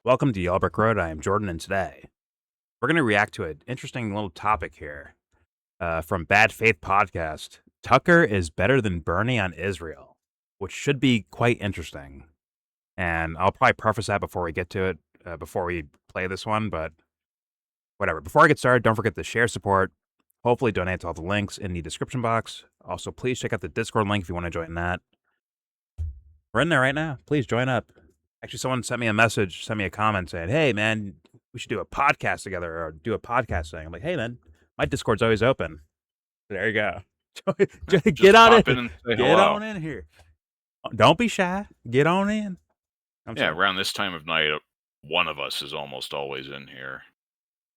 Welcome to YellBro. I am Jordan, and today we're going to react to an interesting little topic here from Bad Faith Podcast. Tucker is better than Bernie on Israel, which should be quite interesting. And I'll probably preface that before we get to it, before we play this one, but whatever. Before I get started, don't forget to share support. Hopefully donate to all the links in the description box. Also, please check out the Discord link if you want to join that. We're in there right now. Please join up. Actually, someone sent me a message, sent me a comment saying, hey, man, we should do a podcast together or do a podcast thing. I'm like, hey, man, my Discord's always open. There you go. Get on in. Get on in here. Don't be shy. Get on in. Around this time of night, one of us is almost always in here.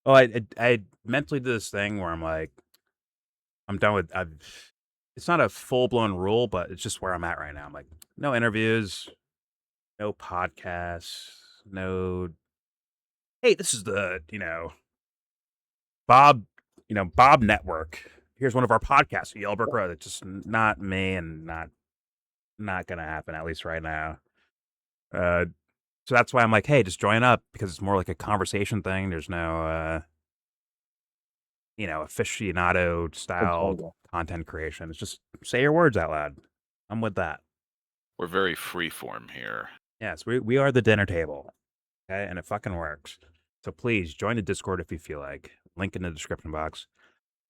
Oh, I mentally do this thing where I'm like, I'm done with. It's not a full blown rule, but it's just where I'm at right now. I'm like, no interviews, no podcasts, no. Hey, this is the Bob Network. Here's one of our podcasts, YellBro. It's just not me and not gonna happen, at least right now. So that's why I'm like, hey, just join up, because it's more like a conversation thing. There's no aficionado style content creation. It's just say your words out loud. I'm with that. We're very freeform here. Yes, we are the dinner table. Okay, and it fucking works. So please join the Discord if you feel like. Link in the description box.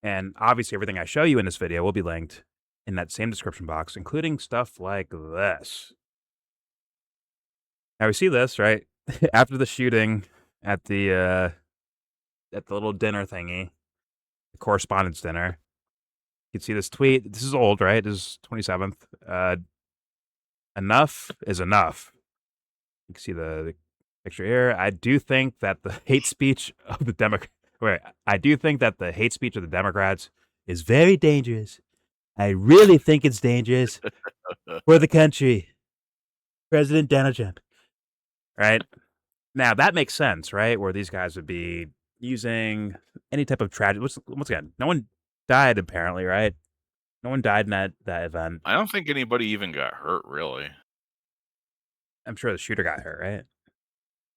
And obviously everything I show you in this video will be linked in that same description box, including stuff like this. Now we see this, right? After the shooting at the little dinner thingy, the correspondence dinner. You can see this tweet. This is old, right? This is 27th. Enough is enough. You can see the picture here. I do think that the hate speech of the Democrats is very dangerous. I really think it's dangerous for the country. President Donald Trump. Right? Now, that makes sense, right? Where these guys would be using any type of tragedy. Once again, no one died, apparently, right? No one died in that event. I don't think anybody even got hurt, really. I'm sure the shooter got hurt, right?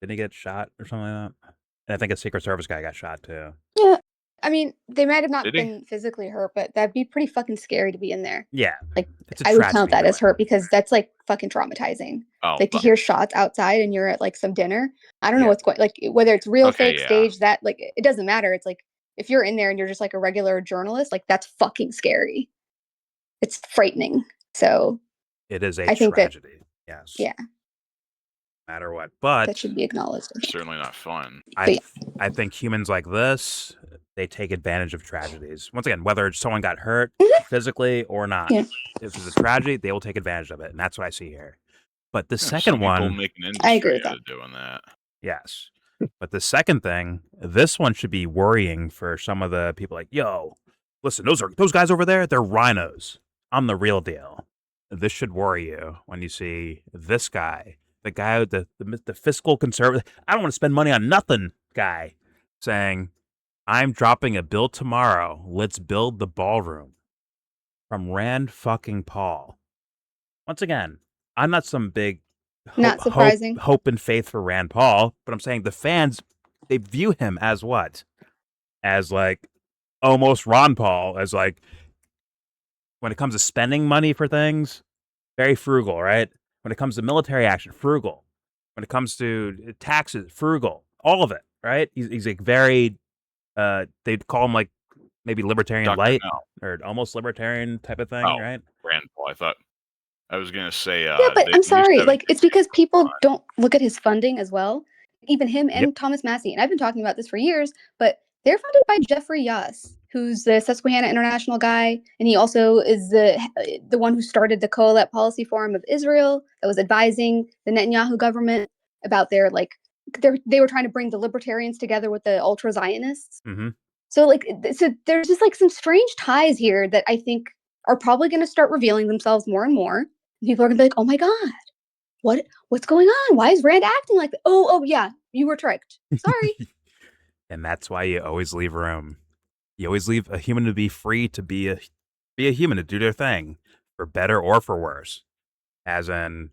Didn't he get shot or something like that? And I think a Secret Service guy got shot, too. Yeah. I mean, they might have not been physically hurt, but that'd be pretty fucking scary to be in there. Yeah. Like, I would count that as hurt, because that's, like, fucking traumatizing. Like, to hear shots outside and you're at, like, some dinner. I don't know what's going, like, whether it's real, fake, stage, that, like, it doesn't matter. It's like, if you're in there and you're just, like, a regular journalist, like, that's fucking scary. It's frightening. So. It is a tragedy. Yes. Yeah. No matter what. But that should be acknowledged. Certainly not fun. I think humans like this, they take advantage of tragedies. Once again, whether someone got hurt physically or not, if it's a tragedy, they will take advantage of it, and that's what I see here. But the second one, I agree with that. Doing that. Yes, but the second thing, this one should be worrying for some of the people. Like, yo, listen, those guys over there, they're rhinos. I'm the real deal. This should worry you when you see this guy. The guy with the fiscal conservative, I don't want to spend money on nothing guy, saying, I'm dropping a bill tomorrow. Let's build the ballroom. From Rand fucking Paul. Once again, I'm not some big not surprising hope and faith for Rand Paul, but I'm saying the fans, they view him as what? As like almost Ron Paul, as like when it comes to spending money for things, very frugal, right? When it comes to military action, frugal. When it comes to taxes, frugal. All of it, right? He's like very, they'd call him like maybe libertarian Dr. light No. or almost libertarian type of thing, right? Rand Paul, I thought. I was going to say. Yeah, but I'm sorry. Like, it's because people don't look at his funding as well. Even him and Thomas Massie. And I've been talking about this for years, but they're funded by Jeffrey Yass, who's the Susquehanna International guy, and he also is the one who started the Coalit Policy Forum of Israel that was advising the Netanyahu government about their, like, they were trying to bring the libertarians together with the ultra-Zionists. Mm-hmm. So, like, so there's just, like, some strange ties here that I think are probably going to start revealing themselves more and more. People are going to be like, oh, my God, what's going on? Why is Rand acting like that? Oh, yeah, you were tricked. Sorry. And that's why you always leave room. You always leave a human to be free to be a human, to do their thing, for better or for worse. As in,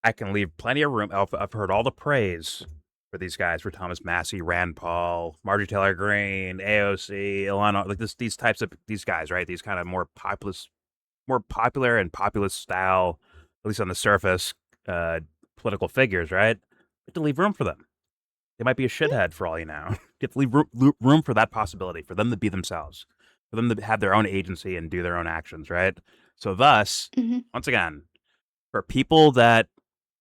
I can leave plenty of room. I've heard all the praise for these guys, for Thomas Massey, Rand Paul, Marjorie Taylor Greene, AOC, Ilana, like these types of these guys, right? These kind of more popular and populist style, at least on the surface, political figures, right? You have to leave room for them. They might be a shithead for all you know. You have to leave room for that possibility, for them to be themselves, for them to have their own agency and do their own actions, right? So thus, once again, for people that,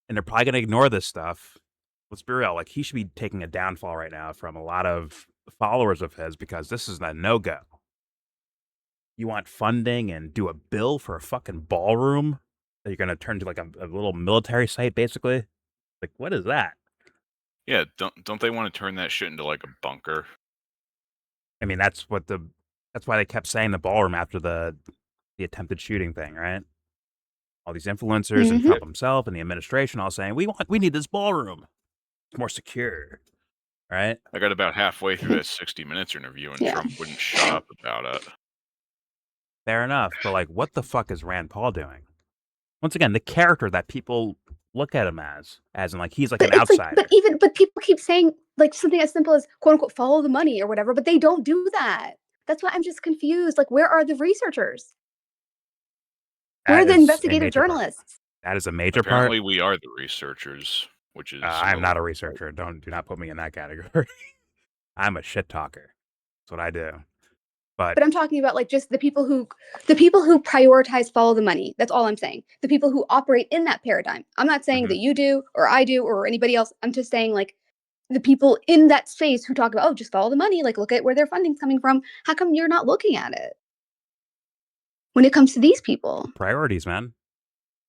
and they're probably going to ignore this stuff, let's be real, like he should be taking a downfall right now from a lot of followers of his because this is a no-go. You want funding and do a bill for a fucking ballroom that you're going to turn to like a little military site, basically? Like, what is that? Yeah, don't they want to turn that shit into like a bunker? I mean, that's why they kept saying the ballroom after the attempted shooting thing, right? All these influencers and Trump himself and the administration all saying, we need this ballroom. It's more secure, right? I got about halfway through that 60 Minutes interview and Trump wouldn't shut up about it. Fair enough, but like, what the fuck is Rand Paul doing? Once again, the character that people look at him as in like he's like an outsider. Like, but people keep saying like something as simple as quote unquote follow the money or whatever, but they don't do that. That's why I'm just confused. Like, where are the researchers? Where are the investigative journalists? That is a major part. Apparently, we are the researchers, which is. I'm not a researcher. Do not put me in that category. I'm a shit talker. That's what I do. But I'm talking about like just the people who prioritize follow the money. That's all I'm saying. The people who operate in that paradigm. I'm not saying that you do or I do or anybody else. I'm just saying like the people in that space who talk about, oh, just follow the money. Like, look at where their funding's coming from. How come you're not looking at it when it comes to these people? Priorities, man.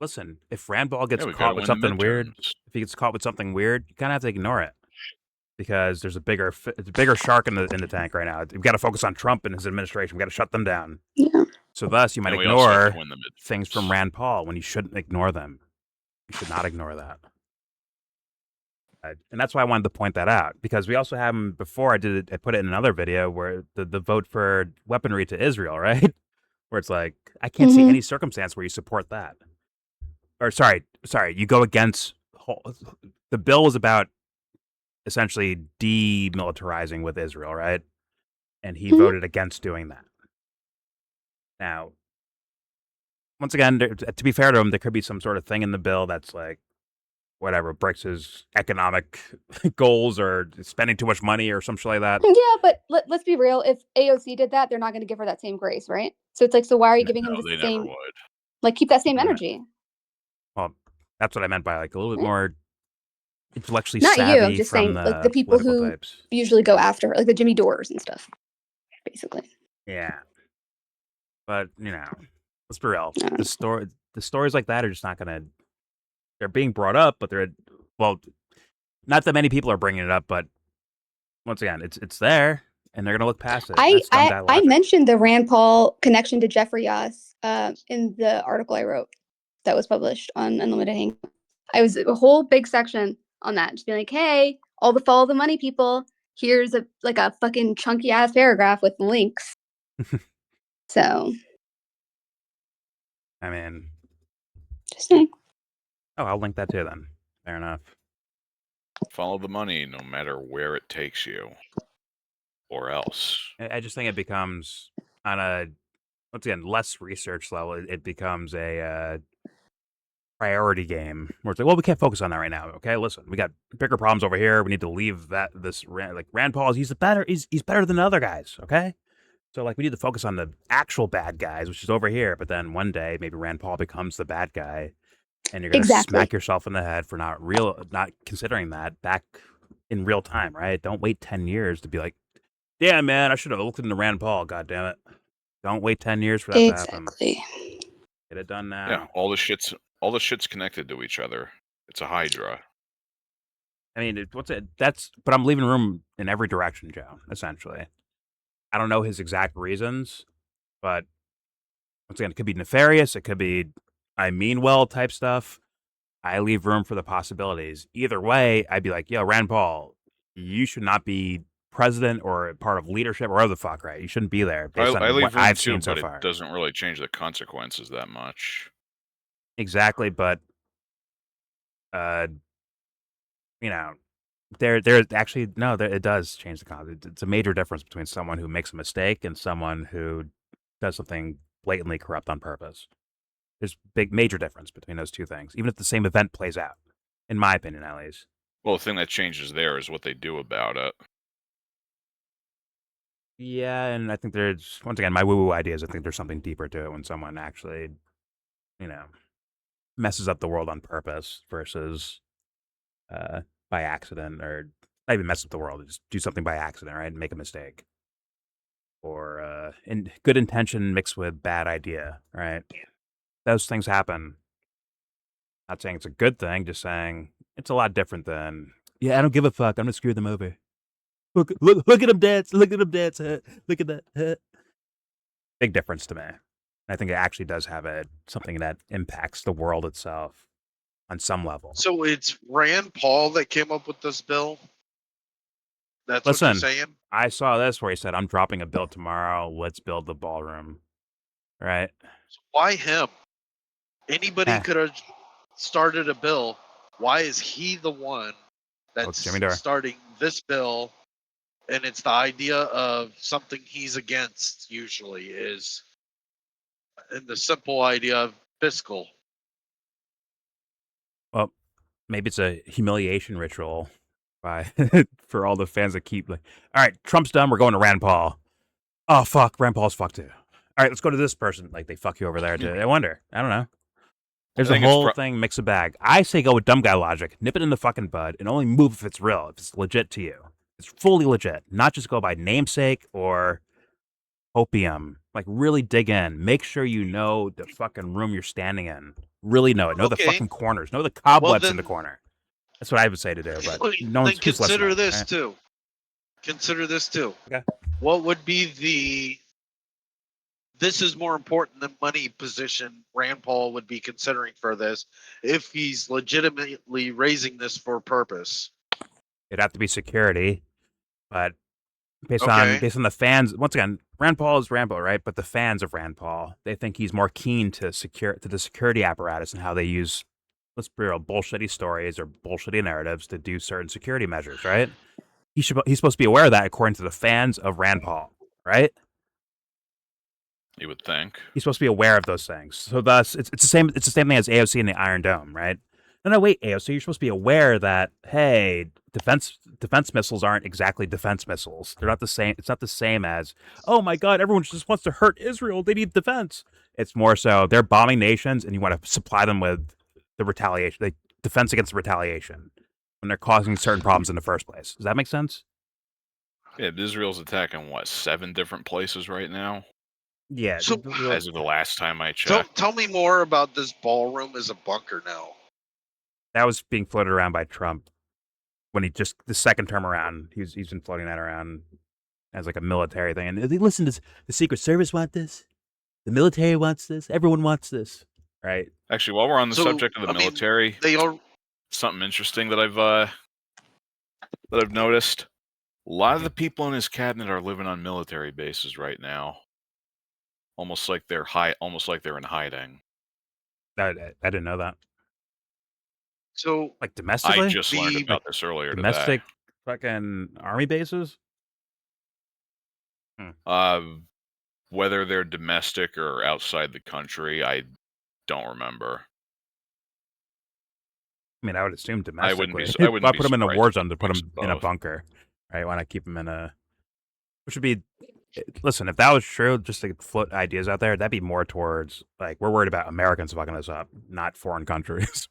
Listen, if Rand Paul gets caught with something weird, if he gets caught with something weird, you kind of have to ignore it. Because there's a bigger shark in the tank right now. We've got to focus on Trump and his administration. We've got to shut them down. Yeah. So thus, you might ignore things from Rand Paul when you shouldn't ignore them. You should not ignore that. And that's why I wanted to point that out. Because we also have him before. I put it in another video where the vote for weaponry to Israel, right? Where it's like, I can't see any circumstance where you support that. Or sorry, you go against. The bill was about essentially demilitarizing with Israel, right? And he voted against doing that. Now, once again, to be fair to him, there could be some sort of thing in the bill that's like, whatever, breaks his economic goals or spending too much money or some shit like that. Yeah, but let's be real. If AOC did that, they're not going to give her that same grace, right? So it's like, so why are you giving him the same? Like, keep that same energy. Well, that's what I meant by like a little bit more intellectually not savvy. You, I'm just saying, like the people who usually go after her, like the Jimmy Doors and stuff, basically. Yeah, but let's be real. The stories like that are just not gonna. They're being brought up, but not that many people are bringing it up. But once again, it's there, and they're gonna look past it. I mentioned the Rand Paul connection to Jeffrey Yass in the article I wrote that was published on Unlimited Hang. I was a whole big section on that, just being like, hey, all the follow the money people, here's a fucking chunky ass paragraph with links. So I mean, just saying. Oh, I'll link that too then. Fair enough. Follow the money no matter where it takes you. Or else. I just think it becomes on a, once again, less research level, it becomes a priority game where it's like, well, we can't focus on that right now. Okay, listen, we got bigger problems over here. We need to leave Rand Paul. He's better than the other guys. Okay, so like we need to focus on the actual bad guys, which is over here. But then one day maybe Rand Paul becomes the bad guy, and you're gonna smack yourself in the head for not considering that back in real time, right? Don't wait 10 years to be like, damn man, I should have looked into Rand Paul. God damn it! Don't wait 10 years for that to happen. Get it done now. Yeah, all the shit's connected to each other. It's a hydra. I mean, but I'm leaving room in every direction, Joe, essentially. I don't know his exact reasons, but once again, it could be nefarious. It could be I mean well type stuff. I leave room for the possibilities. Either way, I'd be like, yo, Rand Paul, you should not be president or part of leadership or whatever the fuck, right? You shouldn't be there based on what I've seen so far. It doesn't really change the consequences that much. Exactly, but There actually no, it does change the concept. It's a major difference between someone who makes a mistake and someone who does something blatantly corrupt on purpose. There's major difference between those two things, even if the same event plays out, in my opinion, at least. Well, the thing that changes there is what they do about it. Yeah, and I think there's once again my woo-woo ideas. I think there's something deeper to it when someone actually, messes up the world on purpose versus by accident, or not even mess up the world, just do something by accident, right? And make a mistake. Or in good intention mixed with bad idea, right? Those things happen. Not saying it's a good thing, just saying it's a lot different than, yeah, I don't give a fuck, I'm gonna screw them over. Look at them dance, look at them dance, look at that. Big difference to me. I think it actually does have something that impacts the world itself on some level. So it's Rand Paul that came up with this bill? That's what you're Listen, saying? I saw this where he said, I'm dropping a bill tomorrow, let's build the ballroom. Right? So why him? Anybody Eh. could have started a bill. Why is he the one that's Jimmy Dore. starting this bill? And it's the idea of something he's against, usually, is and the simple idea of fiscal. Well, maybe it's a humiliation ritual by for all the fans that keep like, all right, Trump's done, we're going to Rand Paul. Oh fuck, Rand Paul's fucked too. All right, let's go to this person. Like they fuck you over there too. I wonder. I don't know. There's a whole thing, mix a bag. I say go with dumb guy logic. Nip it in the fucking bud and only move if it's real, if it's legit to you. It's fully legit. Not just go by namesake or opium. Like really dig in. Make sure you know the fucking room you're standing in. Really know it. Know the fucking corners. Know the cobwebs in the corner. That's what I would say to do. But no one's consider this right? too. Consider this too. Okay. What would be the this is more important than money position Rand Paul would be considering for this if he's legitimately raising this for purpose? It'd have to be security, but based on the fans, once again, Rand Paul is Rand Paul, right? But the fans of Rand Paul, they think he's more keen to the security apparatus and how they use, let's be real, bullshitty stories or bullshitty narratives to do certain security measures, right? He's supposed to be aware of that according to the fans of Rand Paul, right? You would think he's supposed to be aware of those things. So thus, it's the same. It's the same thing as AOC and the Iron Dome, right? No, wait, AOC, you're supposed to be aware that hey, defense missiles aren't exactly defense missiles. They're not the same. It's not the same as, oh my God, everyone just wants to hurt Israel. They need defense. It's more so they're bombing nations, and you want to supply them with the retaliation, the defense against retaliation when they're causing certain problems in the first place. Does that make sense? Yeah, Israel's attacking 7 different places right now. Yeah. So, as of the last time I checked. Tell me more about this ballroom as a bunker now. That was being floated around by Trump when the second term around. He's been floating that around as like a military thing. And listen, does the Secret Service want this? The military wants this. Everyone wants this, right? Actually, while we're on the subject of the military, something interesting that I've noticed. A lot of the people in his cabinet are living on military bases right now. Almost like they're in hiding. I didn't know that. So, like domestically, I just learned about this earlier domestic today. Fucking army bases. Whether they're domestic or outside the country, I don't remember. I mean, I would assume domestically. I wouldn't Why be put them in a war zone to put them both. in a bunker, right? Why not keep them in a? Which would be, listen, if that was true, just to float ideas out there, that'd be more towards like we're worried about Americans fucking us up, not foreign countries.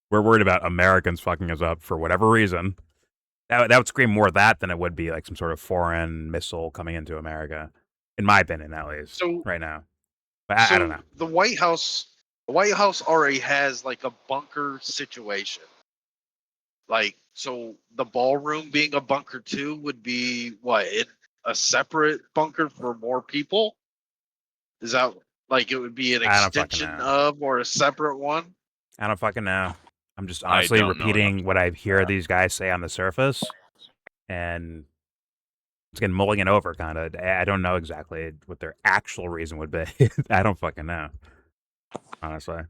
We're worried about Americans fucking us up for whatever reason. That would scream more of that than it would be like some sort of foreign missile coming into America, in my opinion, at least. So, right now, but I don't know. The White House already has like a bunker situation. Like, so the ballroom being a bunker too would be what? A separate bunker for more people? Is that like it would be an extension of or a separate one? I don't fucking know. I'm just honestly repeating what I hear these guys say on the surface, and it's getting mulling it over, kind of. I don't know exactly what their actual reason would be. I don't fucking know, honestly.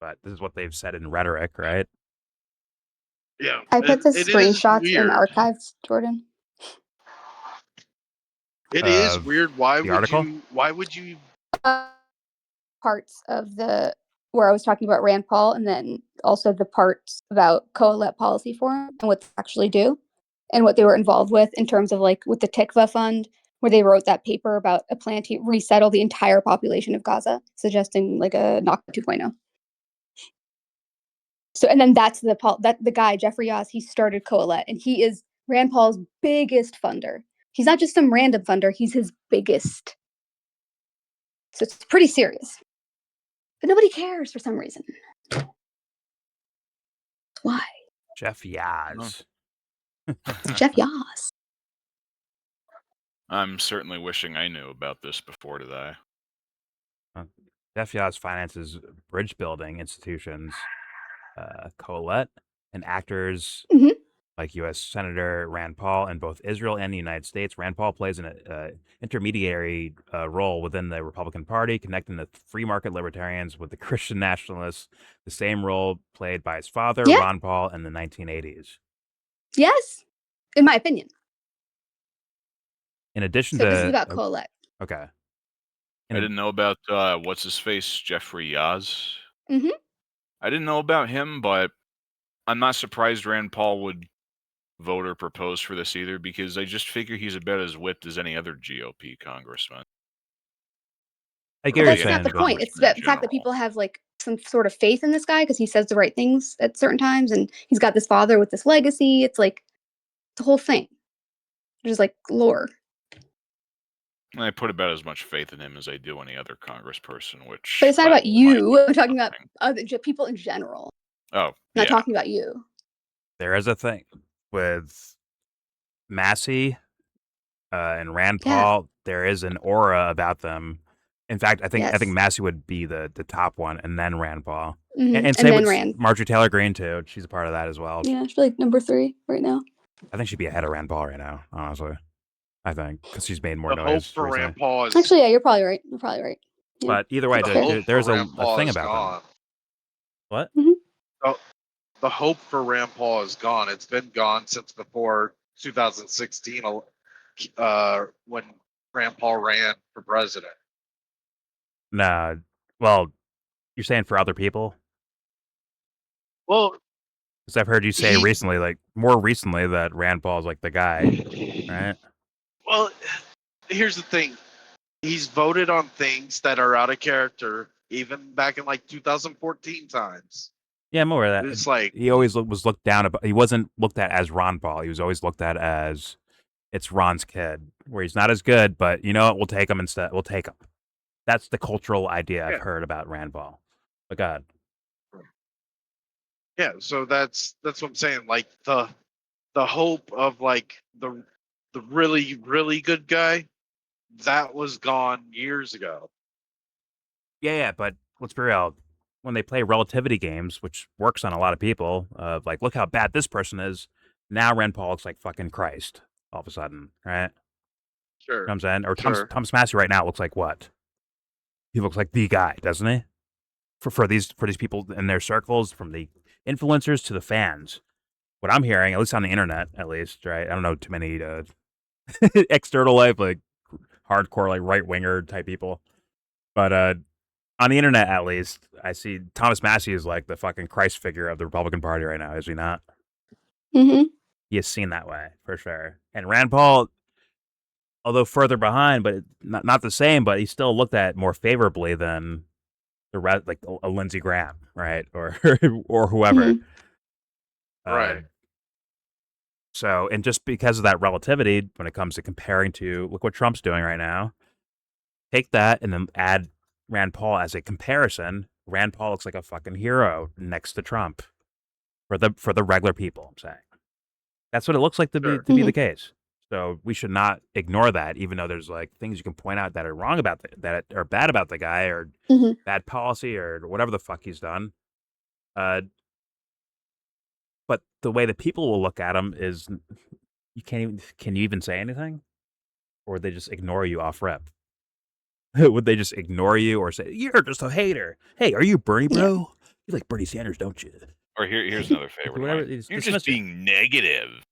But this is what they've said in rhetoric, right? Yeah, I put the it is screenshots in weird. archives, Jordan. It is weird. Why the would article? you? Why would you? Parts of the where I was talking about Rand Paul, and then also the parts about Coalet Policy Forum and what they actually do, and what they were involved with in terms of like with the Tikva Fund, where they wrote that paper about a plan to resettle the entire population of Gaza, suggesting like a Nakba 2.0. So, and then that's the guy Jeffrey Yass. He started Coalet, and he is Rand Paul's biggest funder. He's not just some random funder; he's his biggest. So it's pretty serious. But nobody cares for some reason. Why? Jeff Yass. Jeff Yass. I'm certainly wishing I knew about this before today. Jeff Yass finances bridge building institutions, Colette, and actors like U.S. Senator Rand Paul in both Israel and the United States. Rand Paul plays an intermediary role within the Republican Party, connecting the free market libertarians with the Christian nationalists, the same role played by his father, Ron Paul, in the 1980s. Yes, in my opinion. In addition so this is about Colette. Okay. I didn't know about what's his face, Jeffrey Yass. Mm-hmm. I didn't know about him, but I'm not surprised Rand Paul would vote or propose for this either, because I just figure he's about as whipped as any other GOP congressman. I get what you're That's not saying. the point. It's the fact that people have like some sort of faith in this guy because he says the right things at certain times, and he's got this father with this legacy. It's like the whole thing. There's like lore. I put about as much faith in him as I do any other congressperson, which... But it's not about you. We're talking about other people in general. Oh, not talking about you. There is a thing with Massey and Rand Paul. There is an aura about them. In fact, I think Massey would be the top one, and then Rand Paul. And same with Rand. Marjorie Taylor Greene too. She's a part of that as well. Yeah, she's like number 3 right now. I think she'd be ahead of Rand Paul right now, honestly. I think because she's made more the noise. Hope for Rand Paul is... Actually, yeah, you're probably right. Yeah. But either way, there's a thing about them. What? Mm-hmm. The hope for Rand Paul is gone. It's been gone since before 2016, when Rand Paul ran for president. Nah, well, you're saying for other people? Well, because I've heard you say recently, like more recently, that Rand Paul's like the guy, right? Well, here's the thing. He's voted on things that are out of character, even back in like 2014 times. Yeah, I'm aware of that. It's like he always was looked down about. He wasn't looked at as Ron Paul. He was always looked at as it's Ron's kid, where he's not as good, but you know what? We'll take him instead. We'll take him. That's the cultural idea I've heard about Rand Paul. But go ahead. Yeah, so that's what I'm saying. Like the hope of like the really, really good guy, that was gone years ago. Yeah, but let's be real. When they play relativity games, which works on a lot of people, like, look how bad this person is. Now Rand Paul looks like fucking Christ all of a sudden, right? Sure. You know what I'm saying? Or Thomas Massey right now looks like what? He looks like the guy, doesn't he? For these people in their circles, from the influencers to the fans. What I'm hearing, at least on the internet, at least, right? I don't know too many external life, like hardcore, like right winger type people, but on the internet, at least, I see Thomas Massey is like the fucking Christ figure of the Republican Party right now, is he not? Mm-hmm. He is seen that way for sure. And Rand Paul, although further behind, but not the same, but he's still looked at more favorably than the rest, like a Lindsey Graham, right, or whoever. Mm-hmm. Right. So, and just because of that relativity, when it comes to comparing to, look what Trump's doing right now, take that and then add Rand Paul as a comparison. Rand Paul looks like a fucking hero next to Trump for the regular people. I'm saying that's what it looks like to be the case. So we should not ignore that, even though there's like things you can point out that are wrong about that are bad about the guy, or bad policy, or whatever the fuck he's done. But the way that people will look at him is, can you even say anything, or would they just ignore you off rep? Would they just ignore you or say, you're just a hater? Hey, are you Bernie, bro? You like Bernie Sanders, don't you? Or here's another favorite Whatever. of mine. You're Dismiss just being negative.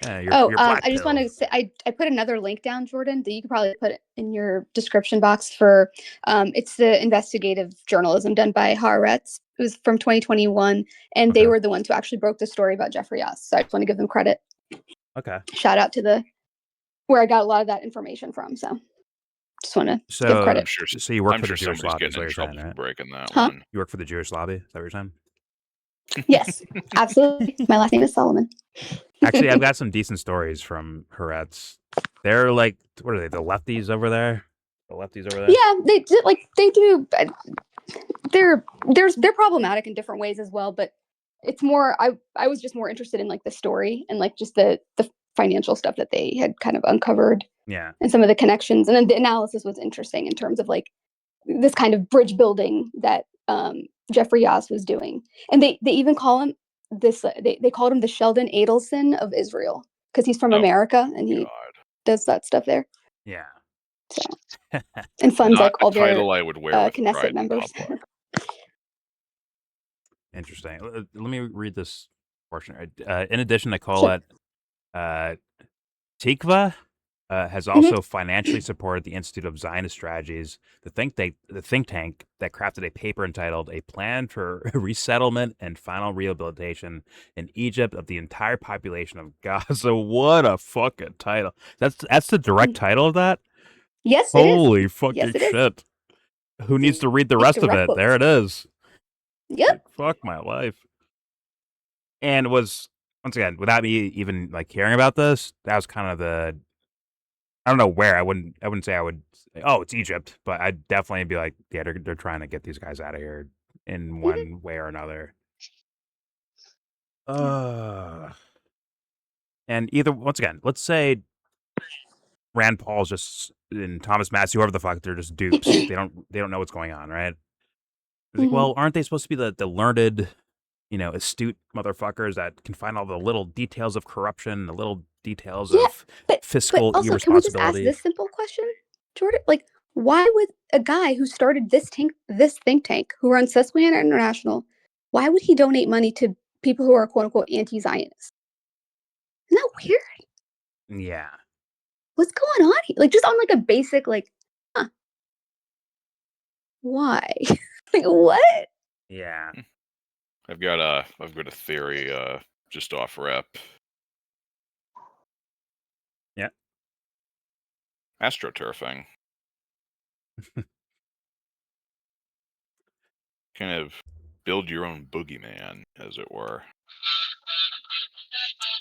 Yeah, you're black I just pill. want to say I put another link down, Jordan, that you could probably put it in your description box for. It's the investigative journalism done by Haaretz. It was from 2021, and they were the ones who actually broke the story about Jeffrey Yass. So I just want to give them credit. Okay. Shout out to where I got a lot of that information from. So just want to give credit. So you work for the Jewish lobby, is what you're saying, right? Breaking that Huh? one. You work for the Jewish lobby? Is that what you're saying? Yes, absolutely. My last name is Solomon. Actually, I've got some decent stories from Haaretz. They're like, what are they? The lefties over there? The lefties over there? Yeah, they do. They're problematic in different ways as well. But it's more. I was just more interested in like the story and like just the financial stuff that they had kind of uncovered. Yeah. And some of the connections, and then the analysis was interesting in terms of like this kind of bridge building that Jeffrey Yass was doing. And they even call him this. They called him the Sheldon Adelson of Israel because he's from America and he does that stuff there. Yeah. So and funds like all their title I would wear with Knesset members. Interesting. Let me read this portion. In addition, they call it Tikva. Has also financially supported the Institute of Zionist Strategies, the think tank that crafted a paper entitled "A Plan for Resettlement and Final Rehabilitation in Egypt of the Entire Population of Gaza." What a fucking title! That's the direct title of that. Yes, holy it is. Fucking shit! Who needs to read the rest of it? There it is. Yep. Like, fuck my life. And was once again, without me even like hearing about this, that was kind of the. I don't know where. I wouldn't say I would say, oh, it's Egypt, but I'd definitely be like, yeah, they're trying to get these guys out of here in one way or another. And either once again, let's say Rand Paul's just and Thomas Massey, whoever the fuck, they're just dupes. They don't know what's going on, right? It's like, well, aren't they supposed to be the learned, astute motherfuckers that can find all the little details of corruption, the little details of fiscal but also, irresponsibility? can we just ask this simple question, Jordan? Like, why would a guy who started this think tank, who runs Susquehanna International, why would he donate money to people who are quote unquote anti-Zionist? Isn't that weird? Yeah. What's going on here? Like, just on like a basic why? Like, what? Yeah. I've got a theory just off rep. Yeah. AstroTurfing. Kind of build your own boogeyman, as it were.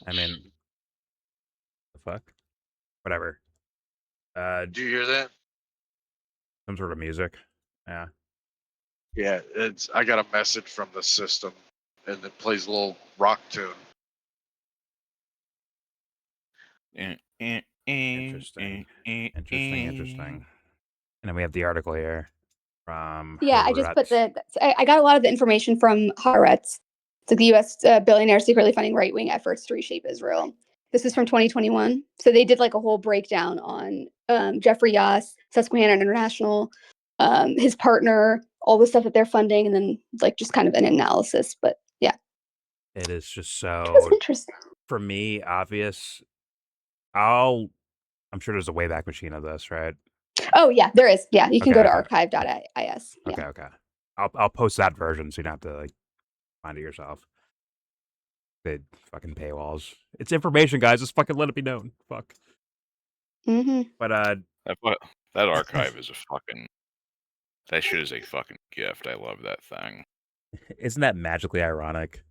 I mean, the fuck? Whatever. Do you hear that? Some sort of music. Yeah. Yeah, I got a message from the system, and it plays a little rock tune. Interesting. And then we have the article here from. Yeah, I just put I got a lot of the information from Haaretz. It's the U.S. Billionaire secretly funding right-wing efforts to reshape Israel. This is from 2021. So they did like a whole breakdown on Jeffrey Yass, Susquehanna International, his partner, all the stuff that they're funding, and then like just kind of an analysis. But yeah, it is just so. It was interesting. For me, obvious. I'm sure there's a Wayback Machine of this, right? Oh yeah, there is. Yeah, you can go to archive.is. Okay. I'll post that version so you don't have to like find it yourself. They fucking paywalls. It's information, guys. Just fucking let it be known. Fuck. But that archive is a fucking. That shit is a fucking gift. I love that thing. Isn't that magically ironic?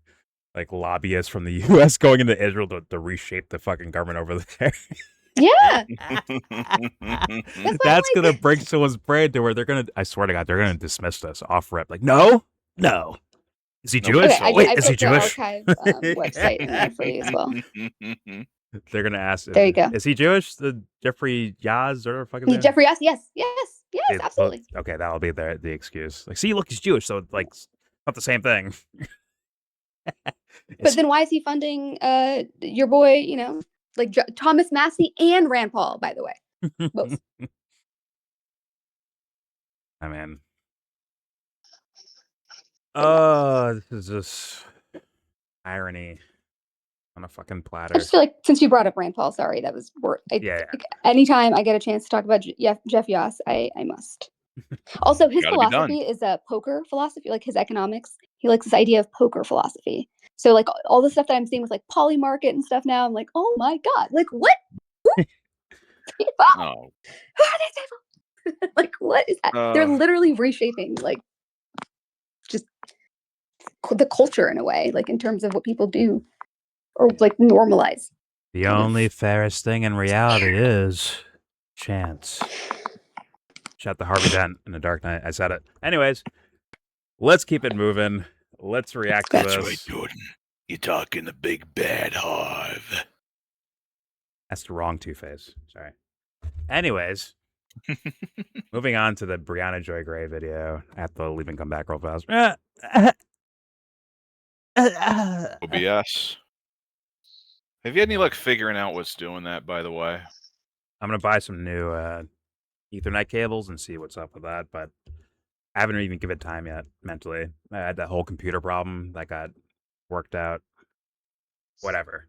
Like lobbyists from the U.S. going into Israel to reshape the fucking government over there. Yeah. That's going to break someone's brain to where they're going to, I swear to God, they're going to dismiss this off rep. Like, no. Is he Jewish? Okay, wait, is he Jewish? Archive website in there for you as well. They're going to ask, there you go. Is he Jewish? The Jeffrey Yass or fucking Jeffrey Yass? Yes, absolutely. Okay, that'll be the excuse. Like, see, look, he's Jewish, so like, it's not the same thing. But then why is he funding your boy, like Thomas Massey and Rand Paul, by the way? Both. I mean, this is just irony on a fucking platter. I just feel like since you brought up Rand Paul, sorry, that was Yeah. Anytime I get a chance to talk about Jeff Yass, I must. Also, his philosophy is a poker philosophy, like his economics. He likes this idea of poker philosophy. So, like all the stuff that I'm seeing with like poly market and stuff now, I'm like, oh my god, like what? Oh. Like what is that? They're literally reshaping like just the culture in a way, like in terms of what people do or like normalize. The only fairest thing in reality is chance. Shot the Harvey Dent in The Dark Knight. I said it. Anyways, let's keep it moving. Let's react to this. That's right, Jordan. You're talking the big bad Harv. That's the wrong Two-Face. Sorry. Anyways, moving on to the Brianna Joy Gray video. I have to leave and come back real fast. OBS. Have you had any luck figuring out what's doing that, by the way? I'm going to buy some new Ethernet cables and see what's up with that, but I haven't even given it time yet, mentally. I had that whole computer problem that got worked out. Whatever.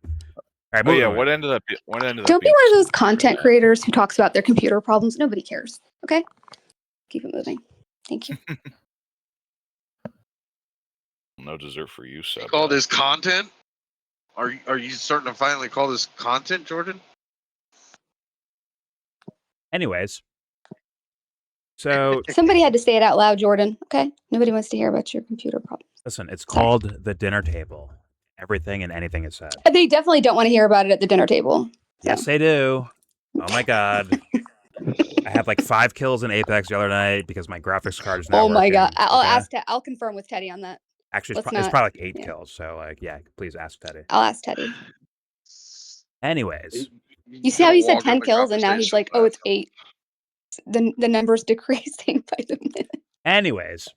All right, yeah, what ended up Don't be one of those content creators who talks about their computer problems. Nobody cares. Okay? Keep it moving. Thank you. No dessert for you, Seb. You call this content? Are you starting to finally call this content, Jordan? Anyways. So somebody had to say it out loud, Jordan. Okay? Nobody wants to hear about your computer problems. Listen, it's called The Dinner Table. Everything and anything is said. They definitely don't want to hear about it at the dinner table. So. Yes, they do. Oh my god. I have like 5 kills in Apex the other night because my graphics card is not working. Oh my god. I'll confirm with Teddy on that. Actually, it's probably like 8 kills. So like, yeah, please ask Teddy. I'll ask Teddy. Anyways. You see how he said 10 kills and now he's like, oh, it's 8. The number's decreasing by the minute. Anyways.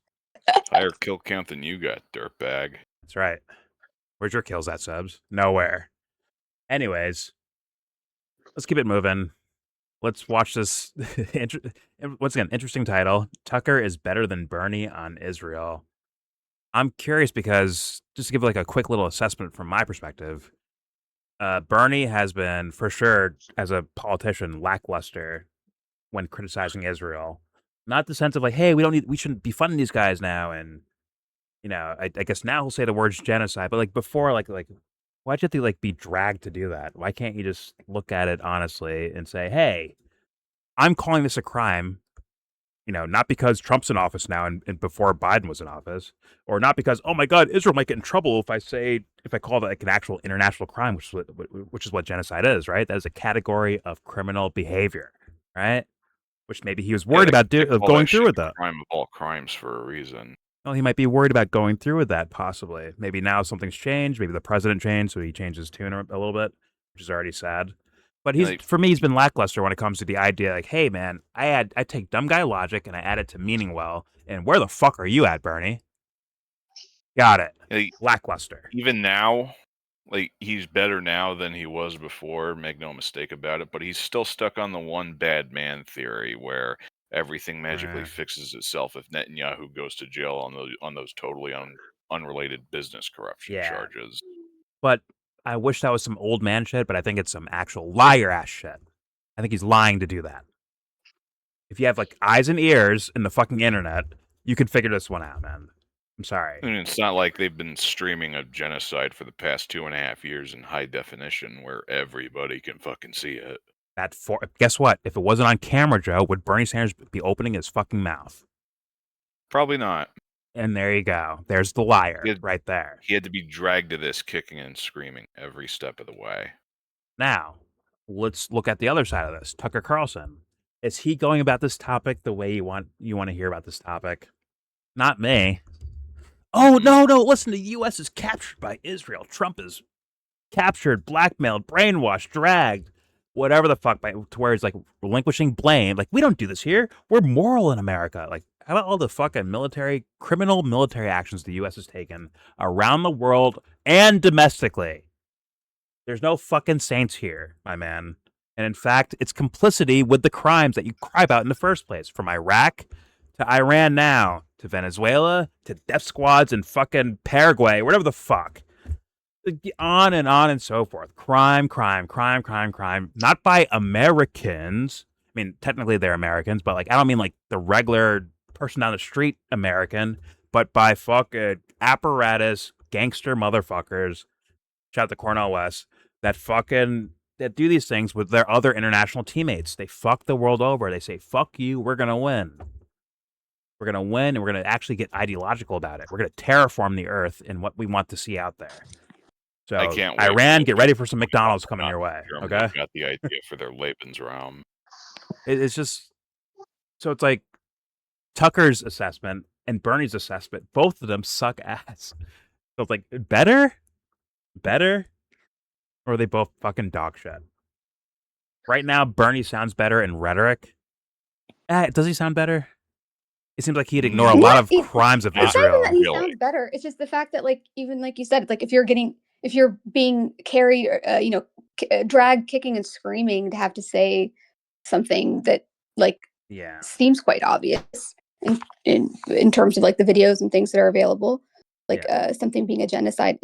Higher kill count than you got, dirtbag. That's right. Where's your kills at, Subs? Nowhere. Anyways. Let's keep it moving. Let's watch this. Once again, interesting title. Tucker is better than Bernie on Israel. I'm curious because, just to give like a quick little assessment from my perspective, Bernie has been, for sure, as a politician, lackluster when criticizing Israel. Not the sense of like, hey, we shouldn't be funding these guys now, and you know, I guess now he'll say the words genocide, but like before, like why'd you have to like be dragged to do that? Why can't you just look at it honestly and say, hey, I'm calling this a crime, you know, not because Trump's in office now and before Biden was in office, or not because, oh my God, Israel might get in trouble if I call that like an actual international crime, which is what genocide is, right? That is a category of criminal behavior, right? Which maybe he was worried about going through with that. Crime of all crimes for a reason. Well, he might be worried about going through with that, possibly. Maybe now something's changed. Maybe the president changed, so he changed his tune a little bit, which is already sad. But for me, he's been lackluster when it comes to the idea, like, hey, man, I take dumb guy logic and I add it to meaning well. And where the fuck are you at, Bernie? Got it. Like, lackluster. Even now, like, he's better now than he was before. Make no mistake about it. But he's still stuck on the one bad man theory where everything magically fixes itself if Netanyahu goes to jail on those totally unrelated business corruption charges. But I wish that was some old man shit, but I think it's some actual liar ass shit. I think he's lying to do that. If you have like eyes and ears in the fucking internet, you could figure this one out, man. I'm sorry. I mean, it's not like they've been streaming a genocide for the past 2.5 years in high definition where everybody can fucking see it. Guess what? If it wasn't on camera, Joe, would Bernie Sanders be opening his fucking mouth? Probably not. And there you go. There's the liar right there. He had to be dragged to this kicking and screaming every step of the way. Now, let's look at the other side of this. Tucker Carlson. Is he going about this topic the way you want to hear about this topic? Not me. Oh, no. Listen, the U.S. is captured by Israel. Trump is captured, blackmailed, brainwashed, dragged. Whatever the fuck, to where he's like relinquishing blame. Like, we don't do this here. We're moral in America. Like, how about all the fucking criminal military actions the U.S. has taken around the world and domestically? There's no fucking saints here, my man. And in fact, it's complicity with the crimes that you cry about in the first place. From Iraq to Iran now, to Venezuela, to death squads in fucking Paraguay, whatever the fuck. on and so forth. Crime. Not by Americans. I mean, technically they're Americans, but like I don't mean like the regular person down the street American, but by fucking apparatus gangster motherfuckers. Shout out to Cornell West that do these things with their other international teammates. They fuck the world over. They say, "Fuck you, we're gonna win. We're gonna win, and we're gonna actually get ideological about it. We're gonna terraform the earth in what we want to see out there." So I can't wait Iran, get ready for some McDonald's coming your way. Germany Okay, got the idea for their Lebensraum. it's just so it's like Tucker's assessment and Bernie's assessment. Both of them suck ass. So it's like better, or are they both fucking dog shit? Right now, Bernie sounds better in rhetoric. Does he sound better? It seems like he'd ignore a lot of crimes of It's Israel. not even that he sounds better. It's just the fact that, like, even like you said, it's like if you're being carried, dragged, kicking and screaming to have to say something that seems quite obvious in terms of like the videos and things that are available, like something being a genocide.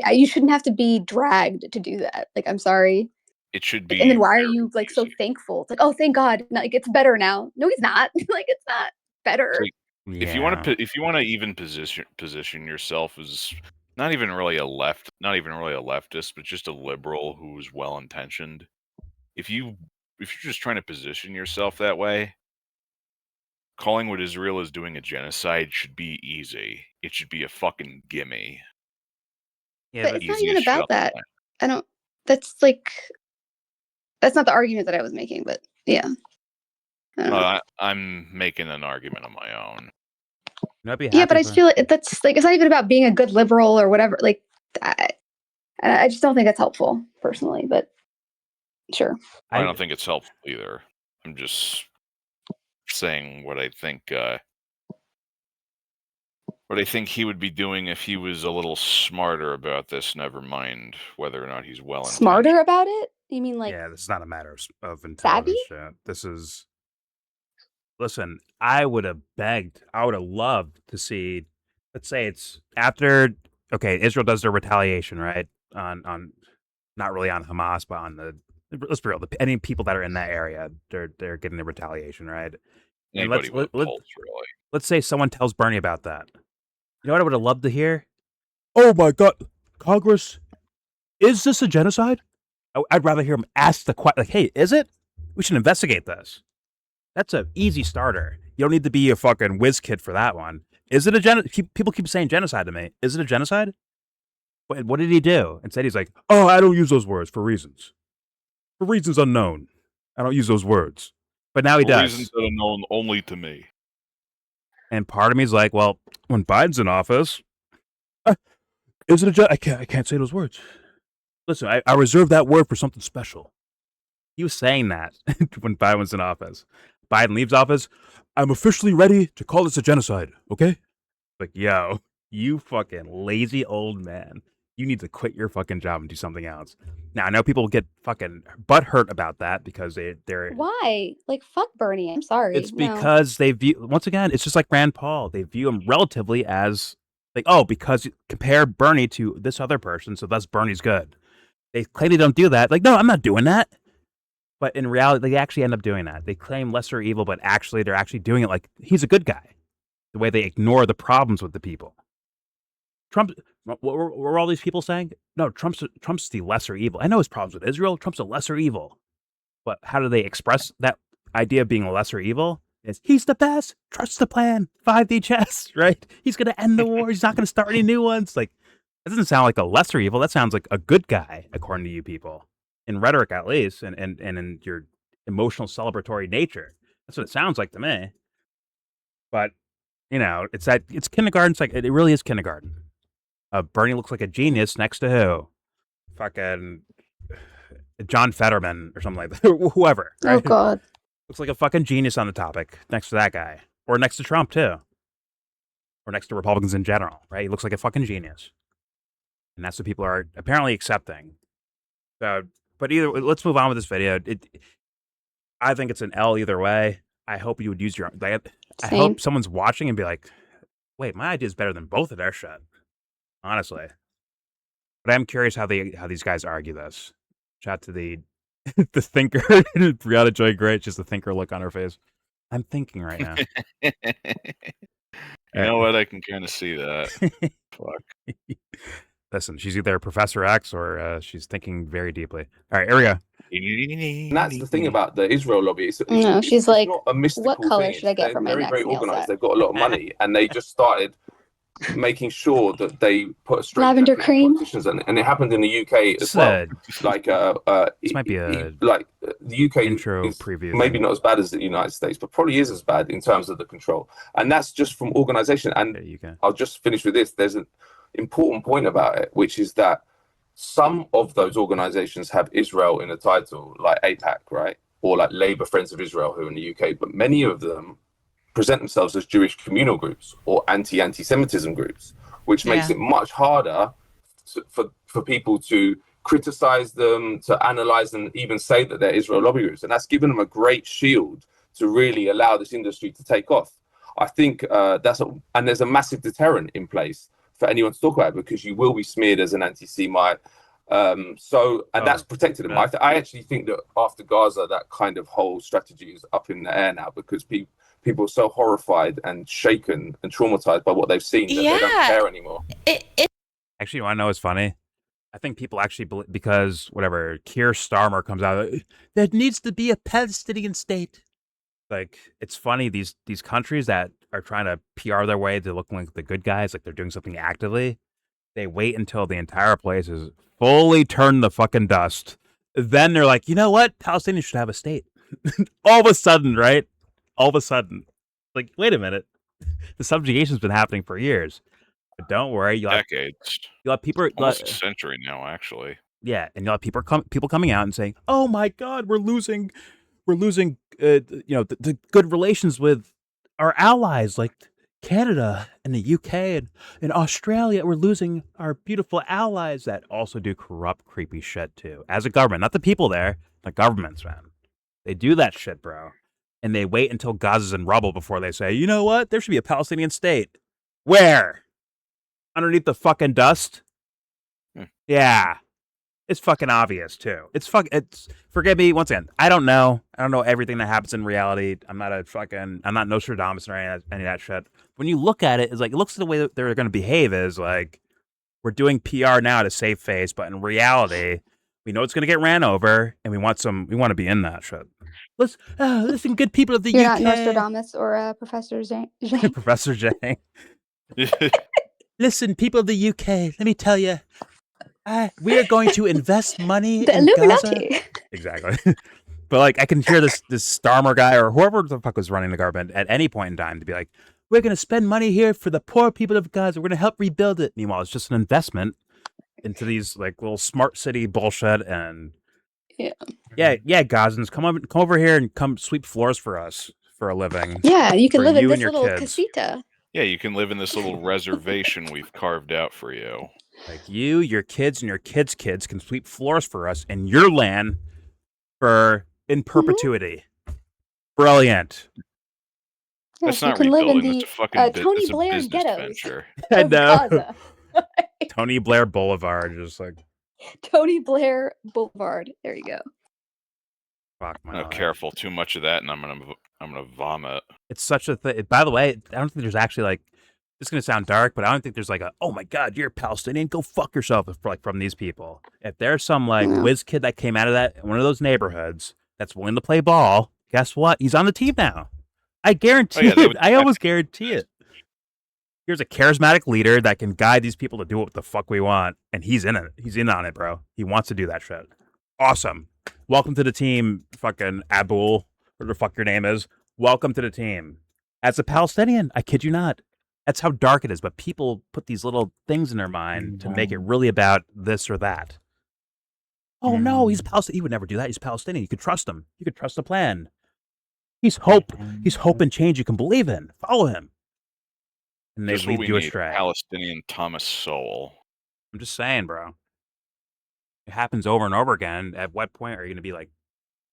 You shouldn't have to be dragged to do that. Like, I'm sorry. It should be. And then why are you like so thankful? It's like, oh, thank God, like it's better now. No, he's not. Like, it's not better. Like, if you want to even position yourself as not even really a leftist, but just a liberal who's well intentioned. If you're just trying to position yourself that way, calling what Israel is doing a genocide should be easy. It should be a fucking gimme. Yeah, but it's not even about that. That's not the argument that I was making, but yeah. I'm making an argument on my own. Yeah, but I just feel like that's like it's not even about being a good liberal or whatever. Like, I just don't think that's helpful personally. But sure, I don't think it's helpful either. I'm just saying what I think. What I think he would be doing if he was a little smarter about this. Never mind whether or not he's smarter about it. You mean like? Yeah, this is not a matter of intelligence. This is. Listen, I would have loved to see. Let's say it's after. Okay, Israel does their retaliation, right? On not really on Hamas, but on the. Let's be real. Any people that are in that area, they're getting the retaliation, right? Anybody with a pulse, really. Let's say someone tells Bernie about that. You know what I would have loved to hear? Oh my God, Congress, is this a genocide? I'd rather hear him ask the question, like, hey, is it? We should investigate this. That's an easy starter. You don't need to be a fucking whiz kid for that one. Is it a genocide? People keep saying genocide to me. Is it a genocide? What did he do? Instead, he's like, oh, I don't use those words for reasons. For reasons unknown. I don't use those words. But now he does. Reasons that are known only to me. And part of me is like, well, when Biden's in office, is it I can't say those words. Listen, I reserve that word for something special. He was saying that when Biden was in office. Biden leaves office. I'm officially ready to call this a genocide. Okay? Like, yo, you fucking lazy old man. You need to quit your fucking job and do something else. Now, I know people get fucking butthurt about that because they're... Why? Like, fuck Bernie. I'm sorry. It's because they view... Once again, it's just like Rand Paul. They view him relatively as... Like, oh, because you compare Bernie to this other person, so thus Bernie's good. They claim they don't do that. Like, no, I'm not doing that. But in reality, they actually end up doing that. They claim lesser evil, but actually they're actually doing it like he's a good guy. The way they ignore the problems with the people. Trump, what were all these people saying? No, Trump's the lesser evil. I know his problems with Israel. Trump's a lesser evil. But how do they express that idea of being a lesser evil? Is he's the best. Trust the plan. 5D chess, right? He's going to end the war. He's not going to start any new ones. Like, that doesn't sound like a lesser evil. That sounds like a good guy, according to you people. In rhetoric, at least, and in your emotional celebratory nature. That's what it sounds like to me. But, you know, it's kindergarten. It's like, it really is kindergarten. Bernie looks like a genius next to who? Fucking John Fetterman or something like that. Whoever. Right? Oh, God. Looks like a fucking genius on the topic next to that guy. Or next to Trump, too. Or next to Republicans in general, right? He looks like a fucking genius. And that's what people are apparently accepting. So, but let's move on with this video. I think it's an L either way. I hope you would use your... I hope someone's watching and be like, wait, my idea is better than both of their shit. Honestly. But I'm curious how these guys argue this. Shout out to the the thinker. Brianna Joy Great, just the thinker look on her face. I'm thinking right now. You know what? I can kind of see that. Fuck. Listen, she's either Professor X or she's thinking very deeply. All right, here we go. And that's the thing about the Israel lobby. She's it's like, not a mystical what color thing. should I get for my very, next very nail organized. set? They've got a lot of money, and they just started making sure that they put a straight lavender cream politicians, and it happened in the UK as well. Like this might be a like the UK intro is preview. Maybe not as bad as the United States, but probably is as bad in terms of the control, and that's just from organization. And I'll just finish with this. There's an important point about it, which is that some of those organizations have Israel in the title, like AIPAC, right? Or like Labour Friends of Israel, who are in the UK, but many of them present themselves as Jewish communal groups or anti-Semitism groups, which makes it much harder for people to criticize them, to analyze and even say that they're Israel lobby groups. And that's given them a great shield to really allow this industry to take off. I think and there's a massive deterrent in place for anyone to talk about it, because you will be smeared as an anti-Semite. That's protected them. I actually think that after Gaza, that kind of whole strategy is up in the air now, because people are so horrified and shaken and traumatized by what they've seen that they don't care anymore. Actually, you want to know what's funny? I think people actually believe, because whatever, Keir Starmer comes out, there needs to be a Palestinian state. Like, it's funny, these countries that are trying to PR their way to look like the good guys, like they're doing something actively, they wait until the entire place is fully turned the fucking dust. Then they're like, you know what? Palestinians should have a state. All of a sudden, right? All of a sudden. Like, wait a minute. The subjugation's been happening for years. But don't worry. Decades. You'll have people... Almost a century now, actually. Yeah, and you'll have people coming out and saying, oh my God, we're losing the good relations with our allies like Canada and the UK and Australia. We're losing our beautiful allies that also do corrupt, creepy shit too. As a government, not the people there, the governments, man. They do that shit, bro. And they wait until Gaza's in rubble before they say, you know what? There should be a Palestinian state. Where? Underneath the fucking dust? Yeah. It's fucking obvious too. Forgive me once again. I don't know everything that happens in reality. I'm not Nostradamus or any of that shit. When you look at it, it's like, it looks at the way that they're going to behave is like, we're doing PR now to save face, but in reality, we know it's going to get ran over, and we want to be in that shit. Listen, good people of the UK. You're not Nostradamus or Professor Zhang. Professor Zhang. Listen, people of the UK, let me tell you. We are going to invest money in Illuminati. Gaza. Exactly. But like, I can hear this Starmer guy or whoever the fuck was running the government at any point in time to be like, we're going to spend money here for the poor people of Gaza. We're going to help rebuild it. Meanwhile, it's just an investment into these like little smart city bullshit. And yeah, Gazans, come over here and come sweep floors for us for a living. Yeah, you can live in this little casita. Yeah, you can live in this little reservation we've carved out for you. Like you, your kids, and your kids' kids can sweep floors for us in your land in perpetuity. Mm-hmm. Brilliant. Yes, that's not rebuilding. That's a fucking Tony Blair ghettos. Venture. I know. Tony Blair Boulevard, just like Tony Blair Boulevard. There you go. Fuck my life. Careful, too much of that, and I'm gonna vomit. It's such a thing. By the way, I don't think there's actually like. It's going to sound dark, but I don't think there's like oh my God, you're Palestinian, go fuck yourself from these people. If there's some like whiz kid that came out of one of those neighborhoods that's willing to play ball, guess what? He's on the team now. I guarantee it. I almost guarantee it. Here's a charismatic leader that can guide these people to do what the fuck we want, and he's in it. He's in on it, bro. He wants to do that shit. Awesome. Welcome to the team, fucking Abul, whatever the fuck your name is. Welcome to the team. As a Palestinian, I kid you not. That's how dark it is, but people put these little things in their mind to make it really about this or that. Oh no, he's Palestinian. He would never do that. He's Palestinian. You could trust him. You could trust the plan. He's hope and change you can believe in. Follow him. And they lead you astray. Palestinian Thomas Sowell. I'm just saying, bro. It happens over and over again. At what point are you going to be like,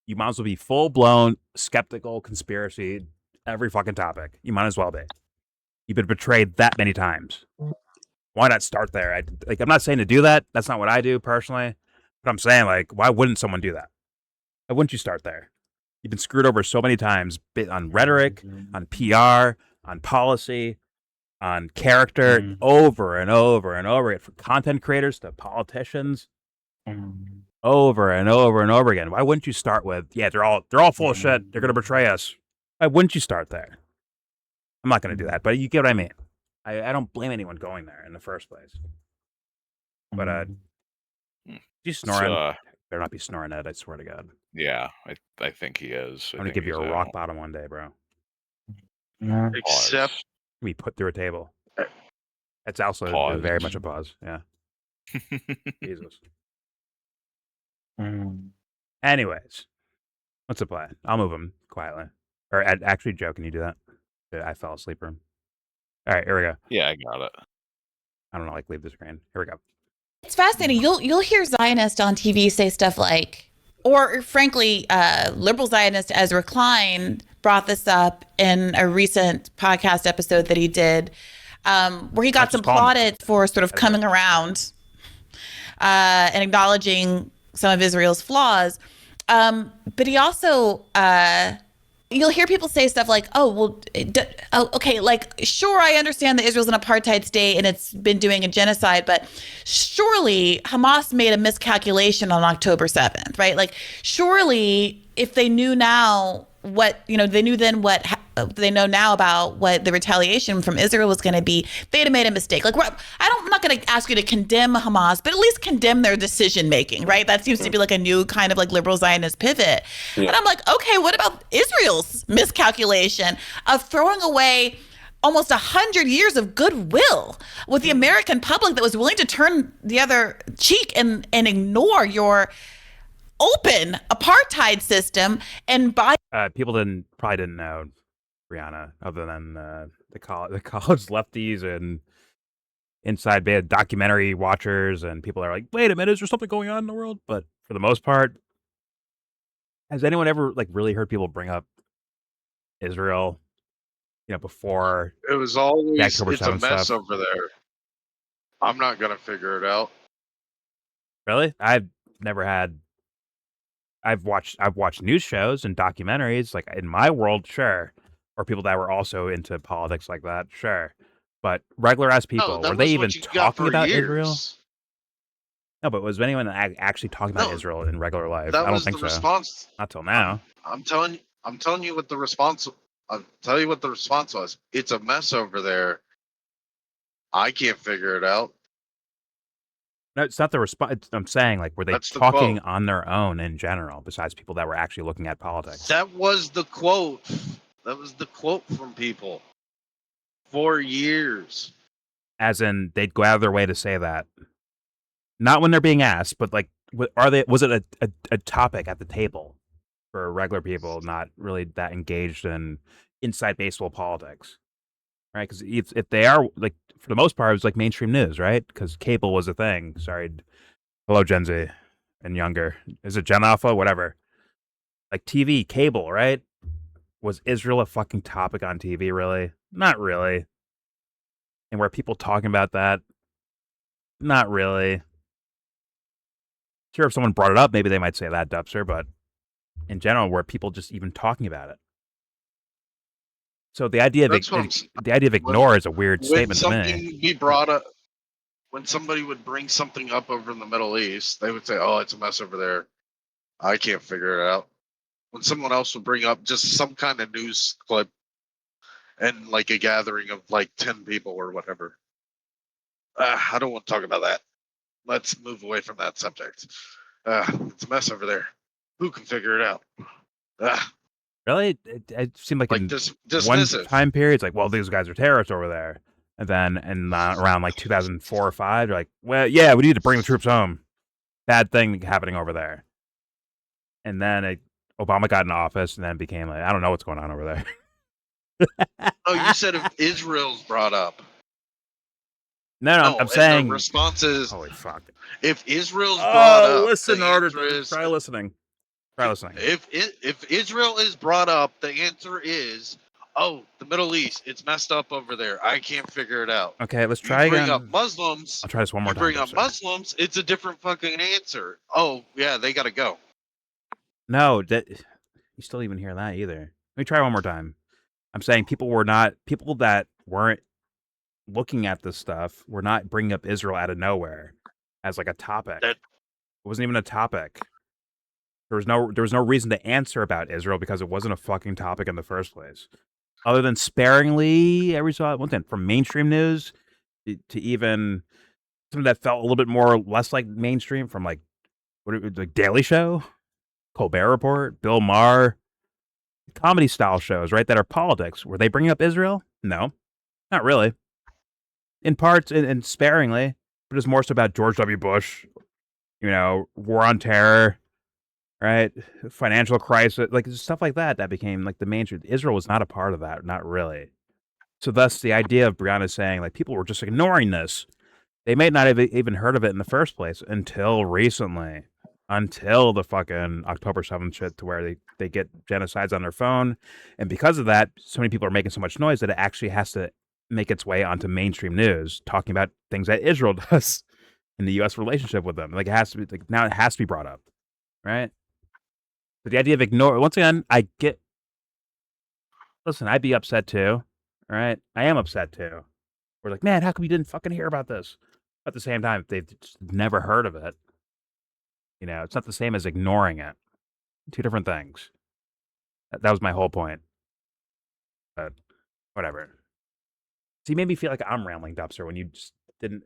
you might as well be full-blown, skeptical, conspiracy, every fucking topic. You might as well be. You've been betrayed that many times. Why not start there? I'm not saying to do that. That's not what I do personally. But I'm saying, like, why wouldn't someone do that? Why wouldn't you start there? You've been screwed over so many times on rhetoric, on PR, on policy, on character, over and over and over again, from content creators to politicians, over and over and over again. Why wouldn't you start with, yeah, they're all full of shit. They're going to betray us. Why wouldn't you start there? I'm not going to do that, but you get what I mean. I don't blame anyone going there in the first place. But you snoring? Better not be snoring, Ed. I swear to God. Yeah, I think he is. I'm gonna give you a rock bottom one day, bro. Except we put through a table. That's also very much a pause. Yeah. Jesus. Anyways, what's the plan? I'll move him quietly. Or actually, Joe, can you do that? I fell asleep room. All right, here we go. Yeah, I got it. I don't know, like leave the screen. Here we go. It's fascinating. You'll hear Zionists on TV say stuff like, or frankly, liberal Zionist Ezra Klein brought this up in a recent podcast episode that he did, where he got some plaudits for sort of coming around and acknowledging some of Israel's flaws. But he also, you'll hear people say stuff like, okay, like, sure, I understand that Israel's an apartheid state and it's been doing a genocide, but surely Hamas made a miscalculation on October 7th, right? Like, surely if they knew now what, they knew then what they know now about what the retaliation from Israel was going to be, they'd have made a mistake. Like, I'm not going to ask you to condemn Hamas, but at least condemn their decision making, right? That seems to be like a new kind of like liberal Zionist pivot. Yeah. And I'm like, okay, what about Israel's miscalculation of throwing away almost 100 years of goodwill with the American public that was willing to turn the other cheek and ignore your open apartheid system and buy? People probably didn't know Brianna, other than the college lefties and inside bed documentary watchers, and people are like, wait a minute, is there something going on in the world? But for the most part, has anyone ever like really heard people bring up Israel, before? It was always, it's a mess stuff over there. I'm not gonna figure it out. Really? I've watched news shows and documentaries, like in my world, sure. Or people that were also into politics like that, sure. But regular ass people, were they even talking about Israel? No, but was anyone actually talking about Israel in regular life? I don't think so. Response. Not till now. I'm telling you what the response. I'll tell you what the response was. It's a mess over there. I can't figure it out. No, it's not the response. I'm saying, like, were they talking on their own in general, besides people that were actually looking at politics? That was the quote. That was the quote from people for years. As in, they'd go out of their way to say that. Not when they're being asked, but like, was it a topic at the table for regular people not really that engaged in inside baseball politics? Right? Because if they are, like, for the most part, it was like mainstream news, right? Because cable was a thing. Sorry. Hello, Gen Z and younger. Is it Gen Alpha? Whatever. Like TV, cable, right? Was Israel a fucking topic on TV, really? Not really. And were people talking about that? Not really. Sure, if someone brought it up, maybe they might say that, Dubster, but in general, were people just even talking about it? So the idea of ignore is a weird statement to me. Be brought up, when somebody would bring something up over in the Middle East, they would say, "Oh, it's a mess over there. I can't figure it out." When someone else would bring up just some kind of news clip and like a gathering of like 10 people or whatever, I don't want to talk about that. Let's move away from that subject. It's a mess over there. Who can figure it out? Really? It seemed like in one time period, it's like, well, these guys are terrorists over there. And then around like 2004 or 5, they're like, well, yeah, we need to bring the troops home. Bad thing happening over there. And then Obama got in office and then became like, I don't know what's going on over there. Oh, you said if Israel's brought up. No, I'm saying the response is, holy fuck. If Israel's brought up, listen, try listening. If Israel is brought up, the answer is oh, the Middle East, it's messed up over there. I can't figure it out. Okay, let's try you bring again. up Muslims. I'll try this one more time. Bring up Muslims, it's a different fucking answer. Oh, yeah, they got to go. No, you still even hear that either. Let me try one more time. I'm saying people that weren't looking at this stuff were not bringing up Israel out of nowhere as like a topic. It wasn't even a topic. There was no reason to answer about Israel because it wasn't a fucking topic in the first place. Other than sparingly every so often from mainstream news to even something that felt a little bit more or less like mainstream from like Daly Show, Colbert Report, Bill Maher, comedy style shows, right? That are politics. Were they bringing up Israel? No, not really. In parts and sparingly, but it's more so about George W. Bush, war on terror, right? Financial crisis, like stuff like that. That became like the mainstream. Israel was not a part of that, not really. So thus, the idea of Brianna saying like people were just ignoring this. They may not have even heard of it in the first place until recently, until the fucking October 7th shit to where they get genocides on their phone. And because of that, so many people are making so much noise that it actually has to make its way onto mainstream news, talking about things that Israel does in the U.S. relationship with them. Like it has to be, like now it has to be brought up, right? But the idea of once again, listen, I'd be upset too, right? I am upset too. We're like, man, how come you didn't fucking hear about this? At the same time, they've just never heard of it. It's not the same as ignoring it. Two different things. That was my whole point. But whatever. So you made me feel like I'm rambling, Dubster, when you just didn't.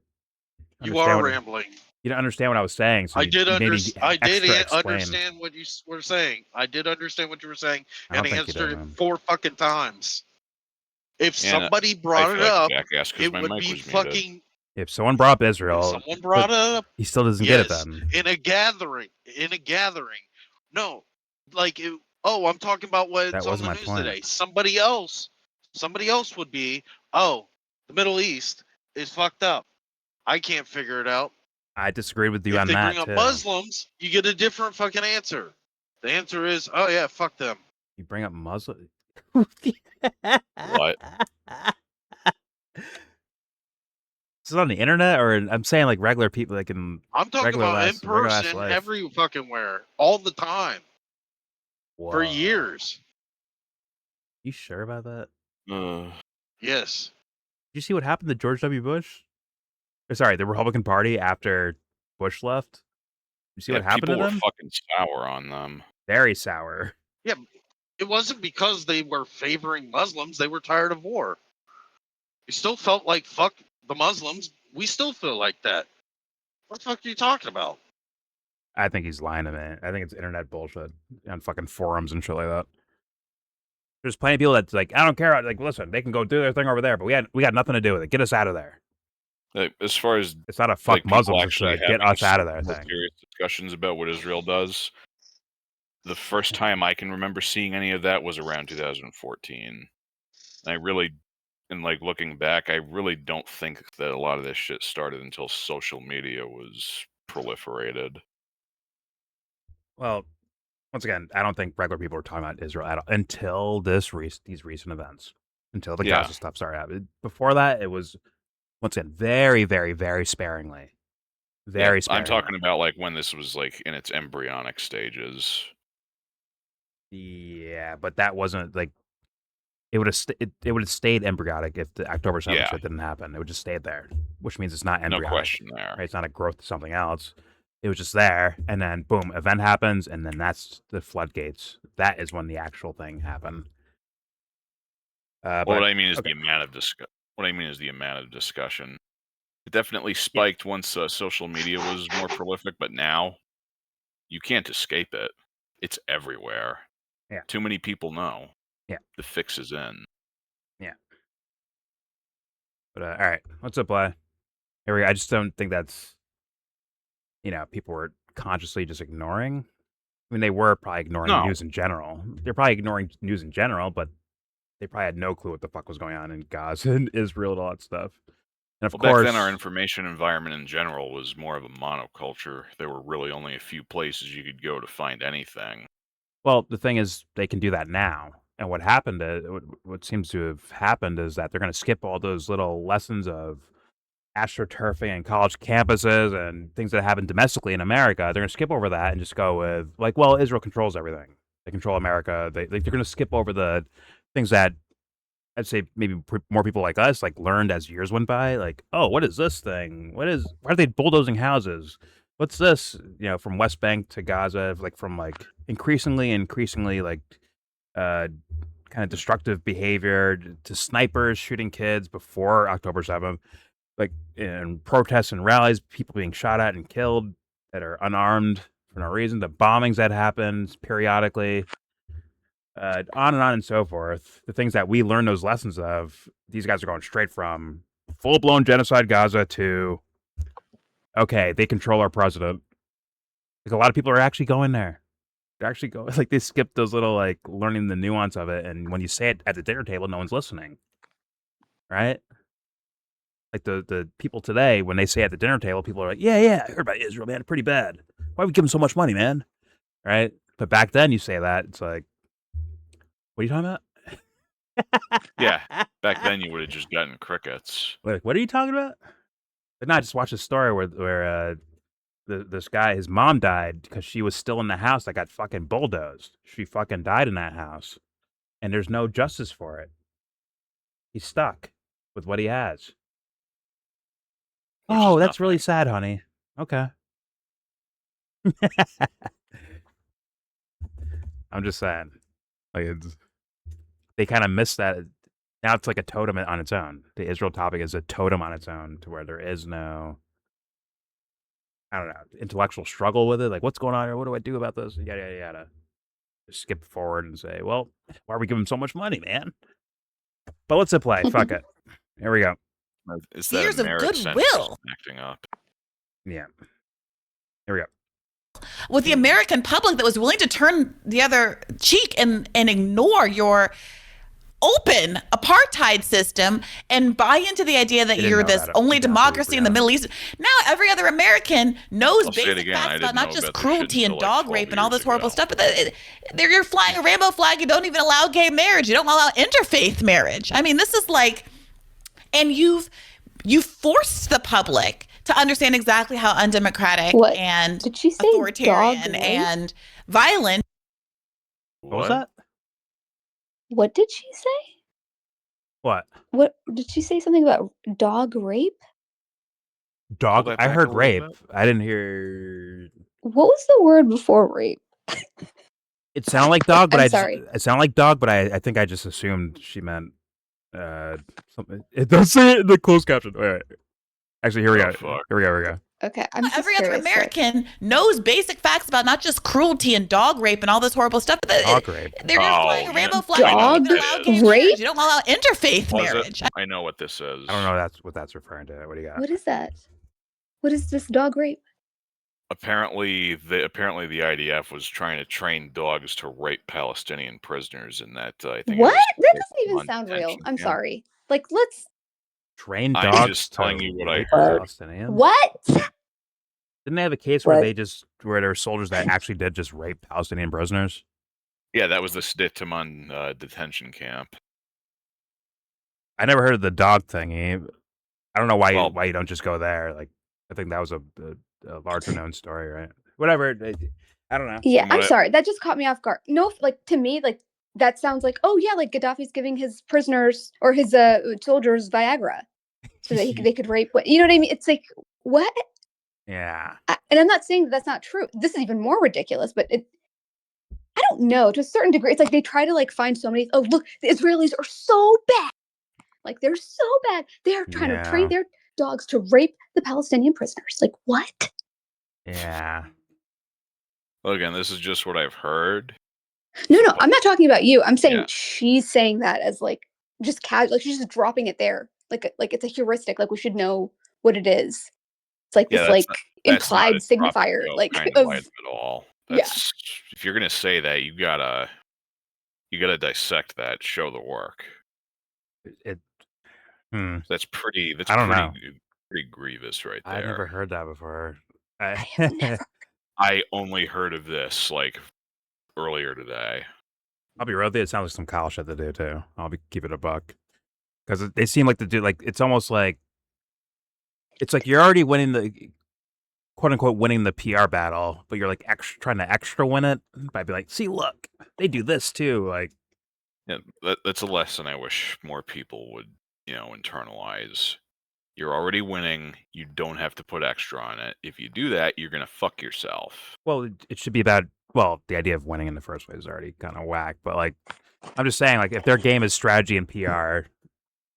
You are rambling. You didn't understand what I was saying. So I did understand what you were saying. I did understand what you were saying, and I answered it 4 fucking times. If somebody brought it up, it would be fucking. If someone brought up Israel, someone brought it up, he still doesn't get it then. In a gathering. No, like, I'm talking about what's on the news today. Somebody else would be, the Middle East is fucked up. I can't figure it out. I disagreed with you on that. If they bring up Muslims, you get a different fucking answer. The answer is, oh yeah, fuck them. You bring up Muslims? What? Is it on the internet, or I'm saying like regular people like in? I'm talking about in person, every fucking where, all the time, for years. You sure about that? Yes. Did you see what happened to George W. Bush? Sorry, the Republican Party after Bush left. You see what happened to them? People were fucking sour on them. Very sour. Yeah, it wasn't because they were favoring Muslims. They were tired of war. You still felt like fuck the Muslims. We still feel like that. What the fuck are you talking about? I think he's lying to me. I think it's internet bullshit on fucking forums and shit like that. There's plenty of people that's like, I don't care. Like, listen, they can go do their thing over there, but we got nothing to do with it. Get us out of there. As far as it's not a fuck Muslims, it's get us out of there thing. Serious discussions about what Israel does. The first time I can remember seeing any of that was around 2014. And looking back, I really don't think that a lot of this shit started until social media was proliferated. Well, once again, I don't think regular people were talking about Israel at all until these recent events, until the Gaza stuff started happening. Before that, it was, once again, very, very, very sparingly. Very sparingly. I'm talking about like when this was like in its embryonic stages. Yeah, but that wasn't like it would have stayed embryonic if the October 7th shit didn't happen. It would just stayed there, which means it's not embryonic. No question there. Right? It's not a growth of something else. It was just there, and then boom, event happens, and then that's the floodgates. That is when the actual thing happened. What I mean is the amount of discussion. It definitely spiked once social media was more prolific, but now you can't escape it. It's everywhere. Yeah. Too many people know. Yeah. The fix is in. Yeah. But all right, what's up, Here we go. I just don't think that's, people were consciously just ignoring. I mean, they were probably ignoring news in general. They're probably ignoring news in general, but they probably had no clue what the fuck was going on in Gaza and Israel and all that stuff. And of course, back then our information environment in general was more of a monoculture. There were really only a few places you could go to find anything. Well, the thing is, they can do that now. And what happened, what seems to have happened is that they're going to skip all those little lessons of astroturfing and college campuses and things that happen domestically in America. They're going to skip over that and just go with, like, well, Israel controls everything. They control America. They're going to skip over the things that I'd say maybe more people like us like learned as years went by. Like, oh, what is this thing? Why are they bulldozing houses? What's this? From West Bank to Gaza, like from like increasingly like kind of destructive behavior to snipers shooting kids before October 7th, like in protests and rallies, people being shot at and killed that are unarmed for no reason, the bombings that happens periodically, on and so forth. The things that we learn those lessons of, these guys are going straight from full-blown genocide Gaza to, okay, they control our president. Like, a lot of people are actually going there. They're actually going, like, they skip those little, like, learning the nuance of it, and when you say it at the dinner table, no one's listening. Right? Like, the people today, when they say at the dinner table, people are like, yeah, I heard about Israel, man, pretty bad. Why we give them so much money, man? Right? But back then, you say that, it's like, what are you talking about? Yeah, back then you would have just gotten crickets. Like, what are you talking about? But no, I just watched a story where this guy, his mom died because she was still in the house that got fucking bulldozed. She fucking died in that house, and there's no justice for it. He's stuck with what he has. Oh, that's really sad, honey. Okay. I'm just saying. Like, they kind of missed that. Now it's like a totem on its own. The Israel topic is a totem on its own, to where there is no, I don't know, intellectual struggle with it. Like, what's going on here? What do I do about this? Yada, yada. Just skip forward and say, well, why are we giving so much money, man? But let's hit play. Fuck it. Here we go. Is that years of goodwill acting up? Yeah. Here we go. With the American public that was willing to turn the other cheek and ignore your open apartheid system and buy into the idea that you're this only democracy in the Middle East. Now every other American knows basic facts about not just cruelty and dog rape and all this horrible stuff, but you're flying a rainbow flag. You don't even allow gay marriage. You don't allow interfaith marriage. I mean, this is like, and you've forced the public to understand exactly how undemocratic and authoritarian and violent. What was that? What did she say? What? What did she say? Something about dog rape? Dog? I heard rape. I didn't hear. What was the word before rape? It sounded like dog, but it sounded like dog, but I think I just assumed she meant something. It does say it in the closed caption. Wait. Actually, here we go. Here we go. Okay, every other American knows basic facts about not just cruelty and dog rape and all this horrible stuff. But dog rape. They're just flying a rainbow flag. Dog rape? You don't allow interfaith marriage. I know what this is. I don't know what that's referring to. What do you got? What is that? What is this dog rape? Apparently the IDF was trying to train dogs to rape Palestinian prisoners, and that I think. What? That doesn't even sound real. I'm sorry. Like, let's train dogs. I'm just telling you what I heard. Palestinians. What? Didn't they have a case where where there were soldiers that actually did just rape Palestinian prisoners? Yeah, that was the Sdittaman detention camp. I never heard of the dog thingy. I don't know why you don't just go there. Like, I think that was a larger known story, right? Whatever. I don't know. Yeah, I'm sorry. That just caught me off guard. No, like, to me, like, that sounds like, oh yeah, like Gaddafi's giving his prisoners or his soldiers Viagra so that they could rape. You know what I mean? It's like, what? Yeah. And I'm not saying that's not true. This is even more ridiculous, but I don't know. To a certain degree, it's like they try to like find so many. Oh, look, the Israelis are so bad. Like, they're so bad. They're trying to train their dogs to rape the Palestinian prisoners. Like, what? Yeah. Well, again, this is just what I've heard. No, I'm not talking about you. I'm saying she's saying that as like just casual. Like, she's just dropping it there. Like it's a heuristic. Like, we should know what it is. It's like this implied signifier. Like, of at all. If you're gonna say that, you gotta dissect that. Show the work. That's pretty. That's pretty grievous, right there. I never heard that before. I only heard of this like earlier today. I'll be real with you. It sounds like some Kyle shit to do too. I'll be keep it a buck because they seem like to do like it's almost like it's like you're already winning the quote unquote winning the PR battle, but you're like trying to extra win it by being like, see, look, they do this too. Like, yeah, that's a lesson I wish more people would internalize. You're already winning. You don't have to put extra on it. If you do that, you're gonna fuck yourself. Well, it should be about. Well, the idea of winning in the first place is already kind of whack. But like, I'm just saying, like, if their game is strategy and PR,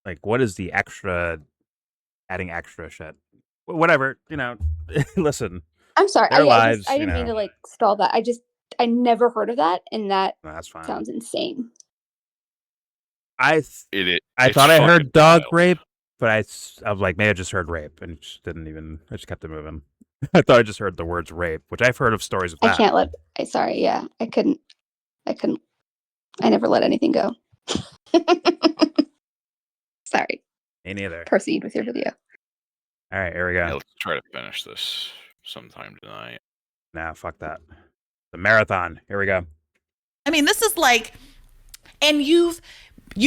like, what is the extra? Adding extra shit, whatever. Listen. I'm sorry. I didn't mean to like stall that. I never heard of that, and that's fine. Sounds insane. I thought I heard dog rape, but I was like, maybe I just heard rape and just didn't even. I just kept it moving. I thought I just heard the words rape, which I've heard of stories of that. I can't let. Sorry, yeah, I couldn't. I never let anything go. Sorry. Me neither. Proceed with your video. All right, here we go. Yeah, let's try to finish this sometime tonight. Nah, fuck that. The marathon. Here we go. I mean, this is like, and you've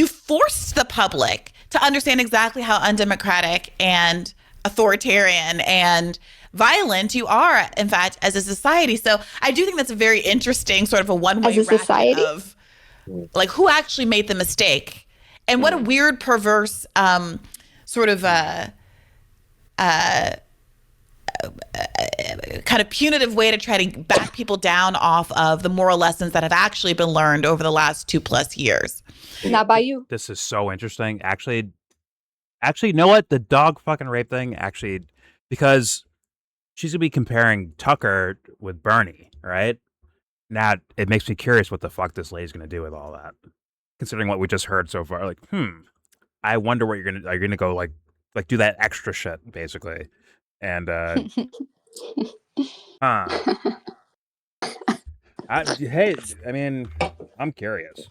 forced the public to understand exactly how undemocratic and authoritarian and violent you are, in fact, as a society. So I do think that's a very interesting sort of a one-way society of like who actually made the mistake and what a weird, perverse sort of kind of punitive way to try to back people down off of the moral lessons that have actually been learned over the last 2+ years. Not by you. This is so interesting. Actually, you know what? The dog fucking rape thing, actually, because she's going to be comparing Tucker with Bernie, right? Now, it makes me curious what the fuck this lady's going to do with all that. Considering what we just heard so far. Like, I wonder what are you going to go, like do that extra shit, basically. And, hey, I mean, I'm curious.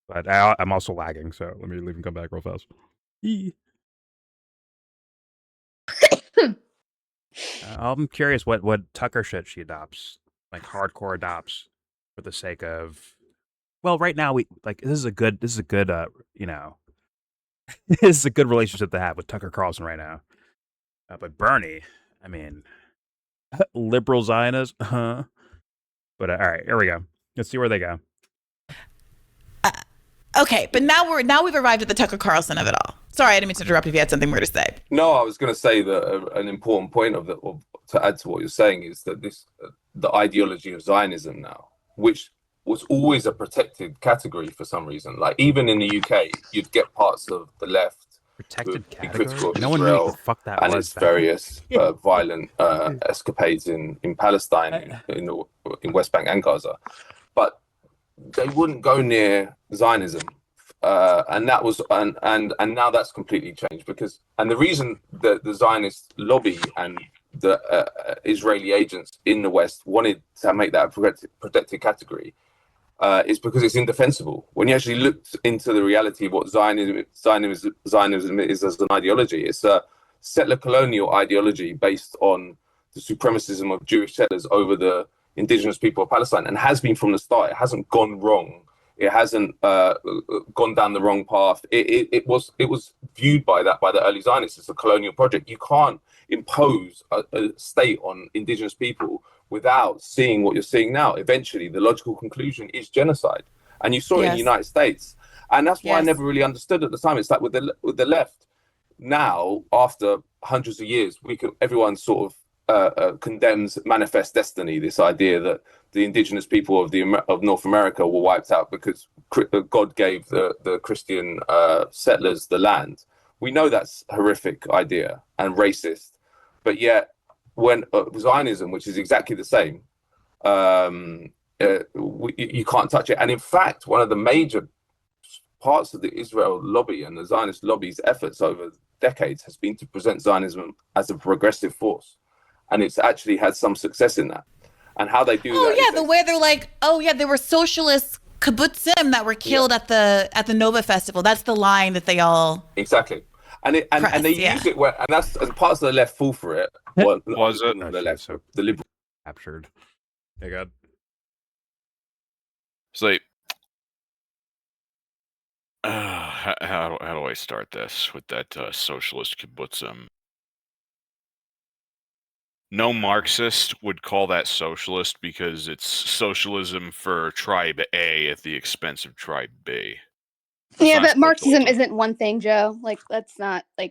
But I'm also lagging, so let me leave and come back real fast. I'm curious what Tucker shit she adopts, like hardcore adopts, for the sake of. Well, right now this is a good this is a good relationship to have with Tucker Carlson right now. But Bernie, I mean, liberal Zionist, huh? But all right, here we go. Let's see where they go. Okay, but now we've arrived at the Tucker Carlson of it all. Sorry, I didn't mean to interrupt if you had something more to say. No, I was going to say that an important point of that, to add to what you're saying, is that the ideology of Zionism now, which was always a protected category for some reason. Like even in the UK, you'd get parts of the left protected category. Critical of no Israel one knew what the fuck that and was. Its various violent escapades in Palestine, in West Bank and Gaza, but they wouldn't go near Zionism, and that was and now that's completely changed because the reason that the Zionist lobby and the Israeli agents in the West wanted to make that a protected category is because it's indefensible. When you actually looked into the reality of what Zionism is as an ideology, it's a settler colonial ideology based on the supremacism of Jewish settlers over the indigenous people of Palestine, and has been from the start. It hasn't gone wrong. It hasn't gone down the wrong path. It was viewed by the early Zionists as a colonial project. You can't impose a state on indigenous people without seeing what you're seeing now. Eventually, the logical conclusion is genocide, and you saw it in the United States. And that's why I never really understood at the time. It's like with the left now, after hundreds of years, everyone sort of condemns manifest destiny, this idea that the indigenous people of North America were wiped out because God gave the Christian settlers the land. We know that's a horrific idea and racist, but yet when Zionism, which is exactly the same, you can't touch it. And in fact, one of the major parts of the Israel lobby and the Zionist lobby's efforts over decades has been to present Zionism as a progressive force. And it's actually had some success in that. And how they do that. Oh yeah, the way they're like, there were socialist kibbutzim that were killed at the Nova Festival. That's the line that they all exactly. And they use it and that's as parts of the left fall for it. Well, was it? No, the left, so the liberal captured. Hey God. So How do I start this with that socialist kibbutzim? No Marxist would call that socialist because it's socialism for tribe A at the expense of tribe B. Yeah, but Marxism isn't one thing, Joe. Like, that's not like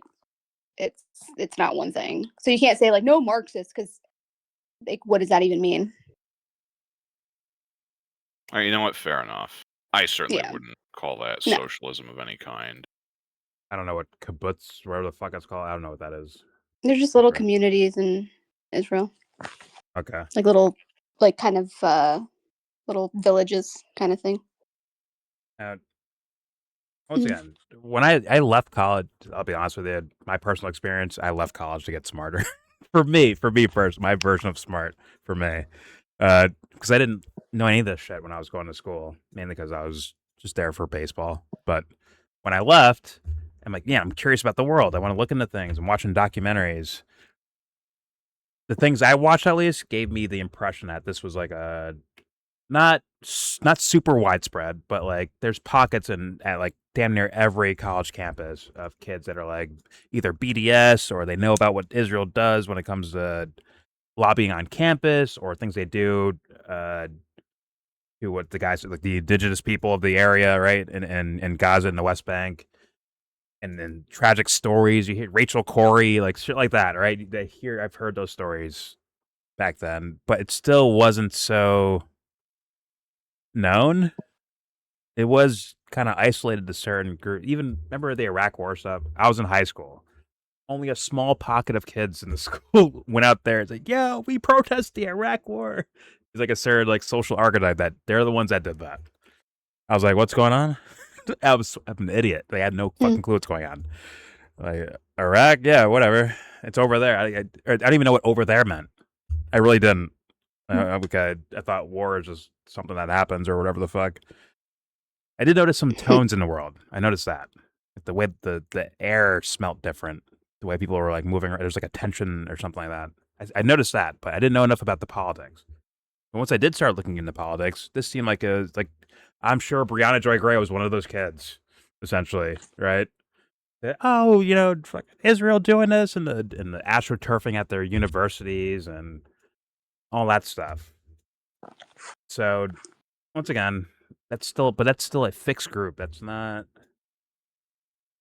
it's not one thing. So you can't say like no Marxist because like what does that even mean? All right, you know what? Fair enough. I certainly wouldn't call that socialism of any kind. I don't know what kibbutz, whatever the fuck it's called. I don't know what that is. They're just little communities in Israel. Okay. Like little, like kind of little villages kind of thing. Once again, when I left college, I'll be honest with you, my personal experience, I left college to get smarter. for me first, my version of smart for me. Because I didn't know any of this shit when I was going to school, mainly because I was just there for baseball. But when I left, I'm like, yeah, I'm curious about the world. I want to look into things. I'm watching documentaries. The things I watched, at least, gave me the impression that this was like a not super widespread, but like there's pockets at like damn near every college campus of kids that are like either BDS or they know about what Israel does when it comes to lobbying on campus or things they do to what the guys like the indigenous people of the area, right, in Gaza and the West Bank. And then tragic stories. You hear Rachel Corrie, like shit like that, right? I've heard those stories back then, but it still wasn't so known. It was kind of isolated to certain groups. Even remember the Iraq War stuff? I was in high school. Only a small pocket of kids in the school went out there. It's like, yeah, we protest the Iraq War. It's like a certain like social archetype that they're the ones that did that. I was like, what's going on? I'm an idiot. They had no fucking clue what's going on. Like Iraq, yeah, whatever. It's over there. I don't even know what over there meant. I really didn't. I thought war is just something that happens or whatever the fuck. I did notice some tones in the world. I noticed that. The way the air smelt different. The way people were like moving. There's like a tension or something like that. I noticed that, but I didn't know enough about the politics. And once I did start looking into politics, this seemed like I'm sure Brianna Joy Gray was one of those kids, essentially, right? Oh, Israel doing this and the astroturfing at their universities and all that stuff. So, once again, that's still a fixed group. That's not,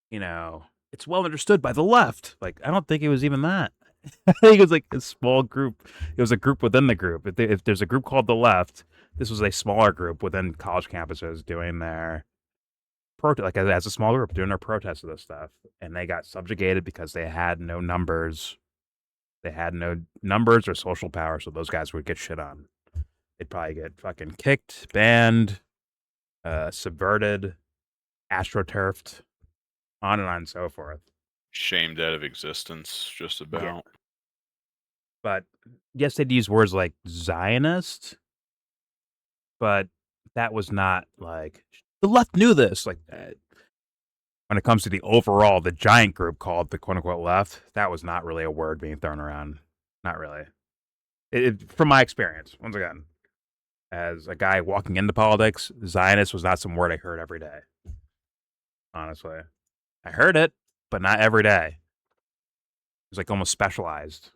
it's well understood by the left. Like, I don't think it was even that. I think it was like a small group. It was a group within the group. If there's a group called the left, this was a smaller group within college campuses doing their protest, like as a small group doing their protests of this stuff, and they got subjugated because they had no numbers. They had no numbers or social power, so those guys would get shit on. They'd probably get fucking kicked, banned, subverted, astroturfed, on and so forth. Shamed out of existence, just about. Yeah. But yes, they'd use words like Zionist, but that was not like the left knew this. Like when it comes to the giant group called the quote unquote left, that was not really a word being thrown around. Not really. From my experience, once again, as a guy walking into politics, Zionist was not some word I heard every day. Honestly, I heard it, but not every day. It was like almost specialized.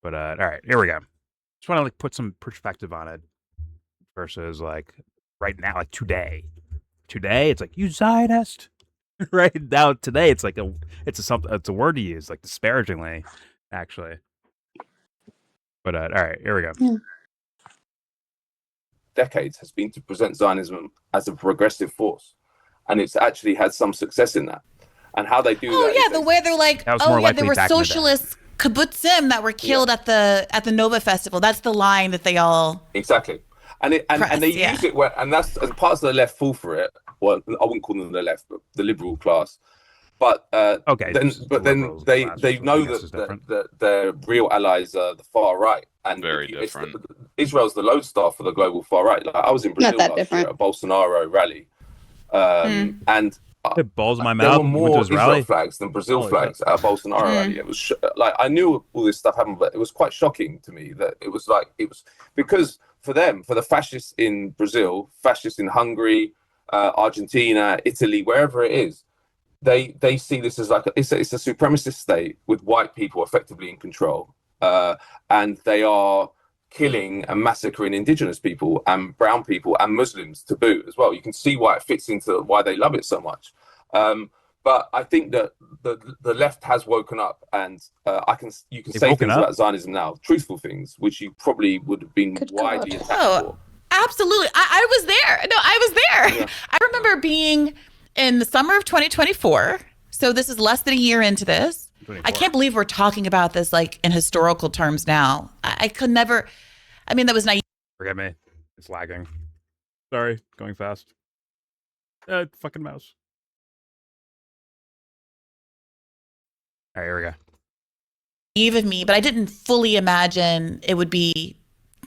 But all right, here we go. Just want to like put some perspective on it versus like right now, like today. Today, it's like you Zionist. Right now, today, it's like it's a word to use like disparagingly, actually. But all right, here we go. Yeah. Decades has been to present Zionism as a progressive force, and it's actually had some success in that. And how they do that? Oh yeah, the way they're like, oh yeah, there were socialist kibbutzim that were killed at the Nova Festival. That's the line that they all exactly. And they use it and that's and parts of the left fall for it. Well, I wouldn't call them the left, but the liberal class. But okay, then they know that their real allies are the far right, and very different. Israel's the lodestar for the global far right. Like I was in Brazil last year at a Bolsonaro rally, and it balls my mouth. There were more Israel flags than Brazil flags at a Bolsonaro rally. It was like I knew all this stuff happened, but it was quite shocking to me that it was because for the fascists in Brazil, fascists in Hungary, Argentina, Italy, wherever it is, they see this as like it's a supremacist state with white people effectively in control, and they are killing and massacring indigenous people and brown people and Muslims to boot as well. You can see why it fits into why they love it so much. But I think that the left has woken up, and you can say things about Zionism now, truthful things, which you probably would have been widely attacked for. Absolutely. I was there. No, I was there. Yeah. I remember being in the summer of 2024. So this is less than a year into this. 24. I can't believe we're talking about this like in historical terms now. I could never. I mean, that was naive. Forgive me. It's lagging. Sorry. Going fast. Fucking mouse. All right, here we go. Naive of me, but I didn't fully imagine it would be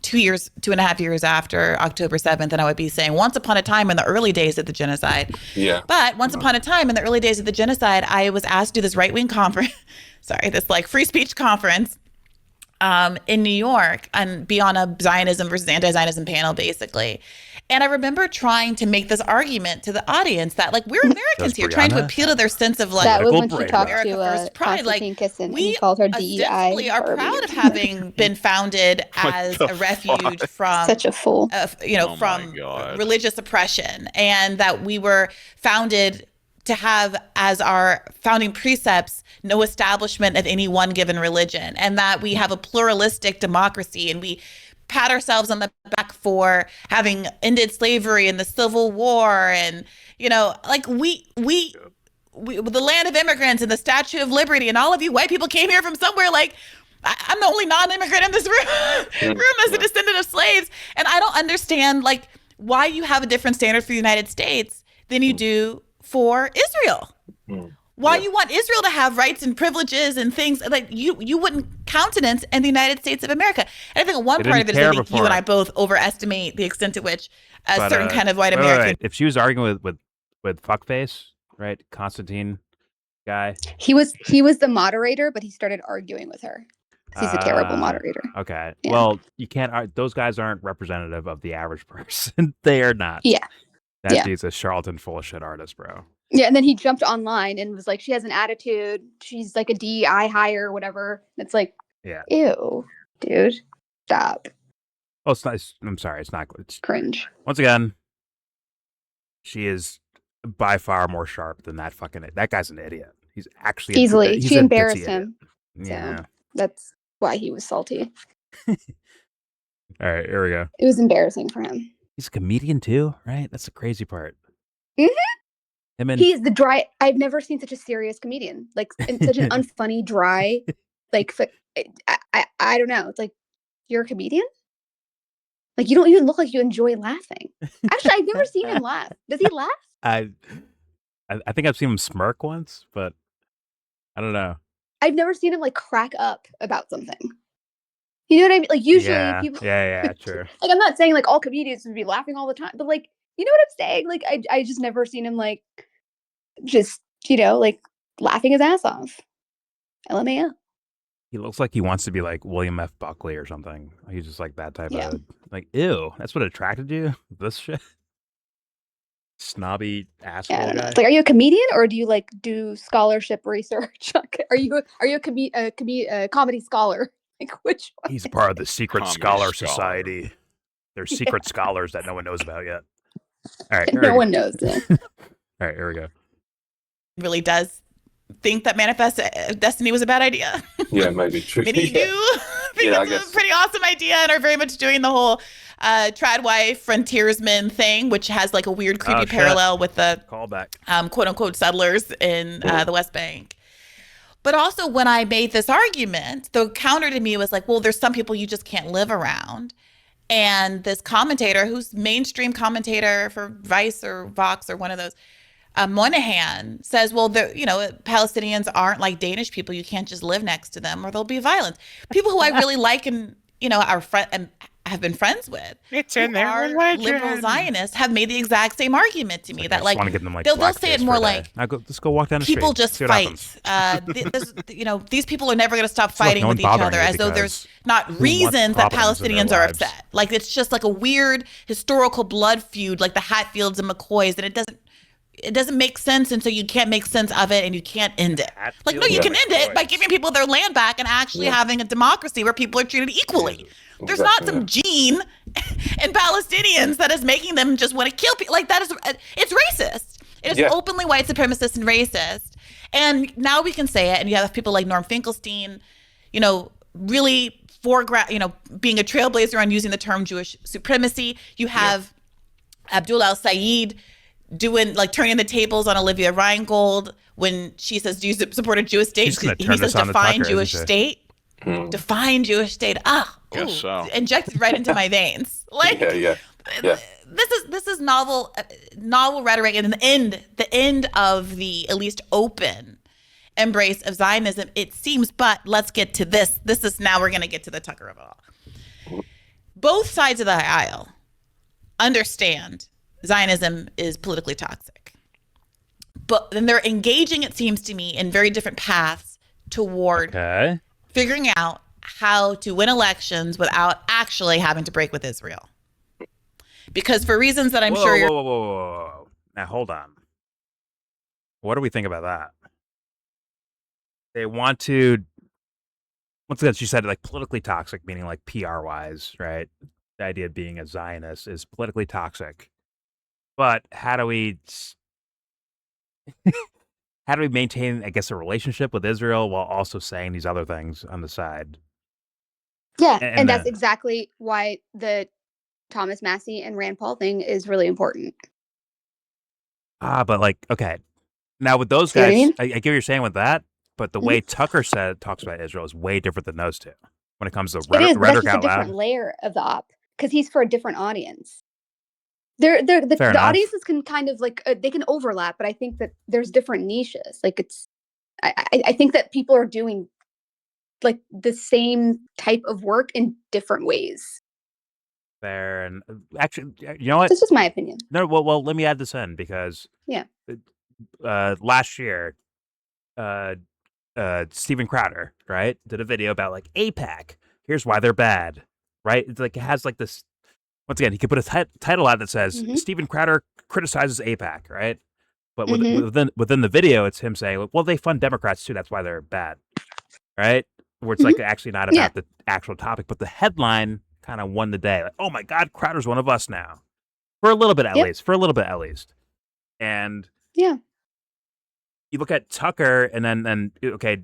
2.5 years after October 7th, and I would be saying, once upon a time in the early days of the genocide. Yeah. But once upon a time in the early days of the genocide, I was asked to do this right-wing conference, this like free speech conference in New York and be on a Zionism versus anti-Zionism panel, basically. And I remember trying to make this argument to the audience that, like, we're Americans here, trying to appeal to their sense of, like, that was when she talked America to first pride. Like, we called her DEI. Essentially are proud of having been founded as a refuge from such a fool, from religious oppression, and that we were founded to have as our founding precepts no establishment of any one given religion, and that we have a pluralistic democracy, and we pat ourselves on the back for having ended slavery and the Civil War, and like we the land of immigrants and the Statue of Liberty, and all of you white people came here from somewhere. Like, I'm the only non-immigrant in this room as a descendant of slaves, and I don't understand like why you have a different standard for the United States than you do for Israel. Why you want Israel to have rights and privileges and things that you wouldn't countenance in the United States of America. And I think one part of it is I think you and I both overestimate the extent to which a certain kind of white American. Wait. If she was arguing with fuckface, right, Constantine guy, he was the moderator, but he started arguing with her. He's a terrible moderator. Okay, yeah. Well, you can't. Those guys aren't representative of the average person. They are not. Yeah, that dude's a charlatan, full of shit artist, bro. Yeah, and then he jumped online and was like, she has an attitude. She's like a DEI hire or whatever. It's like, ew, dude, stop. Oh, it's nice. I'm sorry. It's not good. It's cringe. Once again, she is by far more sharp than that guy's an idiot. He's actually easily. She embarrassed him. Yeah. So that's why he was salty. All right, here we go. It was embarrassing for him. He's a comedian too, right? That's the crazy part. Mm-hmm. He's the dry. I've never seen such a serious comedian, like such an unfunny, dry, like I don't know. It's like, you're a comedian. Like, you don't even look like you enjoy laughing. Actually, I've never seen him laugh. Does he laugh? I think I've seen him smirk once, but I don't know. I've never seen him like crack up about something. You know what I mean? Like, usually people. Yeah, true. Like, I'm not saying like all comedians would be laughing all the time, but like, you know what I'm saying? Like, I just never seen him like, just, like laughing his ass off. LMAO. He looks like he wants to be like William F. Buckley or something. He's just like that type of, like, ew, that's what attracted you? This shit? Snobby asshole guy? Like, are you a comedian or do you like do scholarship research? Are you a comedy scholar? Like, which one? He's a part of the secret scholar society. There's secret scholars that no one knows about yet. All right. No one knows. All right, here we go. Really does think that Manifest Destiny was a bad idea. Yeah, maybe true. Maybe you do think it's a pretty awesome idea and are very much doing the whole trad wife frontiersman thing, which has like a weird, creepy parallel with the callback, quote unquote settlers in the West Bank. But also, when I made this argument, the counter to me was like, well, there's some people you just can't live around. And this commentator, who's mainstream commentator for Vice or Vox or one of those, Moynihan, says, well, Palestinians aren't like Danish people. You can't just live next to them or there'll be violence. People who I really like and, are have been friends with, it's in their are religion. liberal Zionists, have made the exact same argument to me. I That just like, want to get them like they'll say it more like, let's go walk down the people street. just see what fight. happens. These people are never going to stop It's like fighting no with one each bothering other, you as though because there's not who wants reasons that problems in their Palestinians are lives? upset. Like, it's just like a weird historical blood feud, like the Hatfields and McCoys, and it doesn't make sense, and so you can't make sense of it, and you can't end it. Like, no, you can end it by giving people their land back and actually having a democracy where people are treated equally. There's not some gene in Palestinians that is making them just want to kill people. Like, it's racist. It is openly white supremacist and racist. And now we can say it, and you have people like Norm Finkelstein, really being a trailblazer on using the term Jewish supremacy. You have Abdul al-Sayed turning the tables on Olivia Reingold when she says, do you support a Jewish state? He says, define Jewish state. Define Jewish state. So. Injected right into my veins. Like, this is novel rhetoric, and the end of the at least open embrace of Zionism, it seems. But let's get to this. We're going to get to the Tucker of it all. Both sides of the aisle understand Zionism is politically toxic, but then they're engaging, it seems to me, in very different paths toward figuring out how to win elections without actually having to break with Israel. Because for reasons that I'm sure whoa. Now, hold on. What do we think about that? They want to, once again, she said like politically toxic, meaning like PR-wise, right? The idea of being a Zionist is politically toxic. But how do we maintain, I guess, a relationship with Israel while also saying these other things on the side? Yeah, and that's exactly why the Thomas Massie and Rand Paul thing is really important. But like, okay. Now with those guys, I get what you're saying with that, but the way Tucker talks about Israel is way different than those two when it comes to rhetoric that's just out a different loud. layer of the op, because he's for a different audience. The audiences can kind of like they can overlap, but I think that there's different niches. Like I think that people are doing like the same type of work in different ways. Fair, and actually, you know what? This is my opinion. No, well, let me add this in because last year, Steven Crowder, right, did a video about like AIPAC. Here's why they're bad, right? It's like it has like this. Once again, he could put a title out that says Steven Crowder criticizes AIPAC, right? But within the video, it's him saying, well, they fund Democrats too. That's why they're bad, right? Where it's like actually not about the actual topic, but the headline kind of won the day. Like, oh my God, Crowder's one of us now. For a little bit at least. And you look at Tucker and then okay,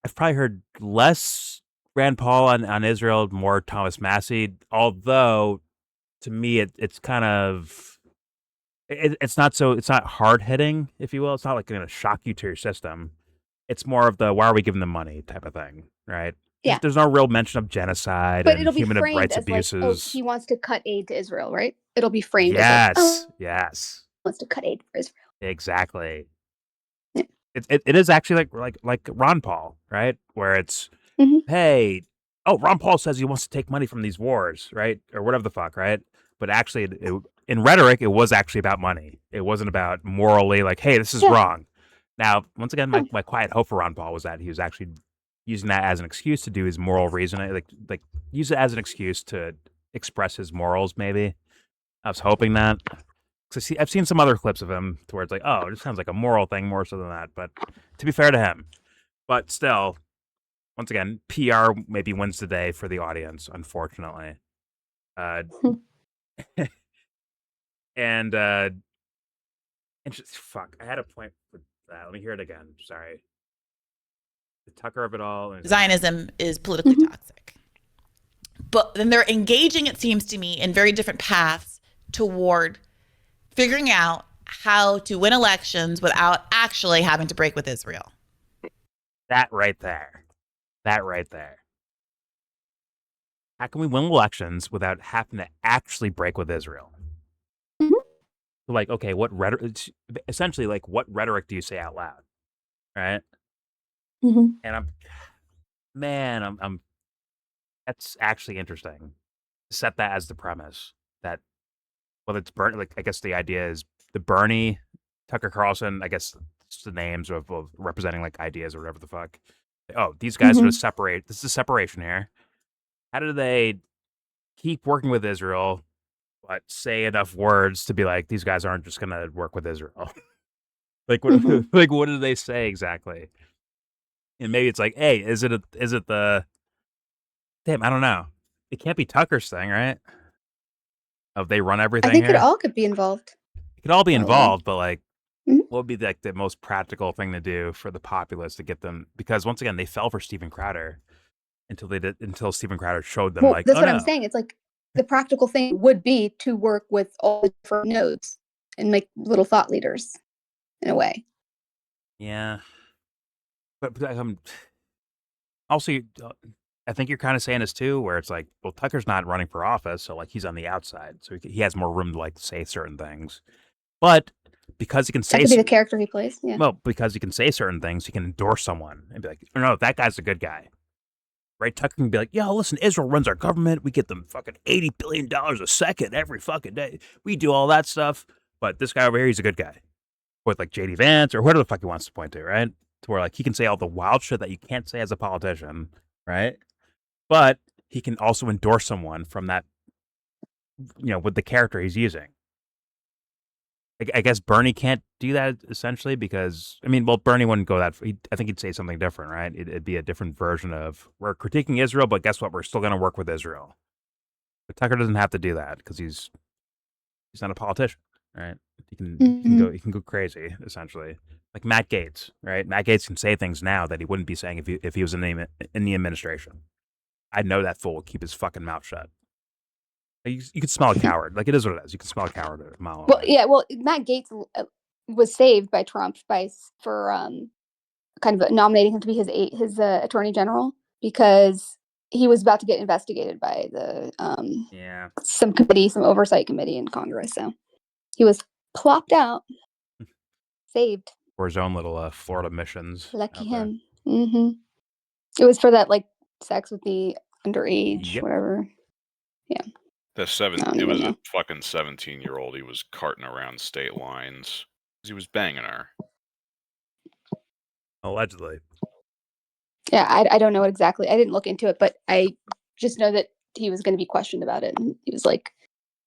I've probably heard less Rand Paul on Israel, more Thomas Massie, although to me it's kind of it's not hard hitting, if you will. It's not like going to shock you to your system. It's more of the why are we giving them money type of thing, right? Yeah. There's no real mention of genocide and human rights abuses. Like, he wants to cut aid to Israel, right? It'll be framed as like, yes. He wants to cut aid for Israel. Exactly. Yeah. It is actually like Ron Paul, right? Where it's hey, Ron Paul says he wants to take money from these wars, right? Or whatever the fuck, right? But actually, in rhetoric, it was actually about money. It wasn't about morally, like, hey, this is wrong. Now, once again, my quiet hope for Ron Paul was that he was actually using that as an excuse to do his moral reasoning, like use it as an excuse to express his morals, maybe. I was hoping that. Because I've seen some other clips of him to where it's like, oh, it just sounds like a moral thing more so than that. But to be fair to him. But still, once again, PR maybe wins the day for the audience, unfortunately. And fuck, I had a point for that. Let me hear it again. Sorry. The Tucker of it all. Zionism is politically toxic. But then they're engaging, it seems to me, in very different paths toward figuring out how to win elections without actually having to break with Israel. That right there. How can we win elections without having to actually break with Israel? Like, okay, what rhetoric? Essentially, like, what rhetoric do you say out loud, right? And I'm That's actually interesting. Set that as the premise that, well, it's Bernie. Like, I guess the idea is the Bernie, Tucker Carlson. I guess it's the names of representing like ideas or whatever the fuck. Oh, these guys are going to separate. This is a separation here. How do they keep working with Israel, but say enough words to be like, these guys aren't just going to work with Israel? Like, what? Like, what do they say exactly? And maybe it's like, hey, is it the? Damn, I don't know. It can't be Tucker's thing, right? Of they run everything. I think here? it all could be involved. It could all be involved, but like, what would be like the most practical thing to do for the populace to get them? Because once again, they fell for Steven Crowder until Steven Crowder showed them like, that's oh, what no. I'm saying. It's like the practical thing would be to work with all the different nodes and make little thought leaders in a way. Yeah, but also, I think you're kind of saying this too, where it's like, well, Tucker's not running for office, so like he's on the outside, so he has more room to like say certain things. But because he can say, that could be the character he plays. Yeah. Well, because he can say certain things, he can endorse someone and be like, no, that guy's a good guy. Right? Tucker can be like, yo, listen, Israel runs our government. We get them fucking $80 billion a second every fucking day. We do all that stuff. But this guy over here, he's a good guy. With like JD Vance or whatever the fuck he wants to point to, right? To where like he can say all the wild shit that you can't say as a politician, right? But he can also endorse someone from that, with the character he's using. I guess Bernie can't do that essentially because, Bernie wouldn't go that far. I think he'd say something different, right? It'd be a different version of, we're critiquing Israel, but guess what? We're still going to work with Israel. But Tucker doesn't have to do that because he's not a politician, right? He can go crazy, essentially. Like Matt Gaetz, right? Matt Gaetz can say things now that he wouldn't be saying if he was in the administration. I know that fool would keep his fucking mouth shut. You can smell a coward. Like, it is what it is. You can smell a coward a mile away. Well, yeah. Well, Matt Gaetz was saved by Trump for kind of nominating him to be his attorney general because he was about to get investigated by the some oversight committee in Congress. So he was plopped out, saved for his own little Florida missions. Lucky him. It was for that like sex with the underage, whatever. Yeah. It was a fucking 17-year-old. He was carting around state lines. He was banging her. Allegedly. Yeah, I don't know exactly. I didn't look into it, but I just know that he was going to be questioned about it. And he was like,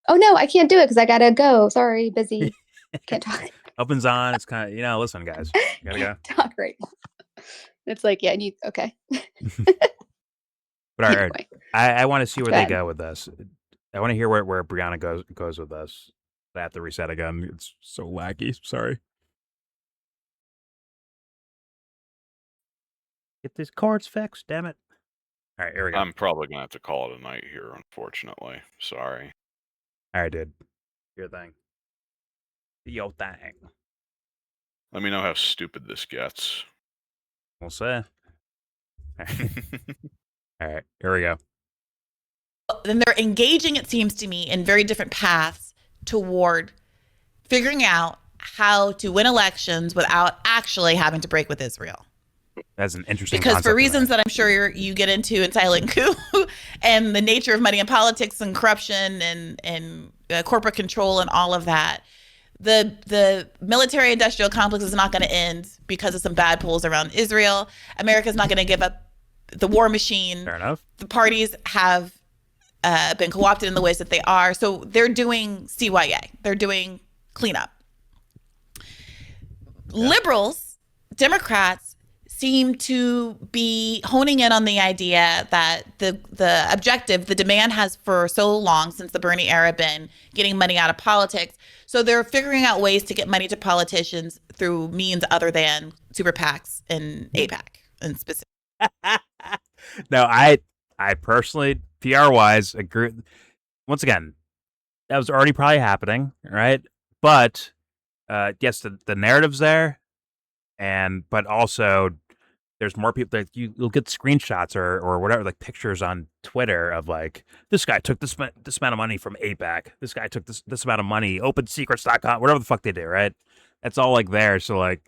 oh, no, I can't do it because I got to go. Sorry, busy. Can't talk. Opens on. It's kind of, listen, guys. You got to go. Talk right. It's like, yeah, okay. But all right. I want to see where they go with this. I want to hear where Brianna goes with this. I have to reset again. It's so wacky. Sorry. Get these chords fixed, damn it. All right, here we go. I'm probably going to have to call it a night here, unfortunately. Sorry. All right, dude. Your thing. Yo thing. Let me know how stupid this gets. We'll see. All right, here we go. Then they're engaging, it seems to me, in very different paths toward figuring out how to win elections without actually having to break with Israel. That's an interesting because for reasons that I'm sure you get into in Silent Coup and the nature of money and politics and corruption and corporate control and all of that, the military industrial complex is not going to end because of some bad pulls around Israel. America's not going to give up the war machine. Fair enough. The parties have been co-opted in the ways that they are. So they're doing CYA. They're doing cleanup. Yeah. Liberals, Democrats, seem to be honing in on the idea that the objective, the demand has for so long since the Bernie era been getting money out of politics. So they're figuring out ways to get money to politicians through means other than super PACs and APAC in specific. No, I personally, PR-wise, agree. Once again, that was already probably happening, right? But yes, the narrative's there, but also there's more people that you'll get screenshots or whatever, like pictures on Twitter of like, this guy took this amount of money from APAC. This guy took this amount of money, OpenSecrets.com, whatever the fuck they do, right? That's all like there. So like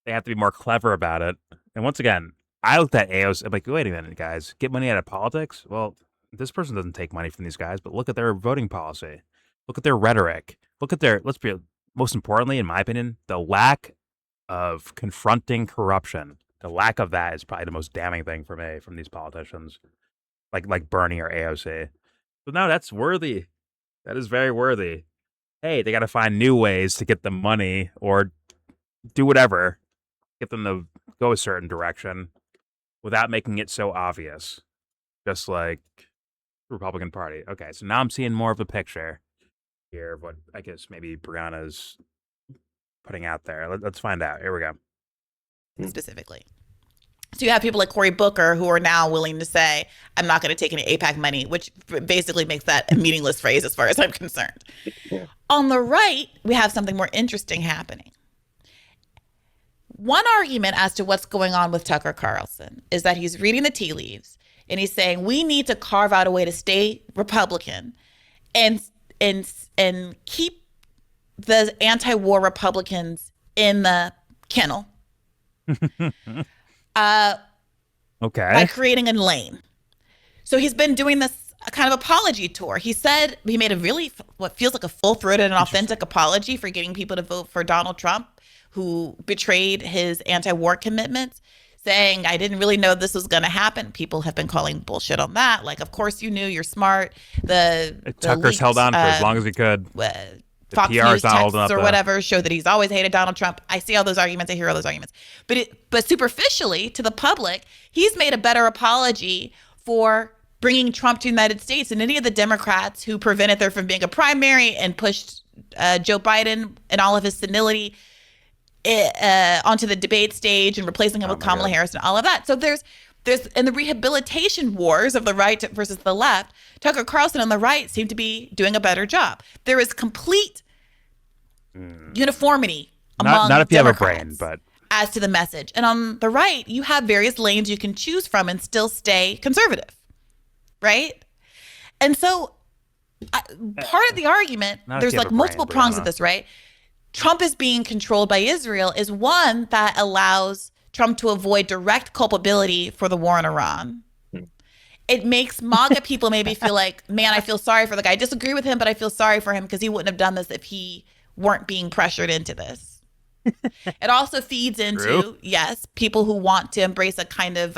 they have to be more clever about it. And once again, I looked at AOC. I'm like, wait a minute, guys, get money out of politics? Well, this person doesn't take money from these guys, but look at their voting policy. Look at their rhetoric. Look at their, let's be, most importantly, in my opinion, the lack of confronting corruption. The lack of that is probably the most damning thing for me from these politicians, like Bernie or AOC. So no, that's worthy. That is very worthy. Hey, they got to find new ways to get the money or do whatever, get them to go a certain direction without making it so obvious. Just like the Republican Party. Okay, so now I'm seeing more of a picture here of what I guess maybe Brianna's putting out there. Let's find out. Here we go. Specifically. So you have people like Cory Booker who are now willing to say, I'm not going to take any AIPAC money, which basically makes that a meaningless phrase as far as I'm concerned. Yeah. On the right, we have something more interesting happening. One argument as to what's going on with Tucker Carlson is that he's reading the tea leaves and he's saying we need to carve out a way to stay Republican and keep the anti-war Republicans in the kennel. Okay. By creating a lane. So he's been doing this kind of apology tour. He said he made a really, what feels like a full-throated and authentic apology for getting people to vote for Donald Trump, who betrayed his anti-war commitments, saying, I didn't really know this was going to happen. People have been calling bullshit on that. Like, of course you knew, you're smart. Tucker's leaked, held on for as long as he could. Fox News texts or whatever show that he's always hated Donald Trump. I see all those arguments. I hear all those arguments. But superficially, to the public, he's made a better apology for bringing Trump to the United States than any of the Democrats who prevented there from being a primary and pushed Joe Biden and all of his senility onto the debate stage and replacing him with Kamala Harris and all of that. So there's in the rehabilitation wars of the right versus the left, Tucker Carlson on the right seem to be doing a better job. There is complete uniformity among not if you Democrats have a brain, but as to the message. And on the right, you have various lanes you can choose from and still stay conservative, right? And so part of the argument, there's like multiple prongs of this, right? Trump is being controlled by Israel is one that allows Trump to avoid direct culpability for the war in Iran. It makes MAGA people maybe feel like, man, I feel sorry for the guy. I disagree with him, but I feel sorry for him because he wouldn't have done this if he weren't being pressured into this. It also feeds into, yes, people who want to embrace a kind of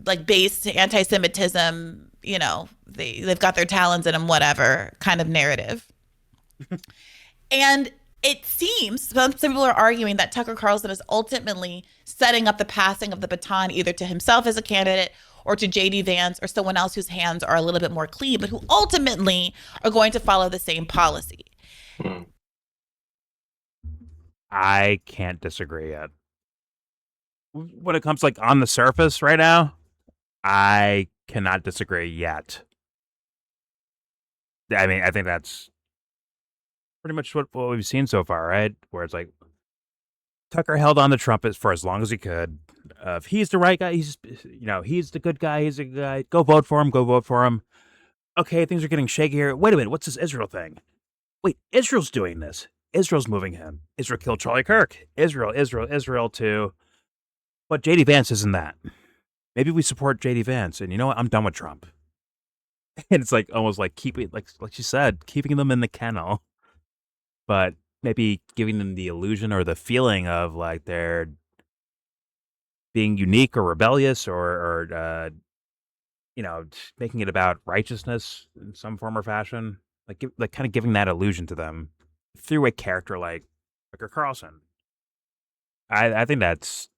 like base anti-Semitism, you know, they've got their talons in them, whatever kind of narrative. And it seems some people are arguing that Tucker Carlson is ultimately setting up the passing of the baton either to himself as a candidate or to J.D. Vance or someone else whose hands are a little bit more clean, but who ultimately are going to follow the same policy. I can't disagree yet. When it comes like on the surface right now, I cannot disagree yet. I mean, I think that's pretty much what we've seen so far, right? Where it's like Tucker held on to Trump for as long as he could. If he's the right guy, he's the good guy. He's a good guy. Go vote for him. Go vote for him. Okay, things are getting shaky here. Wait a minute. What's this Israel thing? Wait, Israel's doing this. Israel's moving him. Israel killed Charlie Kirk. Israel too. But J.D. Vance isn't that. Maybe we support J.D. Vance. And you know what? I'm done with Trump. And it's like almost like keeping, like you said, keeping them in the kennel. But maybe giving them the illusion or the feeling of like they're being unique or rebellious or making it about righteousness in some form or fashion. Like kind of giving that illusion to them through a character like Tucker Carlson. I think that's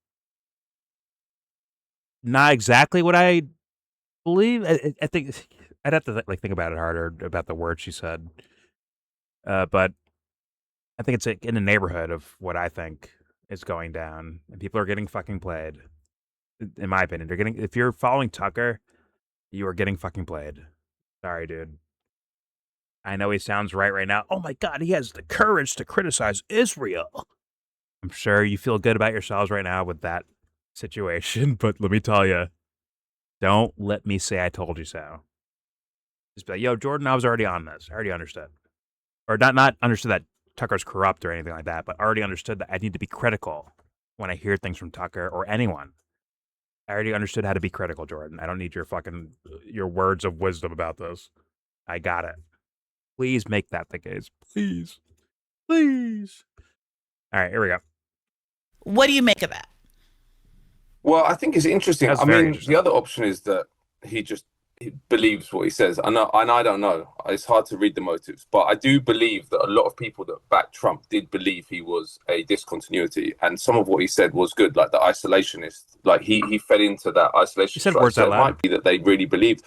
not exactly what I believe. I think I'd have to think about it harder about the words she said. But I think it's in the neighborhood of what I think is going down, and people are getting fucking played. In my opinion, if you're following Tucker, you are getting fucking played. Sorry, dude. I know he sounds right now. Oh my God, he has the courage to criticize Israel. I'm sure you feel good about yourselves right now with that situation, but let me tell you, don't let me say I told you so. Just be like, yo, Jordan, I was already on this. I already understood. Or not understood that Tucker's corrupt or anything like that, but already understood that I need to be critical when I hear things from Tucker or anyone. I already understood how to be critical, Jordan. I don't need your words of wisdom about this. I got it. Please make that the case. Please. Please. All right, here we go. What do you make of that? Well, I think it's interesting. That's I very mean, interesting. the other option is that he believes what he says. And I don't know. It's hard to read the motives. But I do believe that a lot of people that backed Trump did believe he was a discontinuity. And some of what he said was good, like the isolationist. Like he fed into that isolationist. He said words out loud. It might be that they really believed.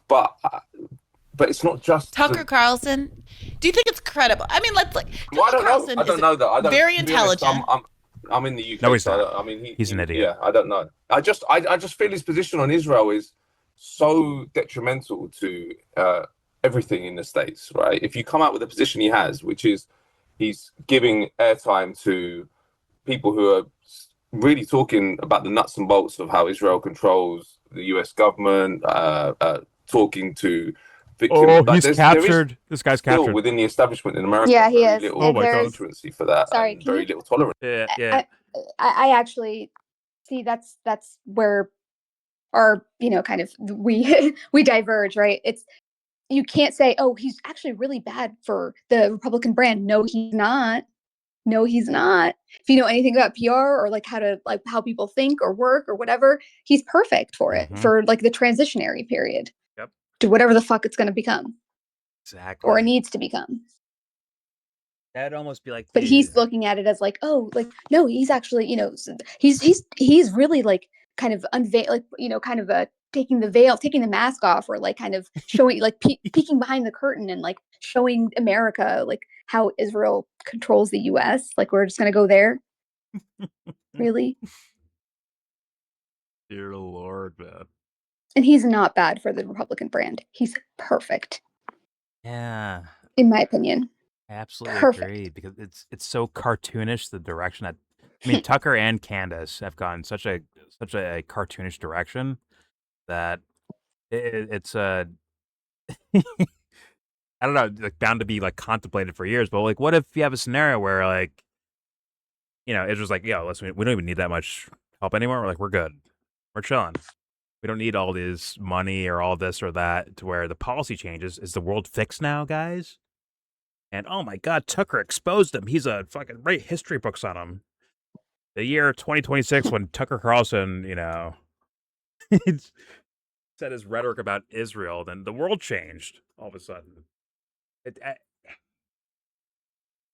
But it's not just Tucker Carlson. Do you think it's credible? I mean, let's like. Well, I don't know. I don't know that. I don't. Very intelligent. I'm in the UK. No, he's so not. I mean, he's an idiot. Yeah, I don't know. I just feel his position on Israel is so detrimental to everything in the States, right? If you come out with the position he has, which is he's giving airtime to people who are really talking about the nuts and bolts of how Israel controls the US government, talking to victims. Oh, like he's captured. This guy's captured within the establishment in America. Yeah, he is. Oh my God, tolerancy for that. Sorry, very little tolerance. Yeah. I actually see that's where our kind of we diverge, right? It's you can't say, oh, he's actually really bad for the Republican brand. No, he's not. No, he's not. If you know anything about PR or like how people think or work or whatever, he's perfect for it for like the transitionary period. Yep. To whatever the fuck it's going to become. Exactly. Or it needs to become. That'd almost be like. But he's looking at it as like, oh, like no, he's actually, he's really like kind of kind of taking the veil, taking the mask off, or like kind of showing like peeking behind the curtain and like showing America like how Israel controls the U.S. Like we're just gonna go there. Really? Dear Lord, man. And he's not bad for the Republican brand. He's perfect. Yeah. In my opinion. I absolutely agree because it's so cartoonish the direction that I mean Tucker and Candace have gone such a cartoonish direction that it's I don't know, like bound to be like contemplated for years. But like, what if you have a scenario where like, it's just like, yo, listen, we don't even need that much help anymore. We're like, we're good, we're chilling. We don't need all this money or all this or that to where the policy changes. Is the world fixed now, guys? And oh my God, Tucker exposed him. He's a fucking write history books on him. The year 2026 when Tucker Carlson, said his rhetoric about Israel, then the world changed all of a sudden.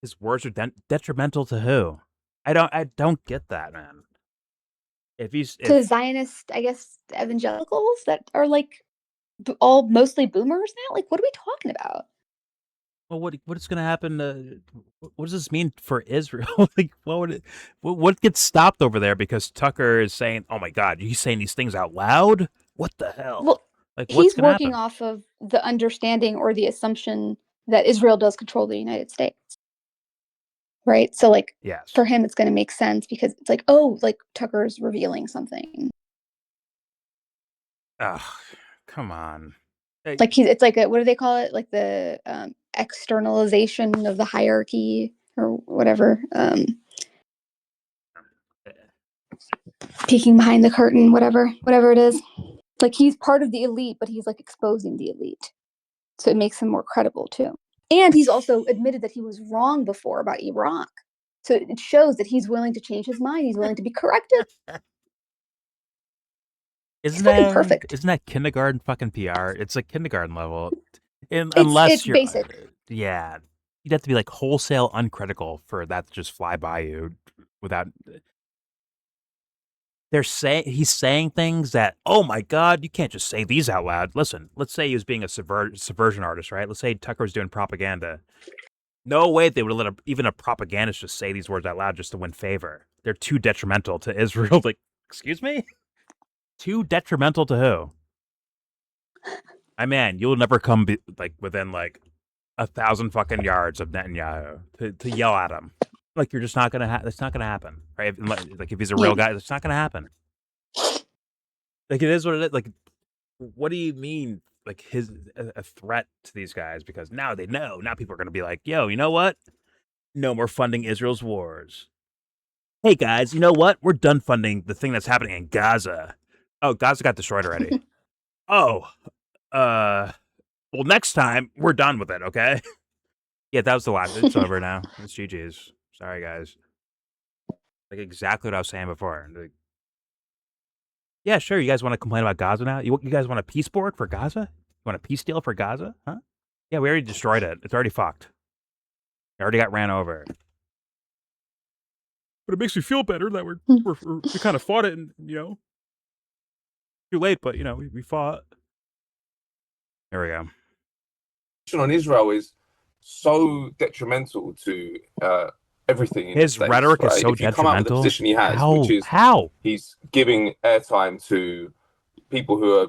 His words are detrimental to who? I don't get that, man. To Zionist, I guess, evangelicals that are like all mostly boomers now. Like, what are we talking about? Well, what is going to happen? What does this mean for Israel? Like, what gets stopped over there because Tucker is saying, "Oh my God, he's saying these things out loud"? What the hell? Well, like, he's working off of the understanding or the assumption that Israel does control the United States, right? So, like, yes. For him, it's going to make sense because it's like, oh, like Tucker's revealing something. Oh, come on. Like it's like what do they call it? Like the externalization of the hierarchy or whatever. Peeking behind the curtain, whatever it is. Like he's part of the elite, but he's like exposing the elite. So it makes him more credible too. And he's also admitted that he was wrong before about Iraq. So it shows that he's willing to change his mind. He's willing to be corrected. Isn't that kindergarten fucking PR? It's like kindergarten level. Unless you're basic. Yeah. You'd have to be like wholesale uncritical for that to just fly by you without he's saying things that, oh my God, you can't just say these out loud. Listen, let's say he was being a subversion artist, right? Let's say Tucker was doing propaganda. No way they would let even a propagandist just say these words out loud just to win favor. They're too detrimental to Israel. Like, excuse me? Too detrimental to who? Man, you'll never come within 1,000 fucking yards of Netanyahu to yell at him. Like you're just not gonna. That's not gonna happen, right? If he's a real guy, that's not gonna happen. Like it is what it is. Like, what do you mean? Like a threat to these guys because now they know. Now people are gonna be like, yo, you know what? No more funding Israel's wars. Hey guys, you know what? We're done funding the thing that's happening in Gaza. Oh, Gaza got destroyed already. Oh, well, next time we're done with it. Okay. Yeah, that was the last. It's over now. It's GG's. Sorry, guys. Like exactly what I was saying before. Like, yeah, sure. You guys want to complain about Gaza now? You guys want a peace board for Gaza? You want a peace deal for Gaza? Huh? Yeah, we already destroyed it. It's already fucked. It already got ran over. But it makes me feel better that we kind of fought it, and too late. But we fought. There we go. On Israel is so detrimental to everything. In His the States, rhetoric right? is so if you detrimental. Come out with the position he has, which is he's giving airtime to people who are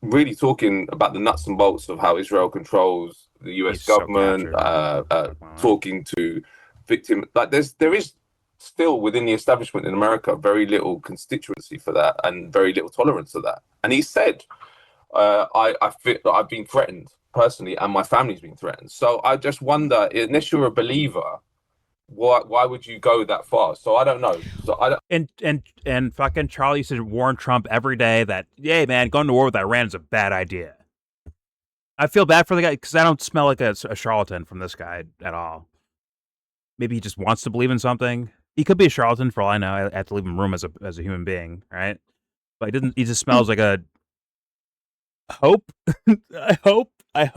really talking about the nuts and bolts of how Israel controls the U.S. government, talking to victims. Like there is still within the establishment in America very little constituency for that and very little tolerance of that. And he said, I feel that I've been threatened personally, and my family's been threatened. So I just wonder, unless you're a believer, why would you go that far? So I don't know. So I don't. And fucking Charlie used to warn Trump every day that, yeah, man, going to war with Iran is a bad idea. I feel bad for the guy because I don't smell like a charlatan from this guy at all. Maybe he just wants to believe in something. He could be a charlatan for all I know. I have to leave him room as a human being, right? But he didn't. He just smells like a hope. I hope. That's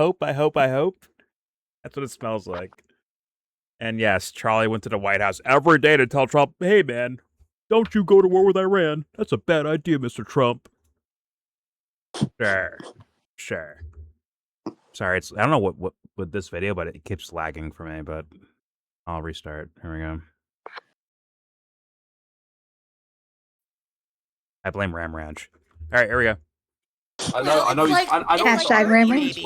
what it smells like. And yes, Charlie went to the White House every day to tell Trump, hey, man, don't you go to war with Iran. That's a bad idea, Mr. Trump. Sure. Sorry, I don't know what with this video, but it keeps lagging for me, but I'll restart. Here we go. I blame Ram Ranch. All right, here we go. I know. Hashtag Ram Ranch.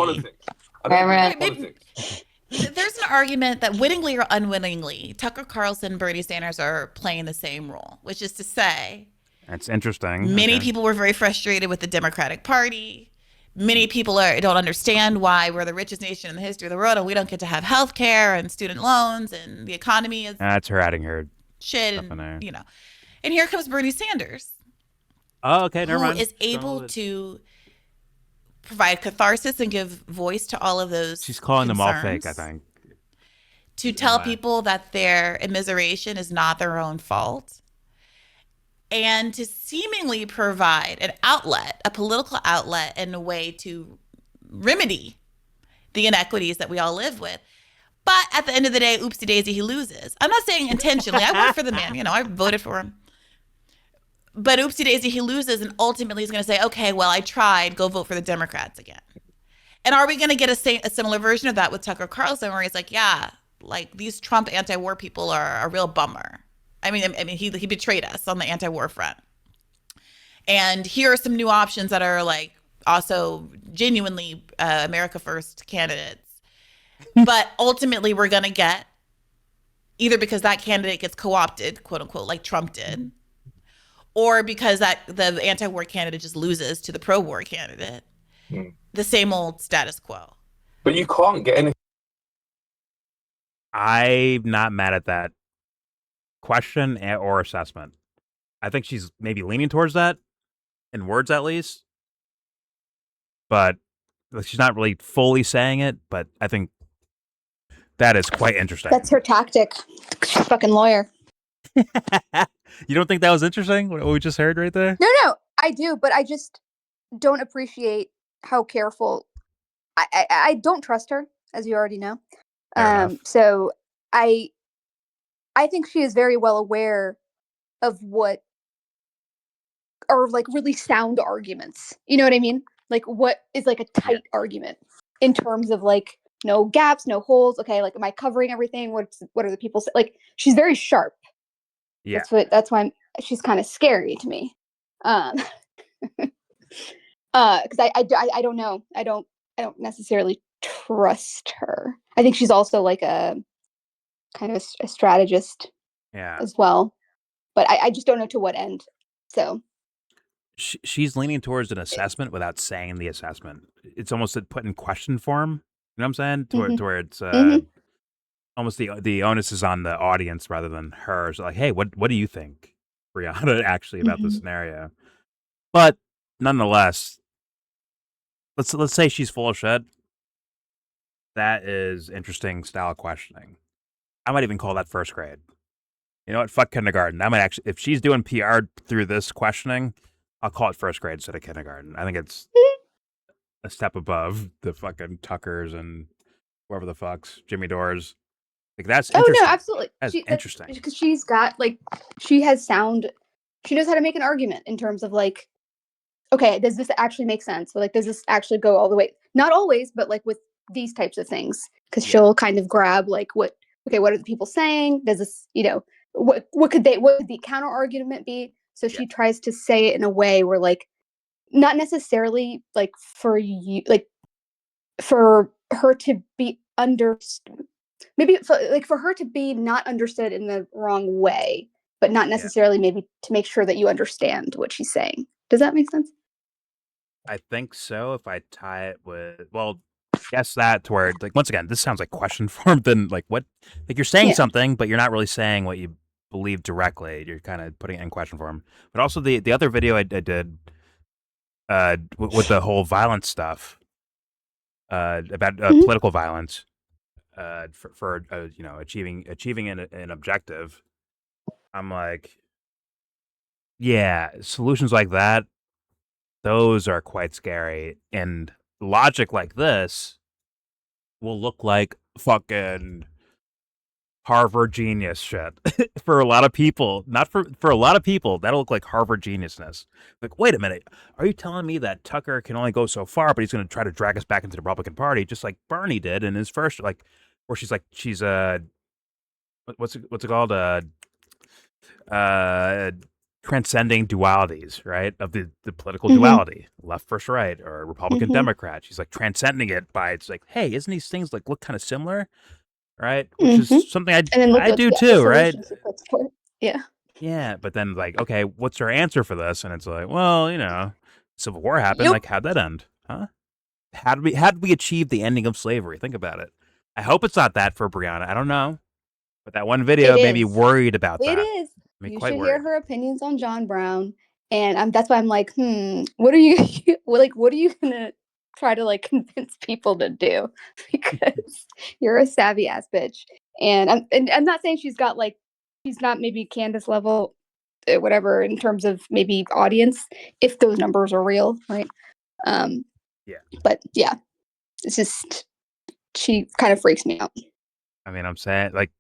Ram Ranch. There's an argument that wittingly or unwittingly, Tucker Carlson and Bernie Sanders are playing the same role, which is to say, that's interesting. Many people were very frustrated with the Democratic Party. Many people don't understand why we're the richest nation in the history of the world and we don't get to have health care and student loans and the economy is that's her adding her shit and And here comes Bernie Sanders. Oh, okay, never mind. Who is able to provide catharsis and give voice to all of those. She's calling them all fake, I think. To tell people that their immiseration is not their own fault. And to seemingly provide an outlet, a political outlet, and a way to remedy the inequities that we all live with. But at the end of the day, oopsie daisy, he loses. I'm not saying intentionally. I voted for the man. I voted for him. But oopsie daisy, he loses, and ultimately he's going to say, okay, well, I tried. Go vote for the Democrats again. And are we going to get a similar version of that with Tucker Carlson, where he's like, yeah, like these Trump anti-war people are a real bummer. I mean, he betrayed us on the anti-war front. And here are some new options that are like also genuinely America First candidates. But ultimately, we're going to get either because that candidate gets co-opted, quote unquote, like Trump did, or because the anti-war candidate just loses to the pro-war candidate. The same old status quo. But you can't get anything. I'm not mad at that question or assessment. I think she's maybe leaning towards that, in words at least. But she's not really fully saying it, but I think that is quite interesting. That's her tactic. She's a fucking lawyer. You don't think that was interesting, what we just heard right there? No, I do, but I just don't appreciate how careful. I don't trust her, as you already know. So I think she is very well aware of what are like really sound arguments. You know what I mean? Like what is like a tight argument in terms of like no gaps, no holes. Okay, like am I covering everything? What are the people say? Like she's very sharp. Yeah, that's why she's kind of scary to me. Because I don't know. I don't necessarily trust her. I think she's also like a kind of a strategist as well. But I just don't know to what end. So she's leaning towards an assessment without saying the assessment. It's almost put in question form. You know what I'm saying? To where it's almost the onus is on the audience rather than her. So like, hey, what do you think, Brianna, actually about the scenario? But nonetheless, let's say she's full of shit. That is interesting style of questioning. I might even call that first grade. You know what? Fuck kindergarten. I might actually, if she's doing PR through this questioning, I'll call it first grade instead of kindergarten. I think it's a step above the fucking Tuckers and whoever the fuck's Jimmy Dores. Like that's interesting. Oh no, absolutely. That's interesting because she's got like she has sound. She knows how to make an argument in terms of like, okay, does this actually make sense? Or like, does this actually go all the way? Not always, but like with these types of things, because she'll kind of grab like what are the people saying? Does this, what could the counter argument be? So she tries to say it in a way where like, not necessarily like for you, like for her to be understood, maybe for her to be not understood in the wrong way, but not necessarily maybe to make sure that you understand what she's saying. Does that make sense? I think so. If I tie it with, well, guess that to where, like, once again, this sounds like question form than like what, like you're saying something, but you're not really saying what you believe directly. You're kind of putting it in question form. But also the other video I did with the whole violence stuff about political violence for achieving an objective. I'm like, yeah, solutions like that, those are quite scary. And logic like this will look like fucking Harvard genius shit for a lot of people. Not for a lot of people, that'll look like Harvard geniusness. Like, wait a minute, are you telling me that Tucker can only go so far, but he's going to try to drag us back into the Republican Party, just like Bernie did in his first, like, where she's what's it called? Transcending dualities, right? Of the political duality, left versus right, or Republican Democrat. She's like transcending it by, it's like, hey, isn't these things like look kind of similar, right? Which is something I do too, right? Yeah, but then like, okay, what's our answer for this? And it's like, well, Civil War happened. Like, how'd that end? Huh? How did we achieve the ending of slavery? Think about it. I hope it's not that for Brianna. I don't know, but that one video made me worried about that. It is. You should hear her opinions on John Brown, and that's why I'm like, what are you what are you gonna try to like convince people to do? Because you're a savvy ass bitch, and I'm not saying she's not maybe Candace level, whatever, in terms of maybe audience, if those numbers are real, right? But yeah, it's just she kind of freaks me out. I mean, I'm saying like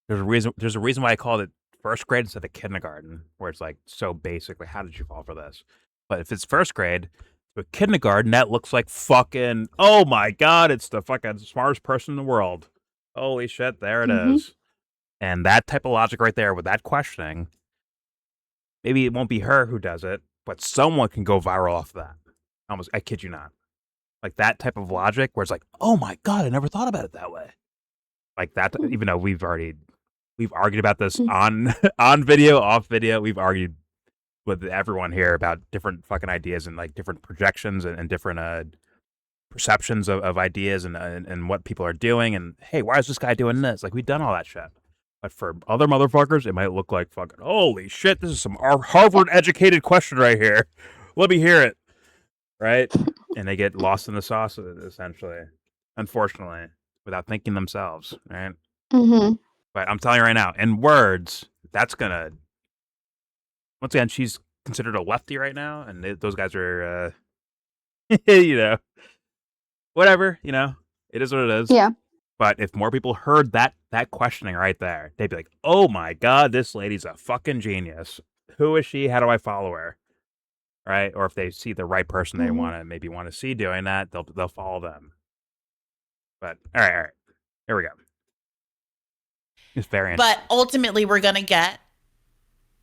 there's a reason why I called it first grade instead of kindergarten, where it's like so basically, how did you fall for this? But if it's first grade, but kindergarten, that looks like fucking, oh my god, it's the fucking smartest person in the world. Holy shit, there it is. And that type of logic right there with that questioning, maybe it won't be her who does it, but someone can go viral off that. Almost, I kid you not. Like that type of logic where it's like, oh my god, I never thought about it that way. Like that, even though we've argued about this on video, off video. We've argued with everyone here about different fucking ideas and like different projections and different perceptions of ideas and what people are doing. And hey, why is this guy doing this? Like, we've done all that shit. But for other motherfuckers, it might look like fucking, holy shit, this is some Harvard educated question right here. Let me hear it. Right? And they get lost in the sauce, essentially. Unfortunately, without thinking themselves. Right? But I'm telling you right now, in words, that's gonna. Once again, she's considered a lefty right now, and those guys are, whatever. It is what it is. Yeah. But if more people heard that questioning right there, they'd be like, "Oh my god, this lady's a fucking genius. Who is she? How do I follow her?" Right? Or if they see the right person they want to see doing that, they'll follow them. But all right, here we go. It's very But ultimately, we're going to get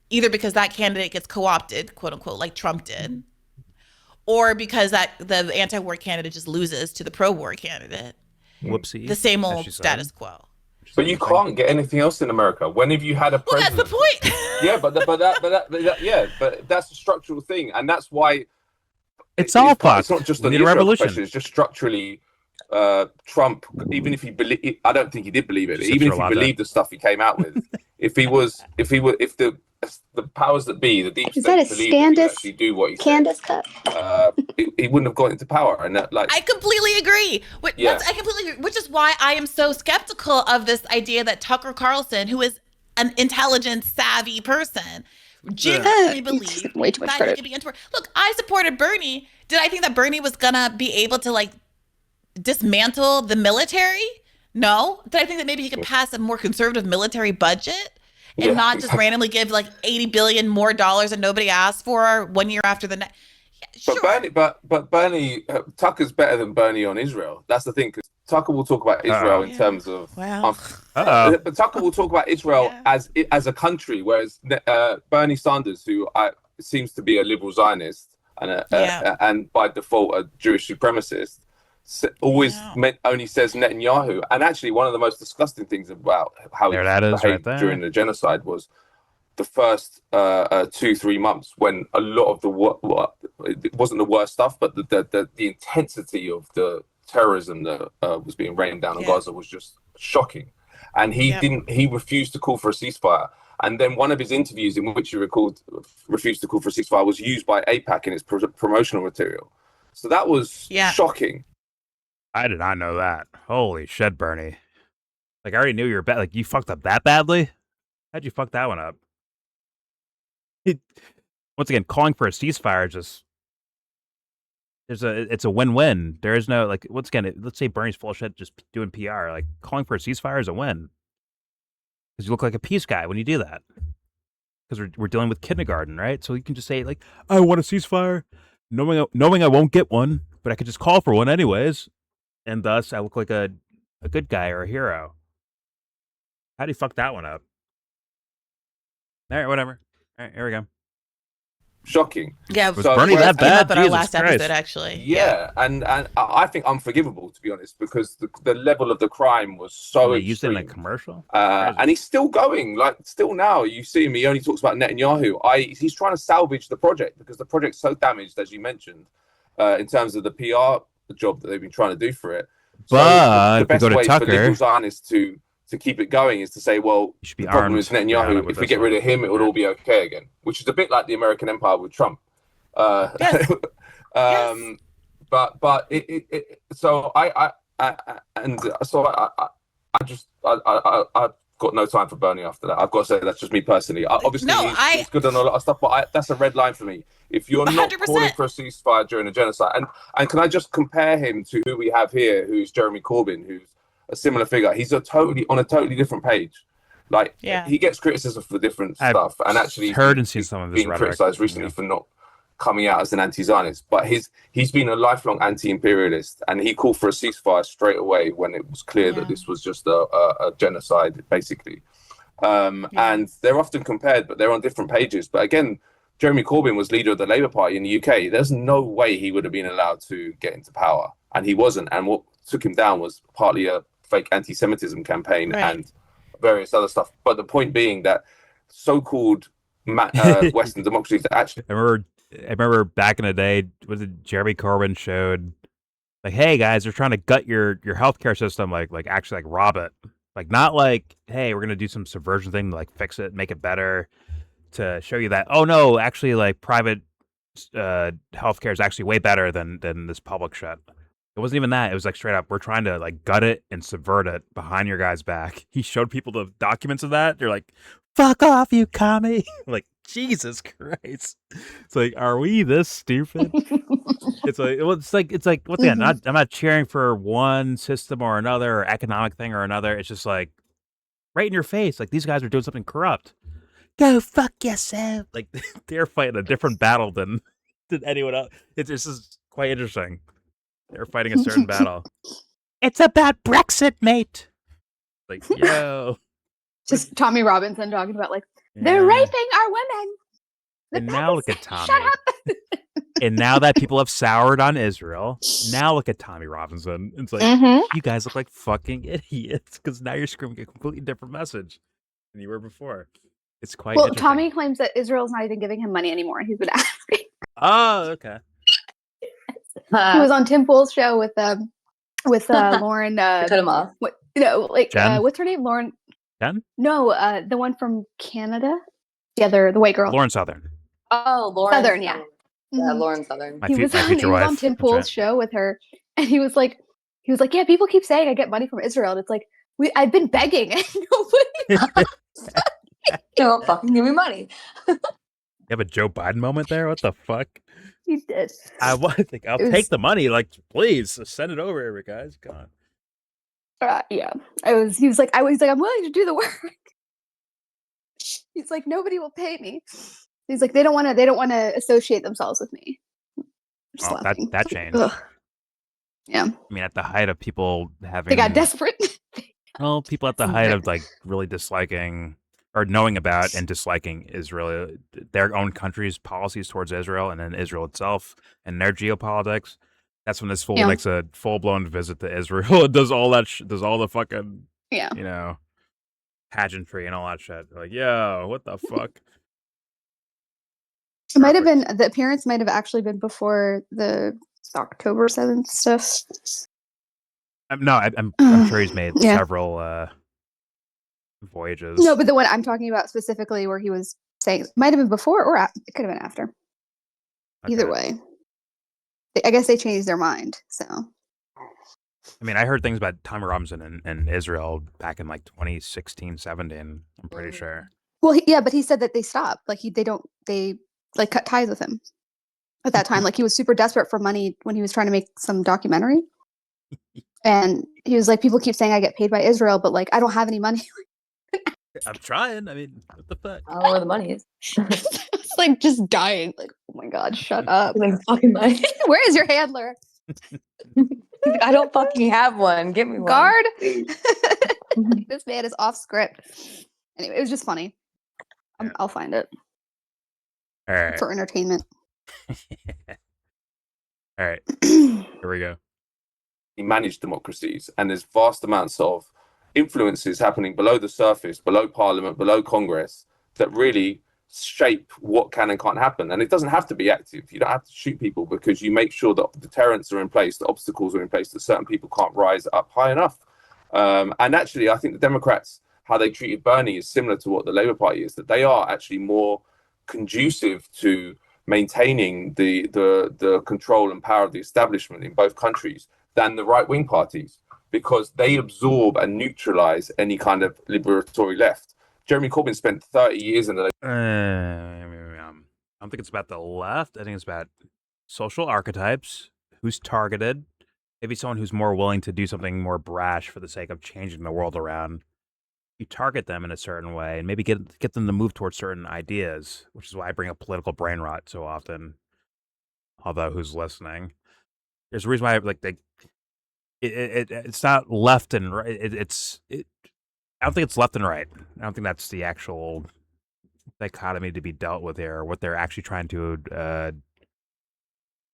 either because that candidate gets co-opted, quote unquote, like Trump did, or because that the anti-war candidate just loses to the pro-war candidate. Whoopsie. The same old status quo. But you can't get anything else in America. When have you had a president? Well, that's the point. Yeah, but that's a structural thing, and that's why it's all fucked. It's not just a revolution. Question, it's just structurally. Trump, even if he believe, I don't think he did believe it. Even if he believed the stuff he came out with, if the powers that be, the deep Is that state, a believed that he would Standish actually do what he Candace said, cup? he wouldn't have got into power. And that, like, I completely agree. Yeah. I completely agree, which is why I am so skeptical of this idea that Tucker Carlson, who is an intelligent, savvy person, genuinely believes way too much that credit. he could be into. Look, I supported Bernie. Did I think that Bernie was gonna be able to like dismantle the military? No. Did I think that maybe he could pass a more conservative military budget and not just randomly give like $80 billion more dollars that nobody asked for 1 year after the next? Yeah, sure. But Bernie, Tucker's better than Bernie on Israel. That's the thing, because Tucker will talk about Israel in terms of. But Tucker will talk about Israel as a country, whereas Bernie Sanders, who seems to be a liberal Zionist and by default a Jewish supremacist, only says Netanyahu. And actually, one of the most disgusting things about how he behaved during the genocide was the first 2-3 months, when a lot of it wasn't the worst stuff, but the intensity of the terrorism that was being rained down on Gaza was just shocking. And he refused to call for a ceasefire. And then one of his interviews in which he refused to call for a ceasefire was used by AIPAC in its promotional material. So that was shocking. I did not know that. Holy shit, Bernie. Like, I already knew you were bad. Like, you fucked up that badly? How'd you fuck that one up? Once again, calling for a ceasefire just... It's a win-win. There is no, like, once again, let's say Bernie's full of shit just doing PR. Like, calling for a ceasefire is a win. Because you look like a peace guy when you do that. Because we're dealing with kindergarten, right? So you can just say, like, I want a ceasefire, knowing I won't get one, but I could just call for one anyways. And thus, I look like a good guy or a hero. How do you fuck that one up? All right, whatever. All right, here we go. Shocking. Yeah, was Bernie that bad? At our last episode, actually. Yeah, and I think unforgivable, to be honest, because the level of the crime was so extreme. Used it in a commercial, and he's still going. Like, still now, you see him. He only talks about Netanyahu. He's trying to salvage the project because the project's so damaged, as you mentioned, in terms of the PR job that they've been trying to do for it. But the best way Tucker, for liberal Zionists to keep it going is to say, well, the problem is Netanyahu. If we get rid of him, it would all be okay again. Which is a bit like the American empire with Trump. Yes. But I've got no time for Bernie after that. I've got to say, that's just me personally. Obviously, he's good on a lot of stuff, but that's a red line for me. If you're not 100%. calling for a ceasefire during a genocide, and can I just compare him to who we have here, who's Jeremy Corbyn, who's a similar figure. He's on a totally different page. Like, he gets criticism for different stuff, and actually heard and seen some of his been criticized recently for not coming out as an anti-Zionist. But he's been a lifelong anti-imperialist, and he called for a ceasefire straight away when it was clear that this was just a genocide, basically. And they're often compared, but they're on different pages. But again, Jeremy Corbyn was leader of the Labour Party in the UK. There's no way he would have been allowed to get into power, and he wasn't. And what took him down was partly a fake anti-Semitism campaign and various other stuff. But the point being that so-called Western democracies actually... I remember back in the day, was it Jeremy Corbyn showed, like, hey guys, they're trying to gut your healthcare system, like actually like rob it. Like, not like, hey, we're gonna do some subversion thing to like fix it, make it better, to show you that, oh no, actually like private healthcare is actually way better than this public shit. It wasn't even that. It was like straight up, we're trying to like gut it and subvert it behind your guy's back. He showed people the documents of that. They're like, fuck off, you commie. Like, Jesus Christ. It's like, are we this stupid? It's like, what's that? I'm not cheering for one system or another, or economic thing or another. It's just like right in your face. Like, these guys are doing something corrupt. Go fuck yourself. Like, they're fighting a different battle than anyone else. This is quite interesting. They're fighting a certain battle. It's about Brexit, mate. Like, yo. Just Tommy Robinson talking about, like, they're raping our women. And now look at Tommy. Shut up. And now that people have soured on Israel, now look at Tommy Robinson. It's like, you guys look like fucking idiots, because now you're screaming a completely different message than you were before. It's quite interesting. Tommy claims that Israel's not even giving him money anymore, and he's been asking. Oh, okay. He was on Tim Pool's show with Lauren. Cut him off. What's her name? Lauren. Ken? No, the one from Canada. The white girl. Lauren Southern. Oh, Lauren Southern, yeah. Yeah, Lauren Southern. He was on Tim Pool's show with her, and he was like, yeah, people keep saying I get money from Israel, and it's like, I've been begging, and nobody. Don't fucking give me money. You have a Joe Biden moment there? What the fuck? He did. I'll take the money. Like, please send it over here, guys. Come on. Yeah. He was like, I'm willing to do the work. He's like, nobody will pay me. He's like, they don't want to associate themselves with me. Well, that changed. Ugh. Yeah. I mean, at the height of people having, they got desperate. Well, people at the height of like really disliking or knowing about and disliking Israel, their own country's policies towards Israel, and then Israel itself and their geopolitics. That's when this fool makes a full-blown visit to Israel and does all that, does all the fucking, pageantry and all that shit. Like, yo, what the fuck? It might have been, the appearance might have actually been before the October 7th stuff. I'm sure he's made several voyages. No, but the one I'm talking about specifically where he was saying, might have been before or it could have been after. Okay. Either way. I guess they changed their mind, so. I mean, I heard things about Tommy Robinson in Israel back in like 2016, 17. I'm pretty sure. Well, but he said that they stopped. Like they cut ties with him at that time. Like he was super desperate for money when he was trying to make some documentary. And he was like, people keep saying I get paid by Israel, but like I don't have any money. I'm trying. I mean, what the fuck? I don't know where the money is. It's like just dying. Like, oh my god, shut up. Fucking money. Where is your handler? I don't fucking have one. Give me one. Guard. This man is off script. Anyway, it was just funny. I'll find it. All right. For entertainment. All right. Here we go. He managed democracies, and there's vast amounts of influences happening below the surface, below Parliament, below Congress, that really shape what can and can't happen. And it doesn't have to be active. You don't have to shoot people, because you make sure that deterrents are in place, the obstacles are in place, that certain people can't rise up high enough. And actually, I think the Democrats, how they treated Bernie is similar to what the Labour Party is, that they are actually more conducive to maintaining the control and power of the establishment in both countries than the right-wing parties, because they absorb and neutralize any kind of liberatory left. Jeremy Corbyn spent 30 years in the... I don't think it's about the left. I think it's about social archetypes, who's targeted, maybe someone who's more willing to do something more brash for the sake of changing the world around. You target them in a certain way and maybe get them to move towards certain ideas, which is why I bring up political brain rot so often. Although who's listening? There's a reason why it's not left and right. I don't think it's left and right. I don't think that's the actual dichotomy to be dealt with here, or what they're actually trying to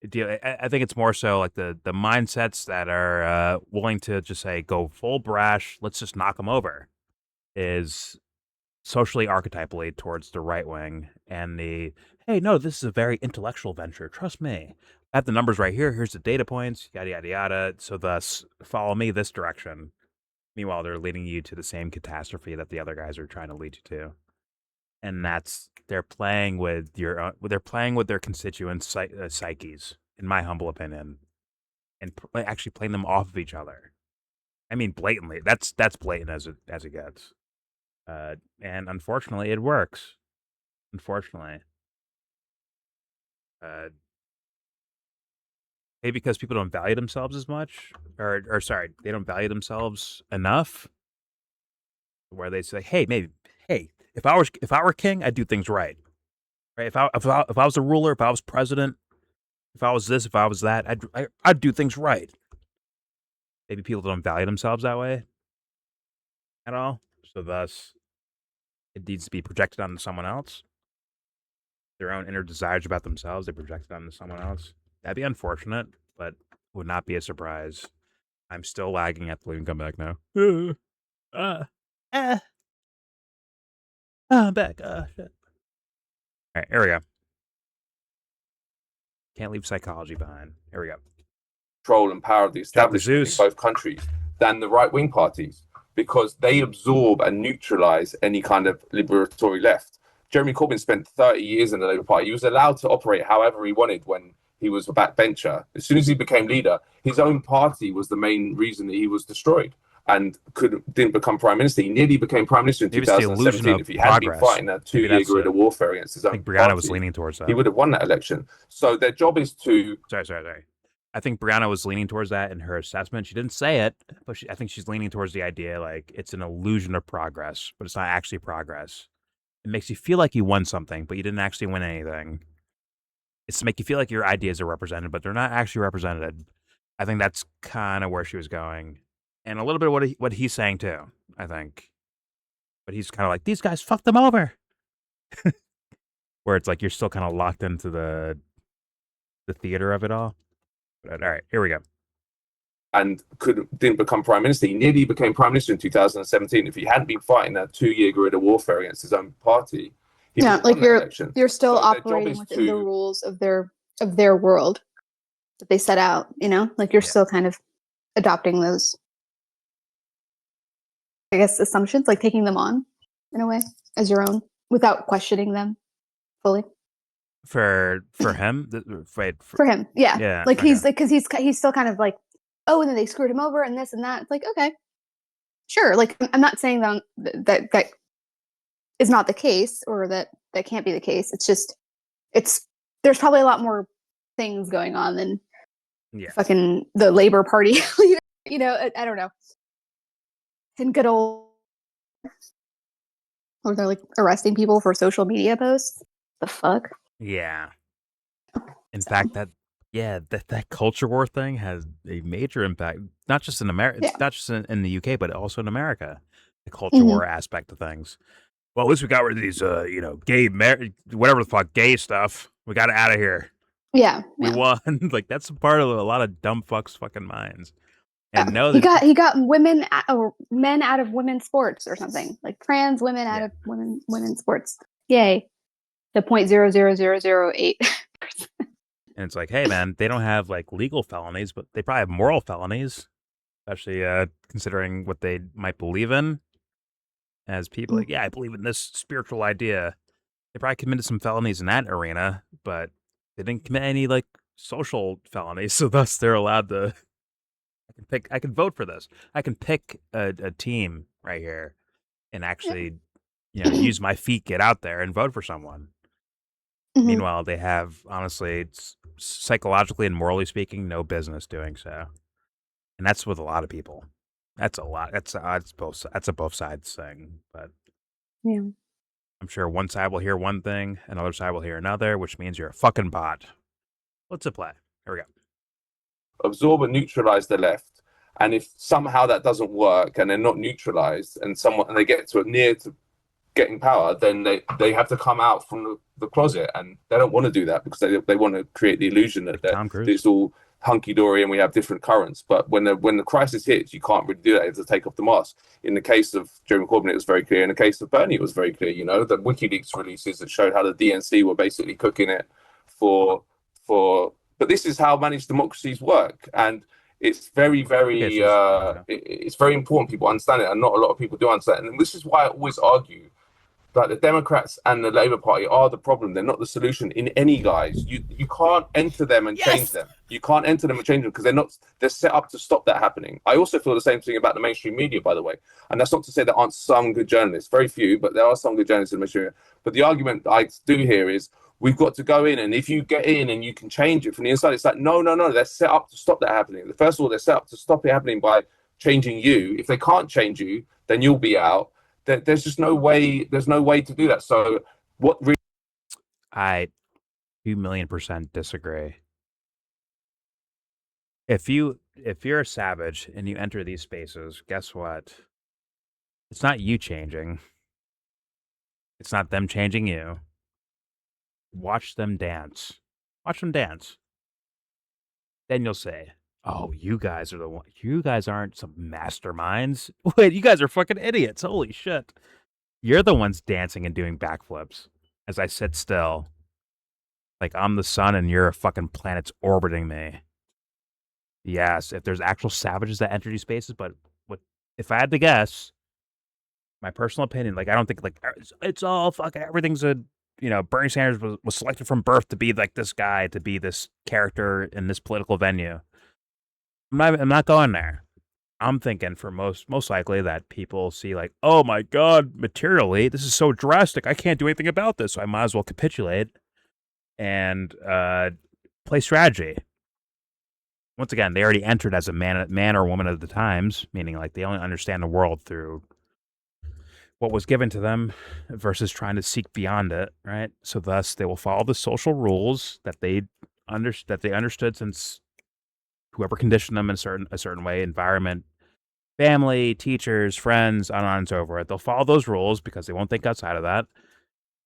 deal. I think it's more so like the mindsets that are willing to just say, go full brash, let's just knock them over, is socially archetypally towards the right wing, and the, hey, no, this is a very intellectual venture, trust me. I have the numbers right here. Here's the data points, yada, yada, yada. So thus, follow me this direction. Meanwhile, they're leading you to the same catastrophe that the other guys are trying to lead you to. And they're playing with they're playing with their constituents' psyches, in my humble opinion, and actually playing them off of each other. I mean, blatantly. That's blatant as it gets. And unfortunately, it works. Unfortunately. Maybe because people don't value themselves as much, or sorry, they don't value themselves enough, where they say, hey, if I were king, I'd do things right. Right? If I was a ruler, if I was president, if I was this, if I was that, I'd do things right. Maybe people don't value themselves that way at all, so thus it needs to be projected onto someone else. Their own inner desires about themselves, they project it onto someone else. That'd be unfortunate, but would not be a surprise. I'm still lagging at the leave and come back now. I'm back. Shit. All right, here we go. Can't leave psychology behind. Here we go. Control and power of the establishment in both countries than the right-wing parties, because they absorb and neutralize any kind of liberatory left. Jeremy Corbyn spent 30 years in the Labour Party. He was allowed to operate however he wanted when he was a backbencher. As soon as he became leader, his own party was the main reason that he was destroyed and didn't become prime minister. He nearly became prime minister in 2017. If he hadn't been fighting a 2-year guerrilla warfare against his own I think Brianna party, was leaning towards that. He would have won that election. So their job is to... Sorry. I think Brianna was leaning towards that in her assessment. She didn't say it, but I think she's leaning towards the idea like it's an illusion of progress, but it's not actually progress. It makes you feel like you won something, but you didn't actually win anything. It's to make you feel like your ideas are represented, but they're not actually represented. I think that's kind of where she was going. And a little bit of what he's saying too, I think. But he's kind of like, these guys fucked them over. Where it's like you're still kind of locked into the theater of it all. But, all right, here we go. And didn't become prime minister. He nearly became prime minister in 2017. If he hadn't been fighting a 2-year guerrilla warfare against his own party, like you're still operating within the rules of their world that they set out. Like you're still kind of adopting those, I guess, assumptions, like taking them on in a way as your own without questioning them fully. For him, for him, yeah. Like okay. He's like, because he's still kind of like, oh, and then they screwed him over and this and that. It's like, okay, sure. Like I'm not saying that is not the case or that can't be the case. It's just there's probably a lot more things going on than fucking the Labour Party leader. I don't know. In good old, or they're like arresting people for social media posts. The fuck? Yeah. In fact, that culture war thing has a major impact, not just in America, it's not just in the UK, but also in America. The culture war aspect of things. Well, at least we got rid of these, gay, whatever the fuck, gay stuff. We got it out of here. Yeah. We won. Like, that's a part of a lot of dumb fucks' fucking minds. And he got women or men out of women's sports or something, like trans women out of women's sports. Yay. The 0.00008. And it's like, hey, man, they don't have like legal felonies, but they probably have moral felonies, especially considering what they might believe in. As people like, I believe in this spiritual idea. They probably committed some felonies in that arena, but they didn't commit any like social felonies. So thus they're allowed to, I can vote for this. I can pick a team right here and actually, use my feet, get out there and vote for someone. Mm-hmm. Meanwhile, they have, honestly, psychologically and morally speaking, no business doing so. And that's with a lot of people. That's a lot. That's a both sides thing. But I'm sure one side will hear one thing, another side will hear another, which means you're a fucking bot. Let's play. Here we go. Absorb and neutralize the left. And if somehow that doesn't work and they're not neutralized and they get to near to getting power, then they have to come out from the closet, and they don't want to do that because they want to create the illusion that it's all hunky-dory and we have different currents. But when the crisis hits, you can't really do that. You have to take off the mask. In the case of Jeremy Corbyn, it was very clear. In the case of Bernie, it was very clear. The WikiLeaks releases that showed how the DNC were basically cooking it for. But this is how managed democracies work, and it's very, very it's very important people understand it, and not a lot of people do understand it. And this is why I always argue that the Democrats and the Labour Party are the problem. They're not the solution in any guise. You can't enter them and change them. You can't enter them and change them because they're set up to stop that happening. I also feel the same thing about the mainstream media, by the way. And that's not to say there aren't some good journalists, very few, but there are some good journalists in the mainstream media. But the argument I do here is we've got to go in, and if you get in and you can change it from the inside, it's like, no, they're set up to stop that happening. First of all, they're set up to stop it happening by changing you. If they can't change you, then you'll be out. There's just no way. There's no way to do that. So what? I 2,000,000% disagree. If you're a savage and you enter these spaces, guess what? It's not you changing. It's not them changing you. Watch them dance. Watch them dance. Then you'll say, oh, you guys are the one. You guys aren't some masterminds. Wait, you guys are fucking idiots. Holy shit. You're the ones dancing and doing backflips as I sit still. Like I'm the sun and you're a fucking planet's orbiting me. Yes, if there's actual savages that enter these spaces, but what if I had to guess, my personal opinion, like I don't think like it's all fucking everything's a Bernie Sanders was selected from birth to be like this guy, to be this character in this political venue. I'm not going there. I'm thinking for most likely that people see like, oh my God, materially, this is so drastic. I can't do anything about this. So I might as well capitulate and play strategy. Once again, they already entered as a man or woman of the times, meaning like they only understand the world through what was given to them versus trying to seek beyond it, right? So thus they will follow the social rules that they understood since whoever conditioned them in a certain way, environment, family, teachers, friends, on and so forth. They'll follow those rules because they won't think outside of that.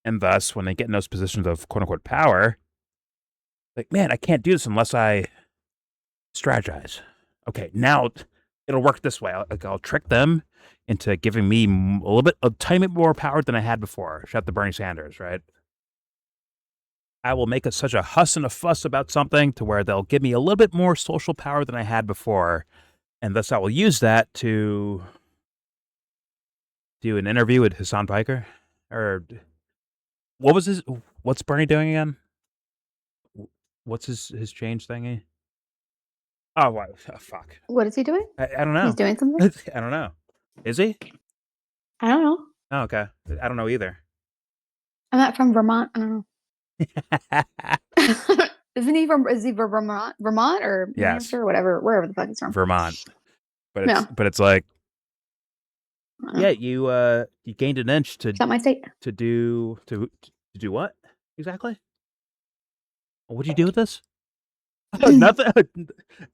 And thus, when they get in those positions of quote unquote power, like, man, I can't do this unless I strategize. Okay, now it'll work this way. I'll trick them into giving me a tiny bit more power than I had before. Shout out to Bernie Sanders, right? I will make such a huss and a fuss about something to where they'll give me a little bit more social power than I had before. And thus I will use that to do an interview with Hassan Piker. Or what's Bernie doing again? What's his change thingy? Oh, what? Oh, fuck. What is he doing? I don't know. He's doing something? I don't know. Is he? I don't know. Oh, okay. I don't know either. I'm not from Vermont. I don't know. Is he Vermont or New Yes. Hampshire or whatever, wherever the fuck he's from? Vermont. But it's like, yeah, you gained an inch to. It's not my state. To do what exactly? What'd you do with this? Nothing.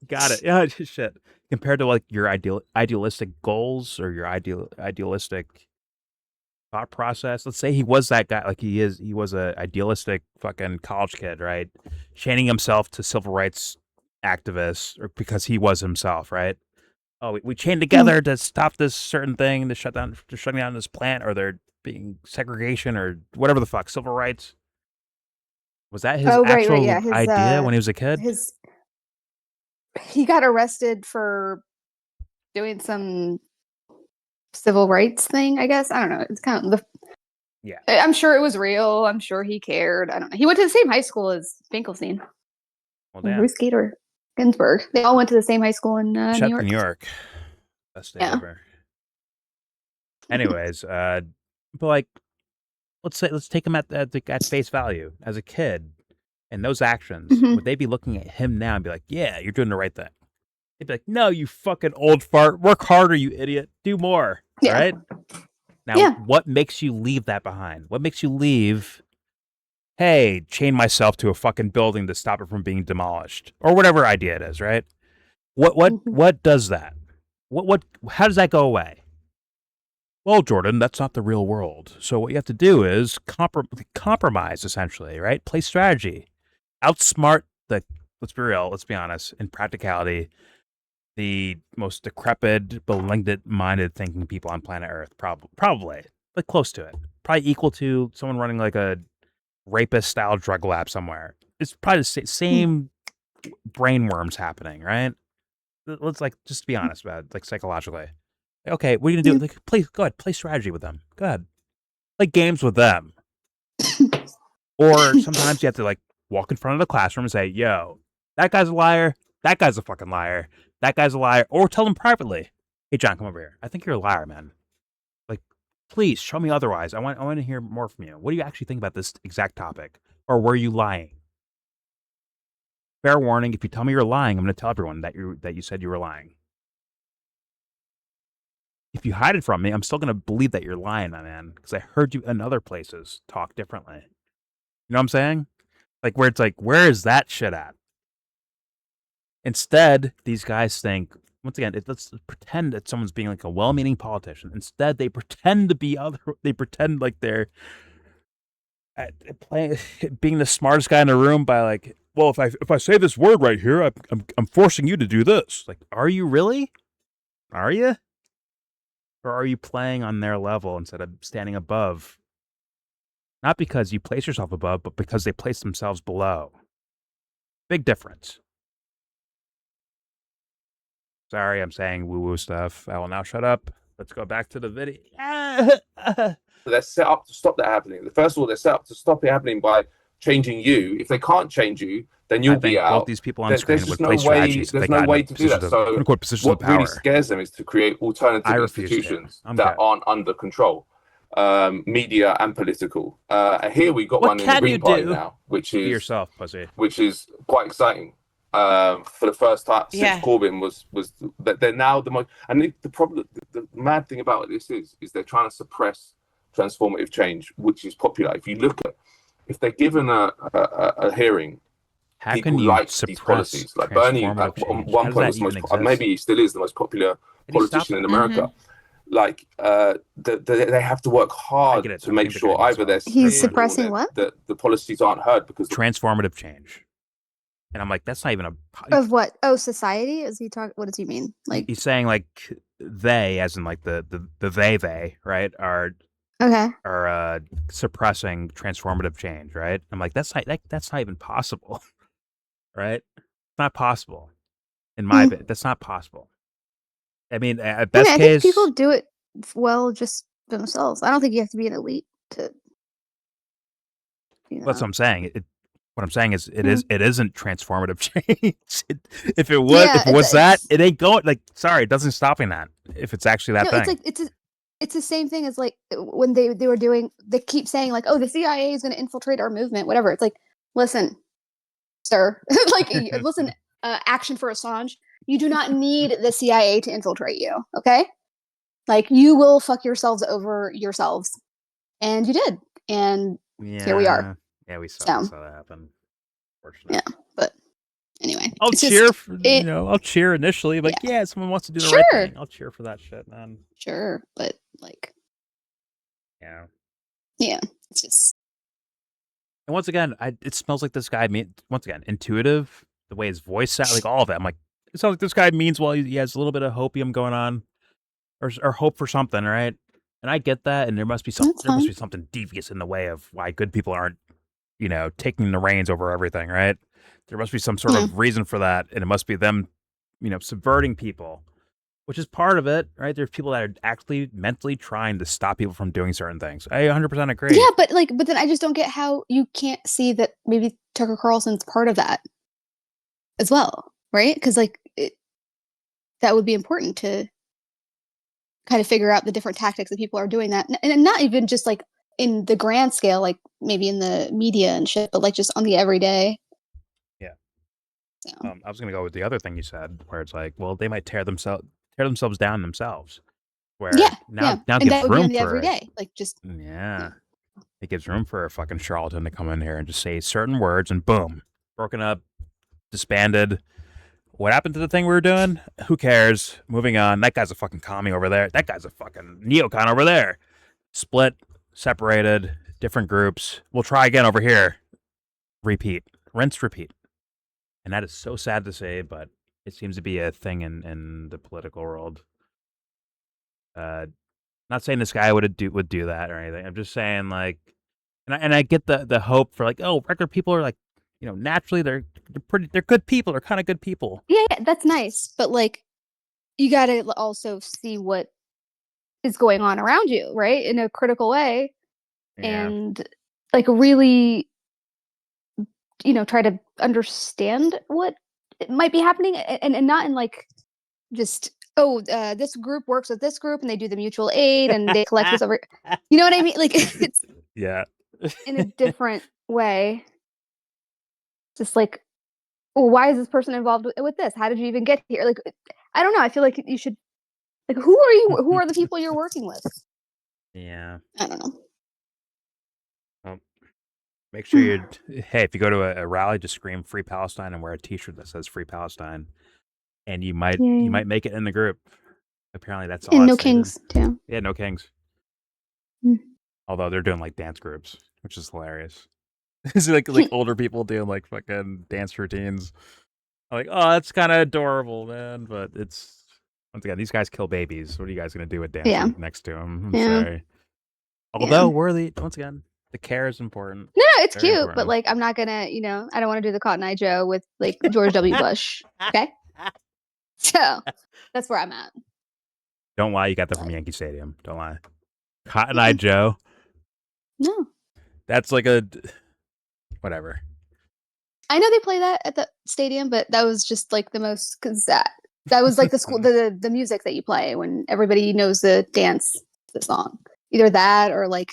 Got it. Yeah, shit. Compared to like your idealistic goals or your idealistic thought process. Let's say he was that guy, like he was a idealistic fucking college kid, right? Chaining himself to civil rights activists, or because he was himself, right? Oh, we chained together to stop this certain thing, to shutting down this plant, or there being segregation or whatever the fuck, civil rights. Was that his actual idea when he was a kid? He got arrested for doing some civil rights thing, I guess. I don't know. It's kind of yeah. I'm sure it was real. I'm sure he cared. I don't know. He went to the same high school as Finkelstein. Well, damn. Ruth Gator Ginsburg. They all went to the same high school in New York. New York. Best day ever. Anyways, but like, let's take him at face value. As a kid, and those actions, would they be looking at him now and be like, "Yeah, you're doing the right thing"? They'd be like, "No, you fucking old fart. Work harder, you idiot. Do more." Yeah. Right? Now, what makes you leave that behind? What makes you leave? Hey, chain myself to a fucking building to stop it from being demolished, or whatever idea it is, right? What does that? How does that go away? Well, Jordan, that's not the real world. So what you have to do is compromise, essentially, right? Play strategy. Outsmart let's be real, let's be honest, in practicality, the most decrepit, malignant-minded thinking people on planet Earth, probably, like close to it. Probably equal to someone running like a rapist-style drug lab somewhere. It's probably the same brain worms happening, right? Let's just be honest about it, like psychologically. Okay, what are you gonna do? Like, go ahead, play strategy with them. Go ahead, play games with them. Or sometimes you have to like walk in front of the classroom and say, "Yo, that guy's a liar. That guy's a fucking liar. That guy's a liar." Or tell them privately, "Hey, John, come over here. I think you're a liar, man. Like, please show me otherwise. I want to hear more from you. What do you actually think about this exact topic? Or were you lying?" Fair warning: if you tell me you're lying, I'm going to tell everyone that you said you were lying. If you hide it from me, I'm still going to believe that you're lying, my man, because I heard you in other places talk differently. You know what I'm saying? Like, where it's like, where is that shit at? Instead, these guys think, once again, let's pretend that someone's being like a well-meaning politician. Instead, they pretend to be they pretend like they're being the smartest guy in the room by like, well, if I say this word right here, I'm forcing you to do this. Like, are you really? Are you? Or are you playing on their level instead of standing above? Not because you place yourself above, but because they place themselves below. Big difference. Sorry, I'm saying woo-woo stuff. I will now shut up. Let's go back to the video. They're set up to stop that happening. First of all, they're set up to stop it happening by changing you. If they can't change you, then you'll be out. Both these people on screen There's would no play way. strategies. There's no way to do that. So what really scares them is to create alternative institutions that aren't under control, media and political. Here we got one in the Green Party now, which is yourself, pussy. Which is quite exciting. For the first time since Corbyn was that they're now the most. And the problem, the mad thing about this is they're trying to suppress transformative change, which is popular. If you look at, if they're given a hearing, how people can you like suppress these policies? Like Bernie, at one point was the most, maybe he still is the most popular politician in America. Like they have to work hard to make sure either he's suppressing what the policies aren't heard because transformative change. And I'm like, that's not even of what? Oh, society? Is he talking? What does he mean? Like he's saying, like they, as in like the they, right, are suppressing transformative change, right? I'm like, that's not even possible, right? It's not possible, in my opinion. That's not possible. I mean, at best case, I think people do it well just themselves. I don't think you have to be an elite to. That's what I'm saying. What I'm saying is, it isn't transformative change. If it was, it ain't going. Like, sorry, it doesn't stopping that. If it's actually that thing, it's like it's the same thing as like when they were doing. They keep saying like, oh, the CIA is going to infiltrate our movement, whatever. It's like, listen, sir, like listen, Action for Assange. You do not need the CIA to infiltrate you, okay? Like you will fuck yourselves over yourselves, and you did, and here we are. Yeah, we saw that happen. Yeah, but anyway, I'll cheer. I'll cheer initially, but someone wants to do the right thing. I'll cheer for that shit, man. Sure, but like, yeah, it's just. And once again, it smells like this guy. Once again, intuitive. The way his voice sounds, like all of it. I'm like, it sounds like this guy means well. He has a little bit of hopium going on, or hope for something, right? And I get that, and there must be something devious in the way of why good people aren't, taking the reins over everything, right? There must be some sort of reason for that, and it must be them, subverting people, which is part of it, right? There's people that are actually mentally trying to stop people from doing certain things. I 100% agree. Yeah, but then I just don't get how you can't see that maybe Tucker Carlson's part of that as well, right? Because that would be important to kind of figure out the different tactics that people are doing that, and not even just like in the grand scale, like maybe in the media and shit, but like just on the everyday. Yeah. So. I was gonna go with the other thing you said, where it's like, well, they might tear themselves down themselves. Where now and gives that would room be on the for everyday, like just it gives room for a fucking charlatan to come in here and just say certain words, and boom, broken up, disbanded. What happened to the thing we were doing? Who cares? Moving on. That guy's a fucking commie over there. That guy's a fucking neocon over there. Split, separated, different groups. We'll try again over here. Repeat. Rinse, repeat. And that is so sad to say, but it seems to be a thing in the political world. Not saying this guy would do that or anything. I'm just saying, like, and I get the hope for like, oh, regular people are like, naturally they're good people. They're kind of good people. Yeah, that's nice. But like, you got to also see what is going on around you, right? In a critical way. Yeah. And like really, try to understand what might be happening and not in like just, this group works with this group and they do the mutual aid and they collect this over. You know what I mean? Like it's in a different way. Just like, well, why is this person involved with this? How did you even get here? Like, I don't know. I feel like you should, like, who are you? Who are the people you're working with? Yeah. I don't know. Well, make sure if you go to a rally, just scream "Free Palestine" and wear a T-shirt that says "Free Palestine," and you might make it in the group. Apparently, that's all. And no kings too. Yeah, no kings. Although they're doing like dance groups, which is hilarious. It's like older people doing like fucking dance routines. I'm like, oh, that's kind of adorable, man. But it's, once again, these guys kill babies. What are you guys gonna do with dancing next to them? I'm sorry. Although once again, the care is important. No, it's very cute, important. But like, I'm not gonna, I don't want to do the Cotton Eye Joe with like George W. Bush. Okay. So that's where I'm at. Don't lie, you got that from Yankee Stadium. Don't lie. Cotton Eye Joe. No. That's like a whatever. I know they play that at the stadium, but that was just like the most because that was like the school the music that you play when everybody knows the dance the song. Either that or like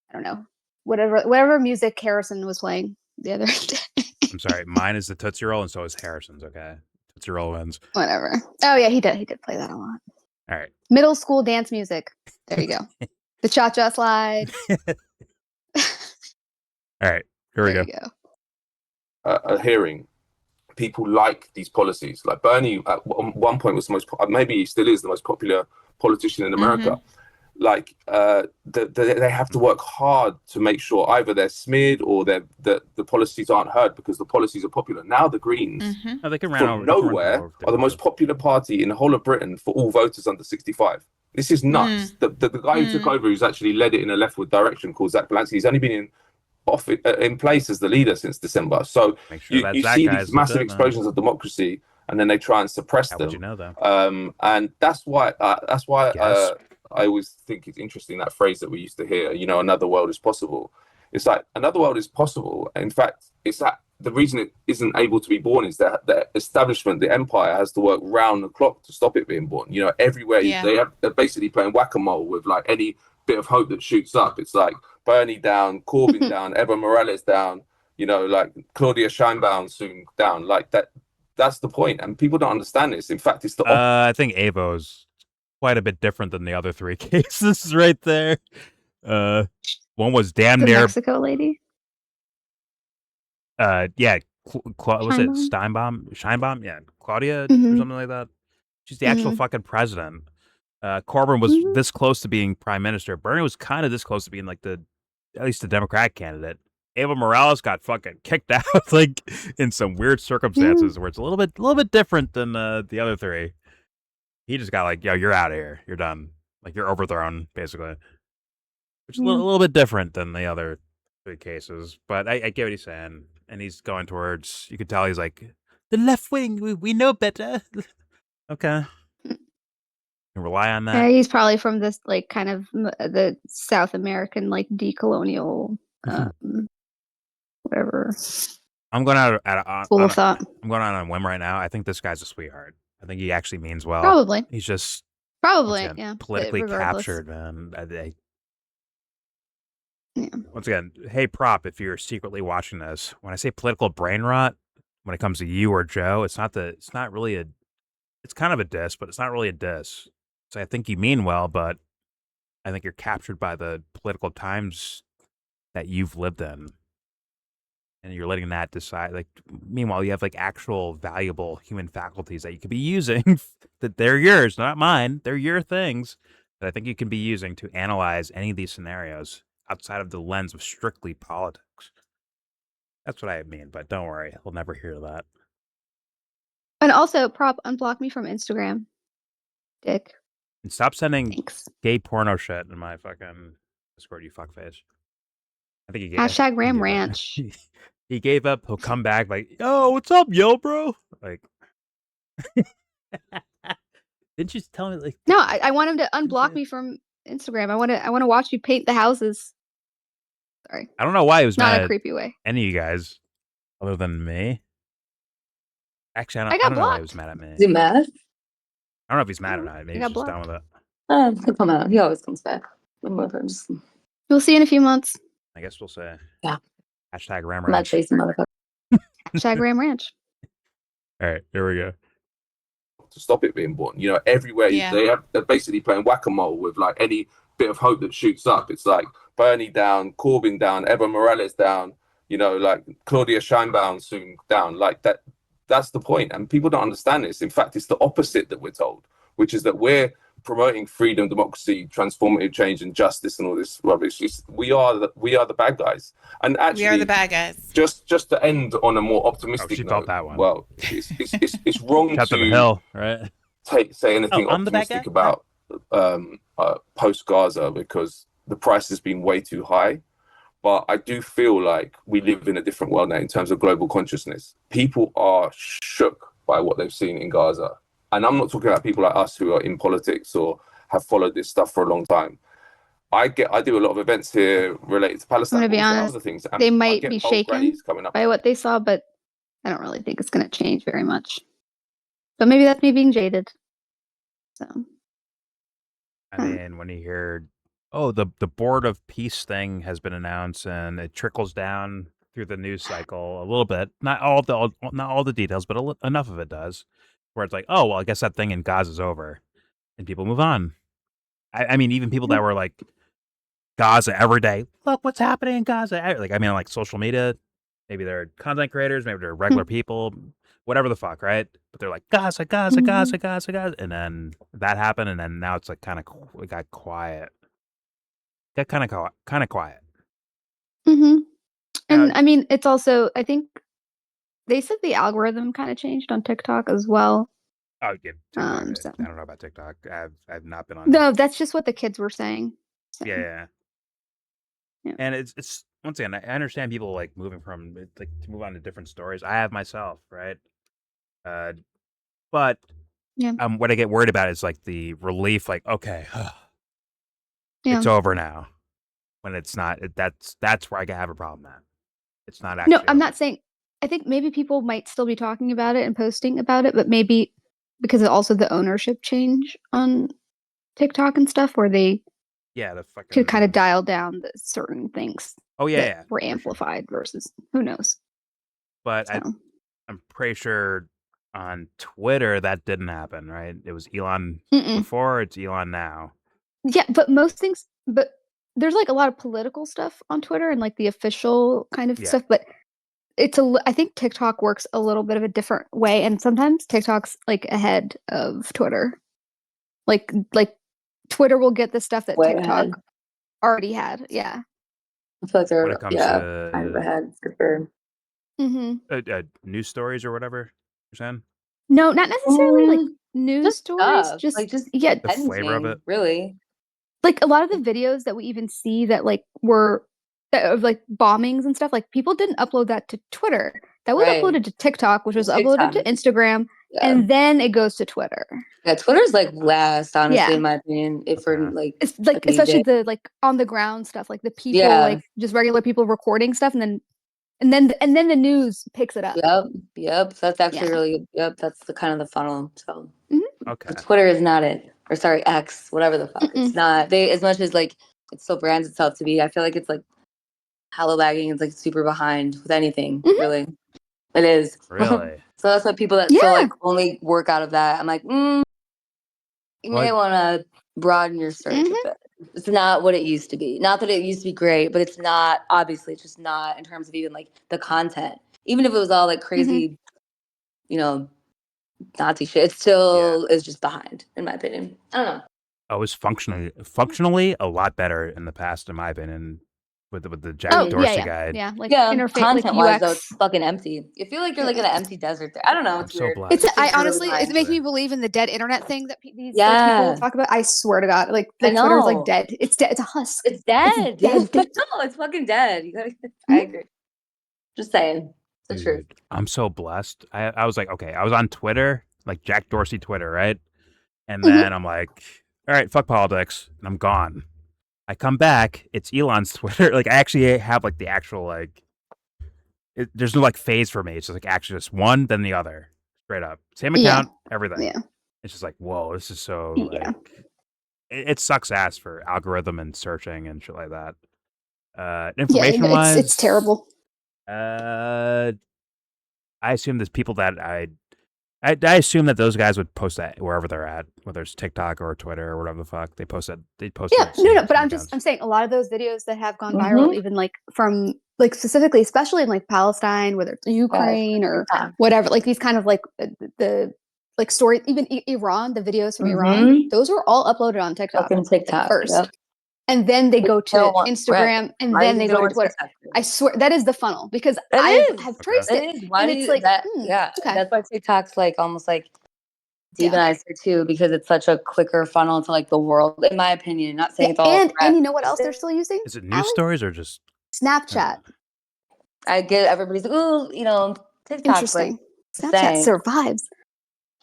I don't know whatever music Harrison was playing the other day. I'm sorry, mine is the Tootsie Roll, and so is Harrison's. Okay, Tootsie Roll wins. Whatever. Oh yeah, he did play that a lot. All right. Middle school dance music. There you go. The cha-cha slide. All right, here we go. A hearing, people like these policies. Like Bernie at one point was the most, maybe he still is the most popular politician in America. Mm-hmm. Like they have to work hard to make sure either they're smeared or the policies aren't heard because the policies are popular. Now the Greens, they can from nowhere, are the most popular party in the whole of Britain for all voters under 65. This is nuts. The guy who took over, who's actually led it in a leftward direction, called Zach Belansky, he's only been in place as the leader since December. So you see these massive explosions of democracy, and then they try and suppress them. Would you know that? And that's why I always think it's interesting that phrase that we used to hear. You know, another world is possible. It's like another world is possible. In fact, it's that the reason it isn't able to be born is that the establishment, the empire, has to work round the clock to stop it being born. You know, everywhere they're basically playing whack-a-mole with like any bit of hope that shoots up. It's like Bernie down, Corbyn down, Evo Morales down, you know, like Claudia Sheinbaum soon down. Like that's the point. And people don't understand this. In fact, it's the I think Evo's quite a bit different than the other three cases right there. One was damn near Mexico lady. Yeah, was it Steinbaum? Yeah, Claudia or something like that. She's the actual fucking president. Corbyn was this close to being prime minister. Bernie was kind of this close to being like at least the Democratic candidate. Evo Morales got fucking kicked out like in some weird circumstances where it's a little bit different than the other three. He just got like, yo, you're out of here. You're done. Like you're overthrown, basically. Which is a little bit different than the other three cases. But I get what he's saying. And he's going towards, you could tell he's like, the left wing, we know better. Okay. Can rely on that. Yeah, he's probably from this like kind of the South American like decolonial whatever. I'm going out school of thought. I'm going out on a whim right now. I think this guy's a sweetheart. I think he actually means well. Probably. He's just politically captured, man. Once again, hey prop, if you're secretly watching this, when I say political brain rot, when it comes to you or Joe, it's kind of a diss, but it's not really a diss. So I think you mean well, but I think you're captured by the political times that you've lived in. And you're letting that decide. Like, meanwhile, you have like actual valuable human faculties that you could be using. That they're yours, not mine. They're your things that I think you can be using to analyze any of these scenarios outside of the lens of strictly politics. That's what I mean. But don't worry, I'll never hear that. And also, prop, unblock me from Instagram, dick. And stop sending gay porno shit in my fucking Discord, you fuckface. I think he gave hashtag Ram Ranch. He gave up. He'll come back like, "Yo, what's up, YellBro?" Like, didn't you tell me like? No, I want him to unblock me from Instagram. I want to watch you paint the houses. Sorry, I don't know why he was not mad a creepy way. Any of you guys, other than me. Actually, I don't know why he was mad at me. Is he mad? I don't know if he's mad or not. Maybe he's just done with it. He'll come out. He always comes back. We'll see in a few months. I guess we'll say. Yeah. Hashtag Ram I'm not Ranch. chasing motherfucker. Hashtag Ram Ranch. All right, here we go. To stop it being born, you know, everywhere they're basically playing whack-a-mole with like any bit of hope that shoots up. It's like Bernie down, Corbyn down, Evo Morales down, you know, like Claudia Sheinbaum soon down. Like that's the point. And people don't understand this. In fact, it's the opposite that we're told, which is that we're promoting freedom, democracy, transformative change, and justice, and all this rubbish. We are the bad guys. And actually, we are the bad guys. Just to end on a more optimistic note. That one. Well, it's wrong to the hill, right? Say anything optimistic about post Gaza because the price has been way too high. But I do feel like we live in a different world now in terms of global consciousness. People are shook by what they've seen in Gaza. And I'm not talking about people like us who are in politics or have followed this stuff for a long time. I do a lot of events here related to Palestine. I'm gonna be honest, other things. they might be bold shaken rallies coming up by what they saw, but I don't really think it's gonna change very much. But maybe that's me being jaded. So I mean, when you hear, oh, the Board of Peace thing has been announced, and it trickles down through the news cycle a little bit, not all the details, but enough of it does, where it's like, oh, well, I guess that thing in Gaza's over, and people move on. I mean, even people that were like Gaza every day, look what's happening in Gaza. Like, I mean, like social media, maybe they're content creators, maybe they're regular people, whatever the fuck, right? But they're like Gaza, Gaza, Gaza, Gaza, Gaza, and then that happened, and then now it's like it got quiet. Got kind of quiet. And I mean, it's also, I think they said the algorithm kind of changed on TikTok as well. Oh yeah, so. I don't know about TikTok. I've not been on. No, that's just what the kids were saying. So. Yeah. And it's once again, I understand people like moving from like to move on to different stories. I have myself, right? But what I get worried about is like the relief, like, okay, it's over now. When it's not, that's where I have a problem at. It's not actually. No, I'm not saying. I think maybe people might still be talking about it and posting about it, but maybe because of also the ownership change on TikTok and stuff, where they could kind of dial down the certain things. Oh yeah, were amplified versus who knows. But I'm pretty sure on Twitter that didn't happen, right? It was Elon before, it's Elon now. Yeah, but most things, but there's like a lot of political stuff on Twitter and like the official kind of stuff, but I think TikTok works a little bit of a different way, and sometimes TikTok's like ahead of Twitter. Like Twitter will get the stuff that TikTok already had. Yeah. I feel like they're when it comes to kind of ahead for sure. News stories or whatever you're saying? No, not necessarily like news stories. Just the flavor of it. Really. Like a lot of the videos that we even see that like were of like bombings and stuff, like people didn't upload that to Twitter. That was uploaded to TikTok, which was uploaded to Instagram, and then it goes to Twitter. Yeah, Twitter's like last, honestly, in my opinion. If we're like, it's like especially the like on the ground stuff, like the people, like just regular people recording stuff, and then the news picks it up. Yep. So that's actually really that's the kind of the funnel. So okay, Twitter is not it, or sorry, X, whatever the fuck. It's not. They as much as like it still brands itself to be. I feel like it's like hella lagging. It's like super behind with anything. Really, it is. Really. So that's why people that still like only work out of that. I'm like, you may want to broaden your search a bit. It's not what it used to be. Not that it used to be great, but it's not. Obviously, it's just not in terms of even like the content. Even if it was all like crazy, Nazi shit, it still is just behind, in my opinion. I don't know. Oh, it was functionally a lot better in the past, in my opinion. With the Jack Dorsey guide. Yeah, like interface, content like wise, though, it's fucking empty. You feel like you're like in an empty desert there. I don't know. It's so weird. blessed. I honestly, it makes me believe in the dead internet thing that these people talk about. I swear to God, like Twitter's like dead. It's dead. It's a husk. It's dead. It's dead. No, it's fucking dead. You gotta. I agree. Just saying. It's the truth. I'm so blessed. I was like, okay, I was on Twitter, like Jack Dorsey Twitter, right? And then I'm like, all right, fuck politics, and I'm gone. I come back, it's Elon's Twitter. Like I actually have like the actual like, there's no like phase for me. It's just like actually just one, then the other, straight up, same account, everything. Yeah. It's just like, whoa, this is so like, it sucks ass for algorithm and searching and shit like that. Information wise, it's terrible. I assume there's people that I assume that those guys would post that wherever they're at, whether it's TikTok or Twitter or whatever the fuck they post it. They post no, but I'm saying a lot of those videos that have gone viral, even like from like specifically, especially in like Palestine, whether it's Ukraine or whatever, like these kind of like the like story, even Iran, the videos from Iran, those were all uploaded on TikTok first. And then they go to Instagram, and then they go to Twitter. I swear that is the funnel because I have traced it. Why and do it's you, like, that's why TikTok's like almost like demonized her too, because it's such a quicker funnel to like the world, in my opinion. Not saying it's all. And you know what else they're still using? Is it news stories or just Snapchat? I get everybody's like, ooh, TikTok. Interesting. Like, Snapchat survives.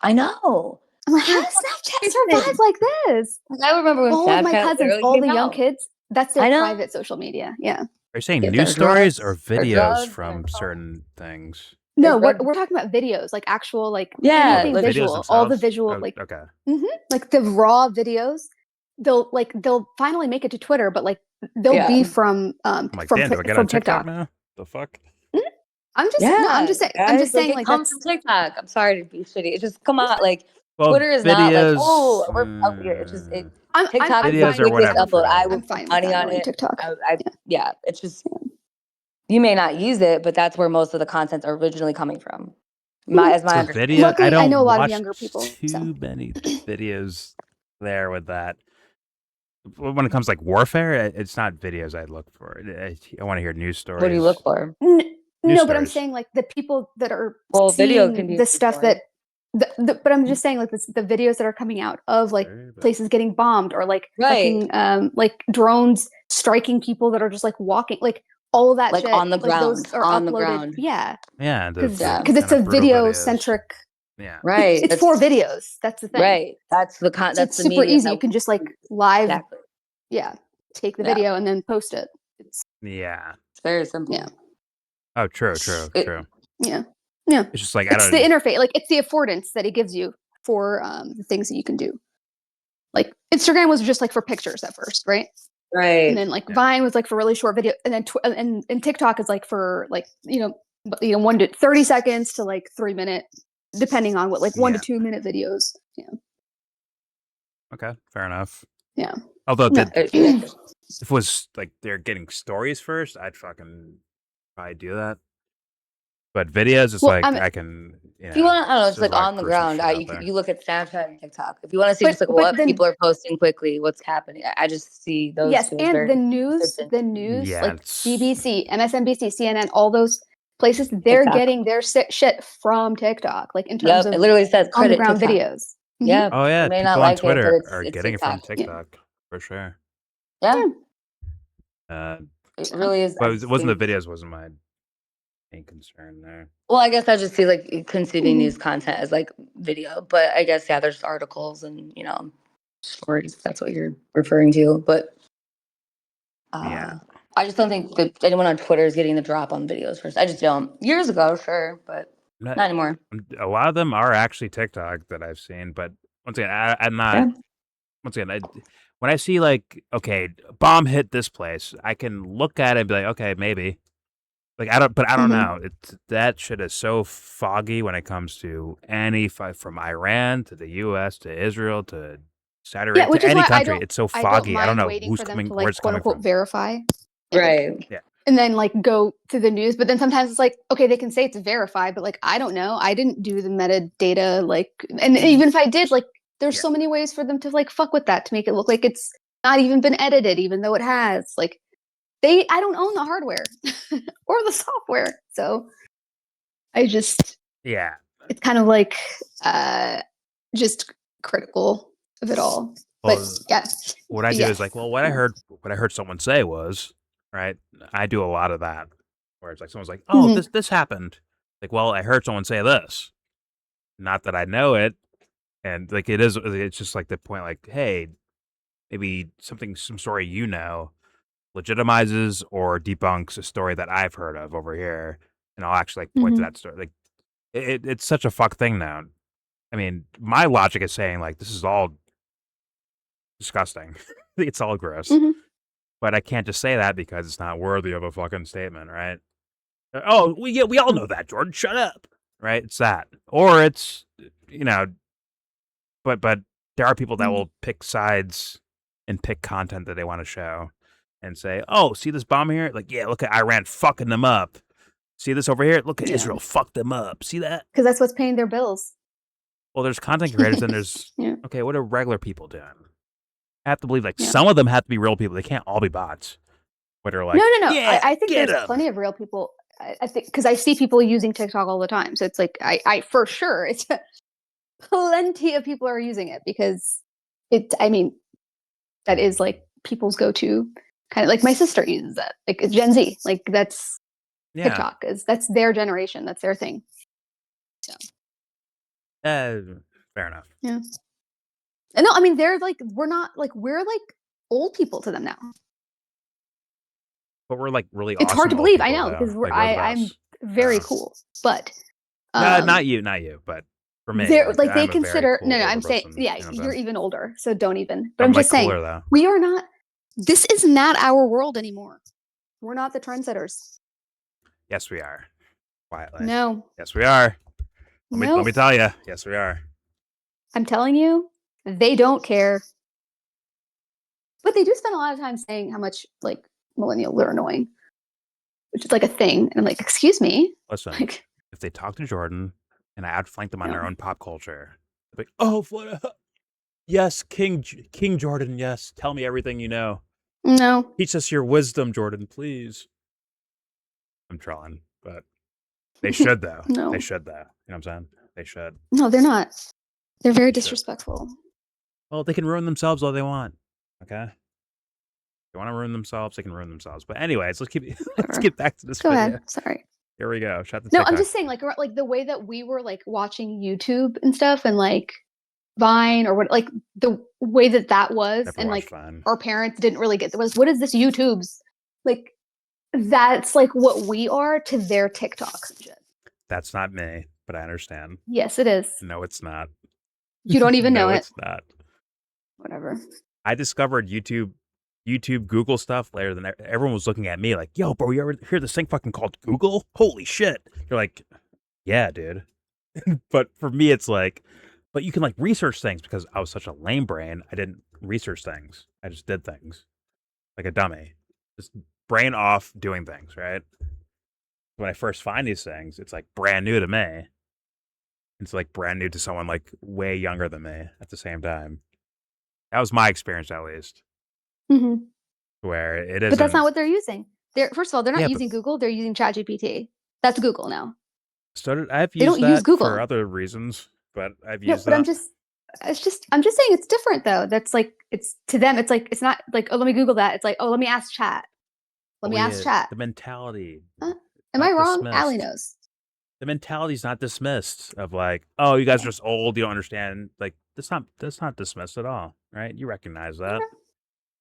I know. I'm like, how does Snapchat survive like this? I remember when all Snapchat of my cousins, all the young kids, that's their private social media. Yeah. Are you saying news stories or videos from certain things? No, we're talking about videos, like actual, like anything like visual, all the visual, like like the raw videos. They'll finally make it to Twitter, but like they'll be from TikTok now. The fuck. I'm just saying like comes from TikTok. I'm sorry to be shitty. It just come out like Twitter is videos, not like we're out here. It's just TikTok videos or whatever. Upload. I would put money on it. TikTok. It's just you may not use it, but that's where most of the content's originally coming from. As my understanding. Luckily, I know a lot of younger people. Too many videos there with that. When it comes to like warfare, it's not videos I look for. I want to hear news stories. What do you look for? No, but I'm saying like the people that are seeing the stuff that. But I'm just saying like the videos that are coming out of like places getting bombed or like fucking like drones striking people that are just like walking, like all of that like shit, on the like ground, those are on uploaded. The ground. Yeah, because it's a video centric. Yeah, right. It's for videos. That's the thing. Right. That's the so it's super easy. You can just like live. Exactly. Yeah. Take the video and then post it. It's very simple. Yeah. Oh, true. Yeah. Yeah. It's just like it's the interface, like it's the affordance that it gives you for the things that you can do. Like Instagram was just like for pictures at first, right? Right. And then like Vine was like for really short video, and then and TikTok is like for like 1 to 30 seconds to like 3 minute, depending on what 1 to 2 minute videos. Yeah. Okay, fair enough. Yeah. Although if it was like they're getting stories first, I'd fucking probably do that. But videos, it's I can. If you want, I don't know, it's like on the ground. You look at Snapchat and TikTok. If you want to see just like what people are posting quickly, what's happening, I just see those. Yes, and the news, like BBC, MSNBC, CNN, all those places, they're getting their shit from TikTok. Like in terms of it literally says on the ground TikTok. videos. Yeah. Oh yeah, may people not on like Twitter it, but are getting it from TikTok for sure. Yeah. It really is. But it wasn't the videos wasn't my main concern there. Well, I guess I just see like consuming news content as like video, but I guess there's articles and stories. That's what you're referring to, but I just don't think that anyone on Twitter is getting the drop on videos first. I just don't. Years ago, sure, but not anymore. A lot of them are actually TikTok that I've seen, but once again, I'm not. Yeah. Once again, when I see like, okay, bomb hit this place, I can look at it and be like, okay, maybe. Like I don't know. That shit is so foggy when it comes to any fight from Iran to the U.S. to Israel to Saudi Arabia to any country. It's so foggy. I don't know who's coming, where it's coming from. Verify. Right. Yeah. And then like go to the news, but then sometimes it's like, okay, they can say it's verified, but like I don't know. I didn't do the metadata, and even if I did, like there's so many ways for them to like fuck with that to make it look like it's not even been edited, even though it has. Like I don't own the hardware or the software, so I just it's kind of like just critical of it all. Well, but what I do is like, well, what I heard someone say was, right. I do a lot of that where it's like someone's like, oh, this happened. Like, well, I heard someone say this, not that I know it, and like it's just like the point, like, hey, maybe some story legitimizes or debunks a story that I've heard of over here, and I'll actually like point to that story. Like it's such a fuck thing now. I mean, my logic is saying like this is all disgusting. It's all gross. But I can't just say that because it's not worthy of a fucking statement, right? Oh, we all know that, Jordan. Shut up. Right? It's that. Or it's but there are people that will pick sides and pick content that they want to show. And say, oh, see this bomb here? Like, yeah, look at Iran fucking them up. See this over here? Look at Israel fuck them up. See that? Because that's what's paying their bills. Well, there's content creators and there's, okay, what are regular people doing? I have to believe, like, some of them have to be real people. They can't all be bots. But are like, no. Yeah, I think there's plenty of real people. I think, because I see people using TikTok all the time. So it's like, I for sure, it's plenty of people are using it because that is like people's go-to. Kind of like my sister uses that, like Gen Z, like that's TikTok that's their generation, that's their thing. So, Fair enough. Yeah. And no, I mean, they're like, we're like old people to them now. But we're like really. It's awesome hard to believe. I people, know because like, I'm very cool, but no, not you, but for me, they're like they I'm consider. cool No, I'm saying, person, yeah, you're even older, so don't even. But I'm just saying, cooler, though. we are not. This is not our world anymore. We're not the trendsetters. Yes, we are. Quietly. No. Yes, we are. Let me tell you. Yes, we are. I'm telling you, they don't care. But they do spend a lot of time saying how much like millennials are annoying, which is like a thing. And I'm like, excuse me. Listen, like, if they talk to Jordan and I outflank them on their own pop culture, they're like, oh, yes, King Jordan, yes, tell me everything you know. No. Teach us your wisdom, Jordan, please. I'm trolling, but they should, though. No. They should, though. You know what I'm saying? They should. No, they're not. They're very disrespectful. Well, they can ruin themselves all they want. Okay? If they want to ruin themselves, they can ruin themselves. But anyways, let's get back to this Go video. ahead. Sorry. Here we go. Shut the No, TikTok. I'm just saying, like the way that we were like watching YouTube and stuff, and like Vine or what, like the way that was, and like Vine. Our parents didn't really get what is this YouTube's like? That's like what we are to their TikToks and shit. That's not me, but I understand. Yes, it is. No, it's not. You don't even know it. It's not. Whatever. I discovered YouTube, Google stuff later than everyone was looking at me like, yo, bro, you ever hear this thing fucking called Google? Holy shit. You're like, yeah, dude. But for me, it's like, but you can like research things because I was such a lame brain. I didn't research things. I just did things like a dummy. Just brain off doing things, right? When I first find these things, it's like brand new to me. It's like brand new to someone like way younger than me at the same time. That was my experience, at least. Mm-hmm. Where it is. But that's not what they're using. First of all, they're not Yeah, using Google. They're using ChatGPT. That's Google now. I've They don't used use that Google for other reasons, but I've used but that. I'm just saying it's different though. That's like, it's to them. It's like, it's not like, oh, let me Google that. It's like, oh, let me ask chat. Let me ask chat. The mentality. Am I wrong? Dismissed. Allie knows. The mentality's not dismissed of like, oh, you guys are just old, you don't understand. Like that's not dismissed at all, right? You recognize that.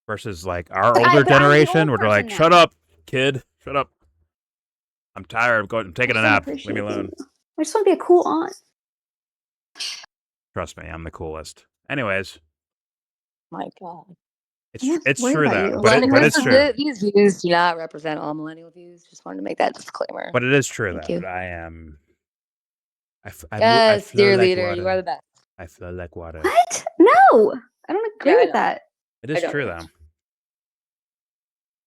Versus like our older generation, where they're like, shut up, kid, shut up. I'm tired. I'm taking a nap. Leave me alone. I just want to be a cool aunt. Trust me, I'm the coolest. Anyways. My God. It's true though. But it's true. These views do not represent all millennial views. Just wanted to make that disclaimer. But it is true though. But I am. Yes, dear leader, you are the best. I feel like water. What? No, I don't agree with that. It is true though.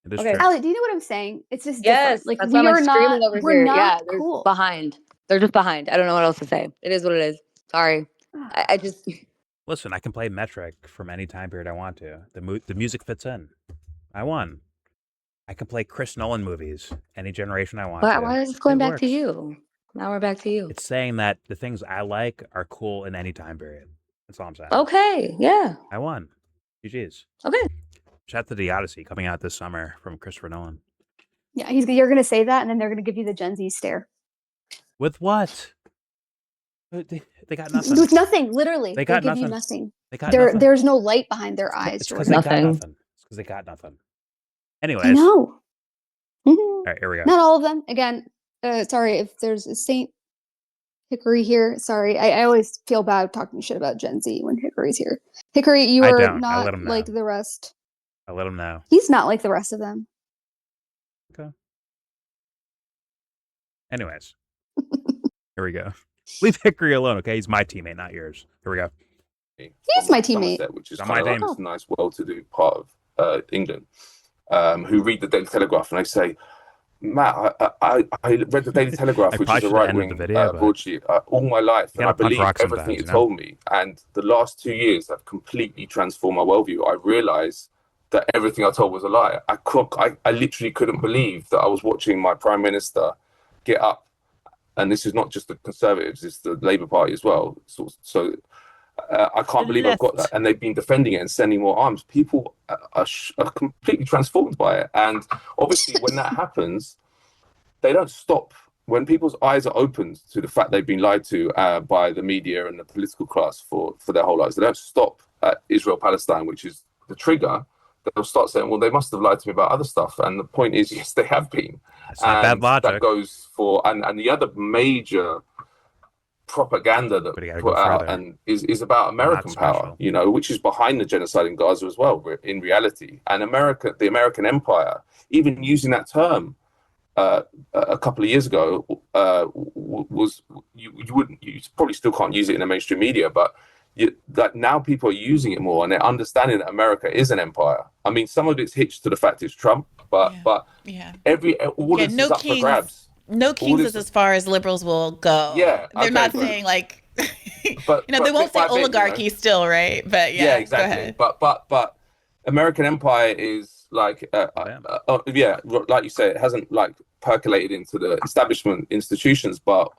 It is true. Allie, do you know what I'm saying? It's just yes, like that's we why are I'm not. Over we're here. not they're cool. Behind. They're just behind. I don't know what else to say. It is what it is. Sorry. I just listen. I can play metric from any time period I want to. The music fits in. I won. I can play Chris Nolan movies any generation I want to. Why is this going back to you? Now we're back to you. It's saying that the things I like are cool in any time period. That's all I'm saying. Okay. Yeah. I won. GG's. Okay. Shout out to The Odyssey coming out this summer from Christopher Nolan. Yeah, you're going to say that, and then they're going to give you the Gen Z stare. With what? They got nothing. With nothing, literally. They got give nothing. you nothing. They got nothing. There's no light behind their eyes. It's because they got nothing. It's because they got nothing. Anyways. I know. Mm-hmm. All right, here we go. Not all of them. Again, sorry if there's a Saint Hickory here. Sorry, I always feel bad talking shit about Gen Z when Hickory's here. Hickory, you are not like the rest. I let him know. He's not like the rest of them. Okay. Anyways. Here we go. Leave Hickory alone, okay? He's my teammate, not yours. Here we go. He's my teammate. Which is kind of like this nice, well-to-do part of England, who read the Daily Telegraph and they say, Matt, I read the Daily Telegraph, which is a right-wing broadsheet, all my life, and I believe everything it told me. And the last 2 years have completely transformed my worldview. I realized that everything I told was a lie. I literally couldn't believe that I was watching my Prime Minister get up. And this is not just the Conservatives, it's the Labour Party as well. So I can't believe I've got that. And they've been defending it and sending more arms. People are completely transformed by it. And obviously when that happens, they don't stop when people's eyes are opened to the fact they've been lied to by the media and the political class for their whole lives, they don't stop at Israel-Palestine, which is the trigger. They'll start saying, well, they must have lied to me about other stuff. And the point is, yes, they have been. That's not bad logic. That goes for, and the other major propaganda that put out and is about American power, you know, which is behind the genocide in Gaza as well, in reality. And the American empire, even using that term a couple of years ago, was you probably still can't use it in the mainstream media, but that now people are using it more and they're understanding that America is an empire. I mean, some of it's hitched to the fact it's Trump, but all this is up for grabs. No kings is as far as liberals will go. Yeah, they're not saying like, but you know, they won't say oligarchy still, right? But yeah, exactly. But American empire is like, like you say, it hasn't like percolated into the establishment institutions, but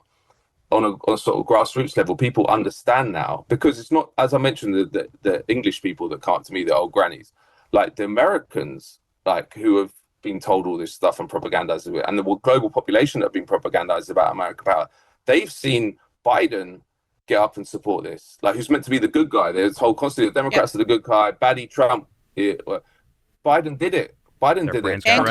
on a sort of grassroots level, people understand now, because it's not, as I mentioned, the English people that come up to me, the old grannies, like the Americans, like who have been told all this stuff and propagandized it, and the global population that have been propagandized about American power, they've seen Biden get up and support this, like who's meant to be the good guy. They're told constantly the Democrats are the good guy, baddie Trump. Biden did it. Biden did it. And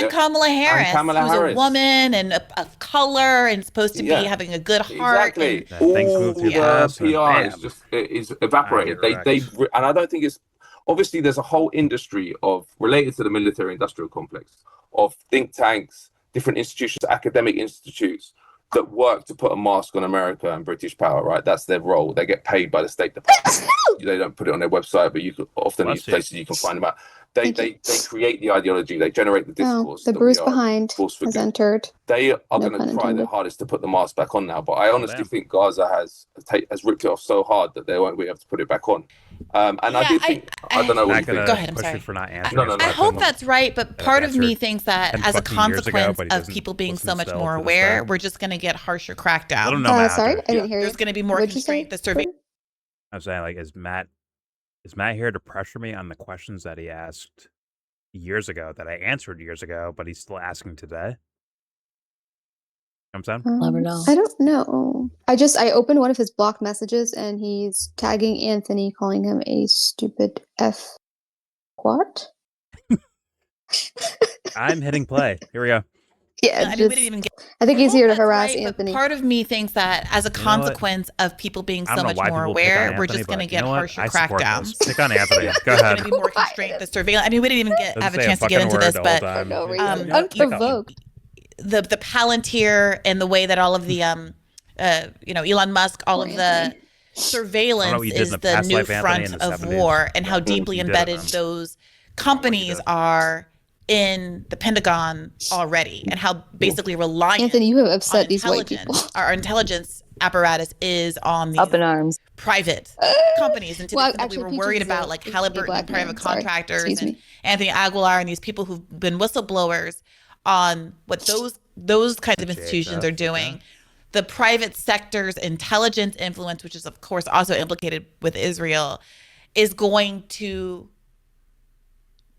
Kamala Harris, who's a woman and of color and supposed to be having a good heart. Exactly. All the PR is evaporated. And I don't think it's, obviously there's a whole industry related to the military industrial complex of think tanks, different institutions, academic institutes that work to put a mask on America and British power, right? That's their role. They get paid by the State Department. They don't put it on their website, but you can often these places you can find them out. They create the ideology. They generate the discourse. The Bruce behind has entered. They are going to try their hardest to put the mask back on now. But I honestly think Gaza has ripped it off so hard that they won't be able to put it back on. And I do think, I don't know what you think. Go ahead, I'm sorry. For not answering. I hope that's right, but part of me thinks that as a consequence of people being so much more aware, we're just going to get harsher crackdown. I don't know. Sorry, I didn't hear you. There's going to be more constraint. The survey. I'm saying, like, is Matt here to pressure me on the questions that he asked years ago, that I answered years ago, but he's still asking today? I'm saying? Never know. I don't know. I opened one of his blocked messages and he's tagging Anthony, calling him a stupid F. What? I'm hitting play. Here we go. Yeah, I think he's here to harass Anthony. Part of me thinks that as a consequence of people being so much more aware, we're just going to get harsher crackdowns. Stick on Anthony. Go ahead. There's going to be more constraint. The surveillance. I mean, we didn't even have a chance to get into this, but unprovoked. The Palantir and the way that all of the Elon Musk, all of the surveillance is the new front of war, and how deeply embedded those companies are in the Pentagon already, and how basically reliant Anthony, you have upset these white people. Our intelligence apparatus is on these up in arms private companies, and we were worried about like Halliburton private contractors and Anthony Aguilar and these people who've been whistleblowers on what those kinds of institutions are doing. The private sector's intelligence influence, which is of course also implicated with Israel, is going to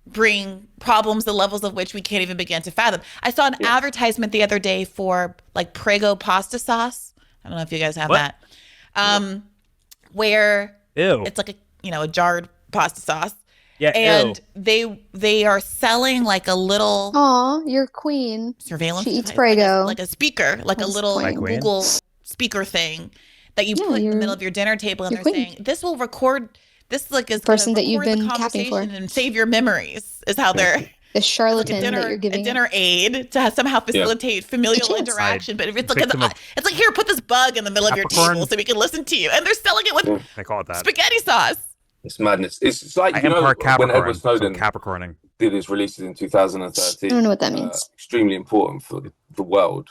bring problems, the levels of which we can't even begin to fathom. I saw an advertisement the other day for like Prego pasta sauce. I don't know if you guys have that. Where it's like a jarred pasta sauce. Yeah, and they are selling like a little your queen surveillance. She eats Prego. Like a speaker, like a little Google speaker thing that you put in the middle of your dinner table, and they're saying this will record. This like is person that you've been capping for and save your memories is how they're the charlatan that you're giving a dinner aid to somehow facilitate familial interaction. But it's like here, put this bug in the middle of your table so we can listen to you. And they're selling it with I call it that spaghetti sauce. It's madness. It's like when Edward Snowden did his releases in 2013. I don't know what that means. Extremely important for the world.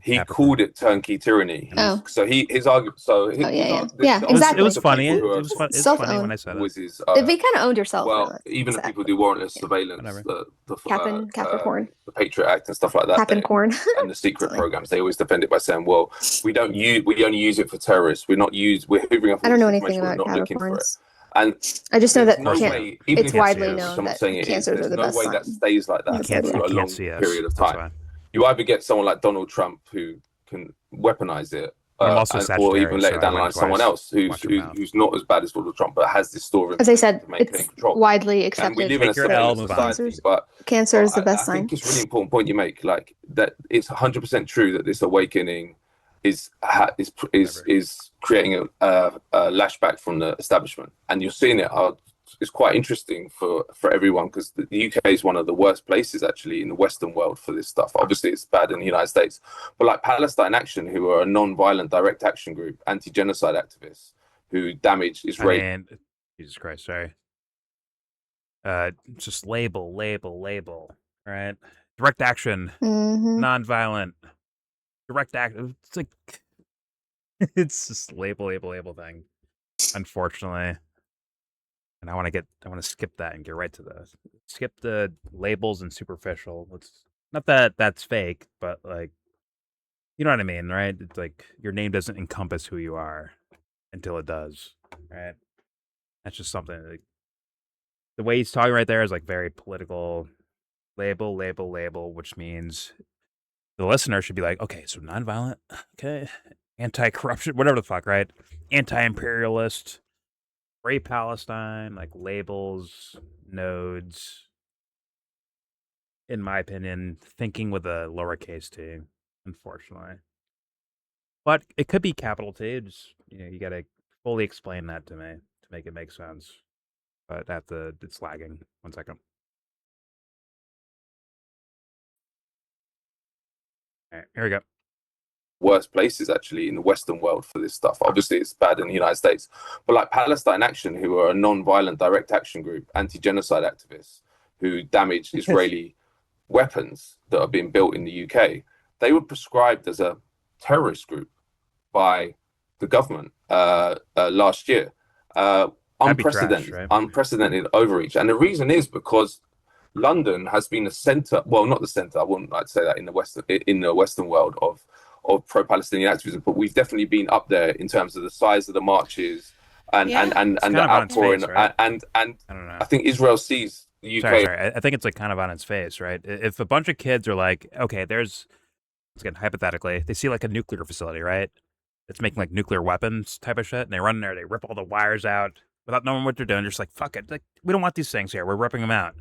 He called it turnkey tyranny. Oh, so his argument. Exactly. It was funny. It was funny when I said it. They kind of owned yourself. Well, even if people do warrantless surveillance, Capricorn, the Patriot Act and stuff like that, Capricorn, and the secret programs, they always defend it by saying, "Well, we only use it for terrorists. We're hoovering up." I don't know anything about Capricorns. And I just know that it's widely known that cancers are the best. There's no way that stays like that for a long period of time. You either get someone like Donald Trump who can weaponize it, I'm also or even Sagittarius, let so it down the line someone else who's not as bad as Donald Trump, but has this story As I said, to maintain it's control. widely And we accepted. live in a Make your secular L, move on. society, but Cancer is the best I sign. think it's a really important point you make, like that it's 100% true that this awakening is creating a lashback from the establishment, and you're seeing it. It's quite interesting for everyone, because the UK is one of the worst places actually in the Western world for this stuff. Obviously, it's bad in the United States, but like Palestine Action, who are a non-violent direct action group, anti-genocide activists who damage Israeli. I mean, Jesus Christ, sorry. Just label, right? Direct action, non-violent, direct act. It's like it's just label thing. Unfortunately. And I want to skip that and get right to skip the labels and superficial. It's not that that's fake, but like, you know what I mean, right? It's like your name doesn't encompass who you are until it does, right? That's just something like, the way he's talking right there is like very political. Label, which means the listener should be like, okay, so nonviolent, okay, anti-corruption, whatever the fuck, right? Anti-imperialist, Free Palestine, like labels, nodes. In my opinion, thinking with a lowercase t, unfortunately. But it could be capital T. Just, you gotta fully explain that to me to make it make sense. But it's lagging. 1 second. All right, here we go. Worst places actually in the Western world for this stuff. Obviously, it's bad in the United States, but like Palestine Action, who are a non-violent direct action group, anti-genocide activists who damage Israeli weapons that are being built in the UK, they were prescribed as a terrorist group by the government last year. Unprecedented overreach, and the reason is because London has been a center. Well, not the center. I wouldn't like to say that in the Western world of pro-Palestinian activism, but we've definitely been up there in terms of the size of the marches and the outpouring. Right? And I don't know. I think Israel sees the UK. Sorry. I think it's like kind of on its face, right? If a bunch of kids are like, okay, again, hypothetically, they see like a nuclear facility, right? It's making like nuclear weapons type of shit, and they run in there, they rip all the wires out without knowing what they're doing. They're just like, fuck it, like we don't want these things here. We're ripping them out.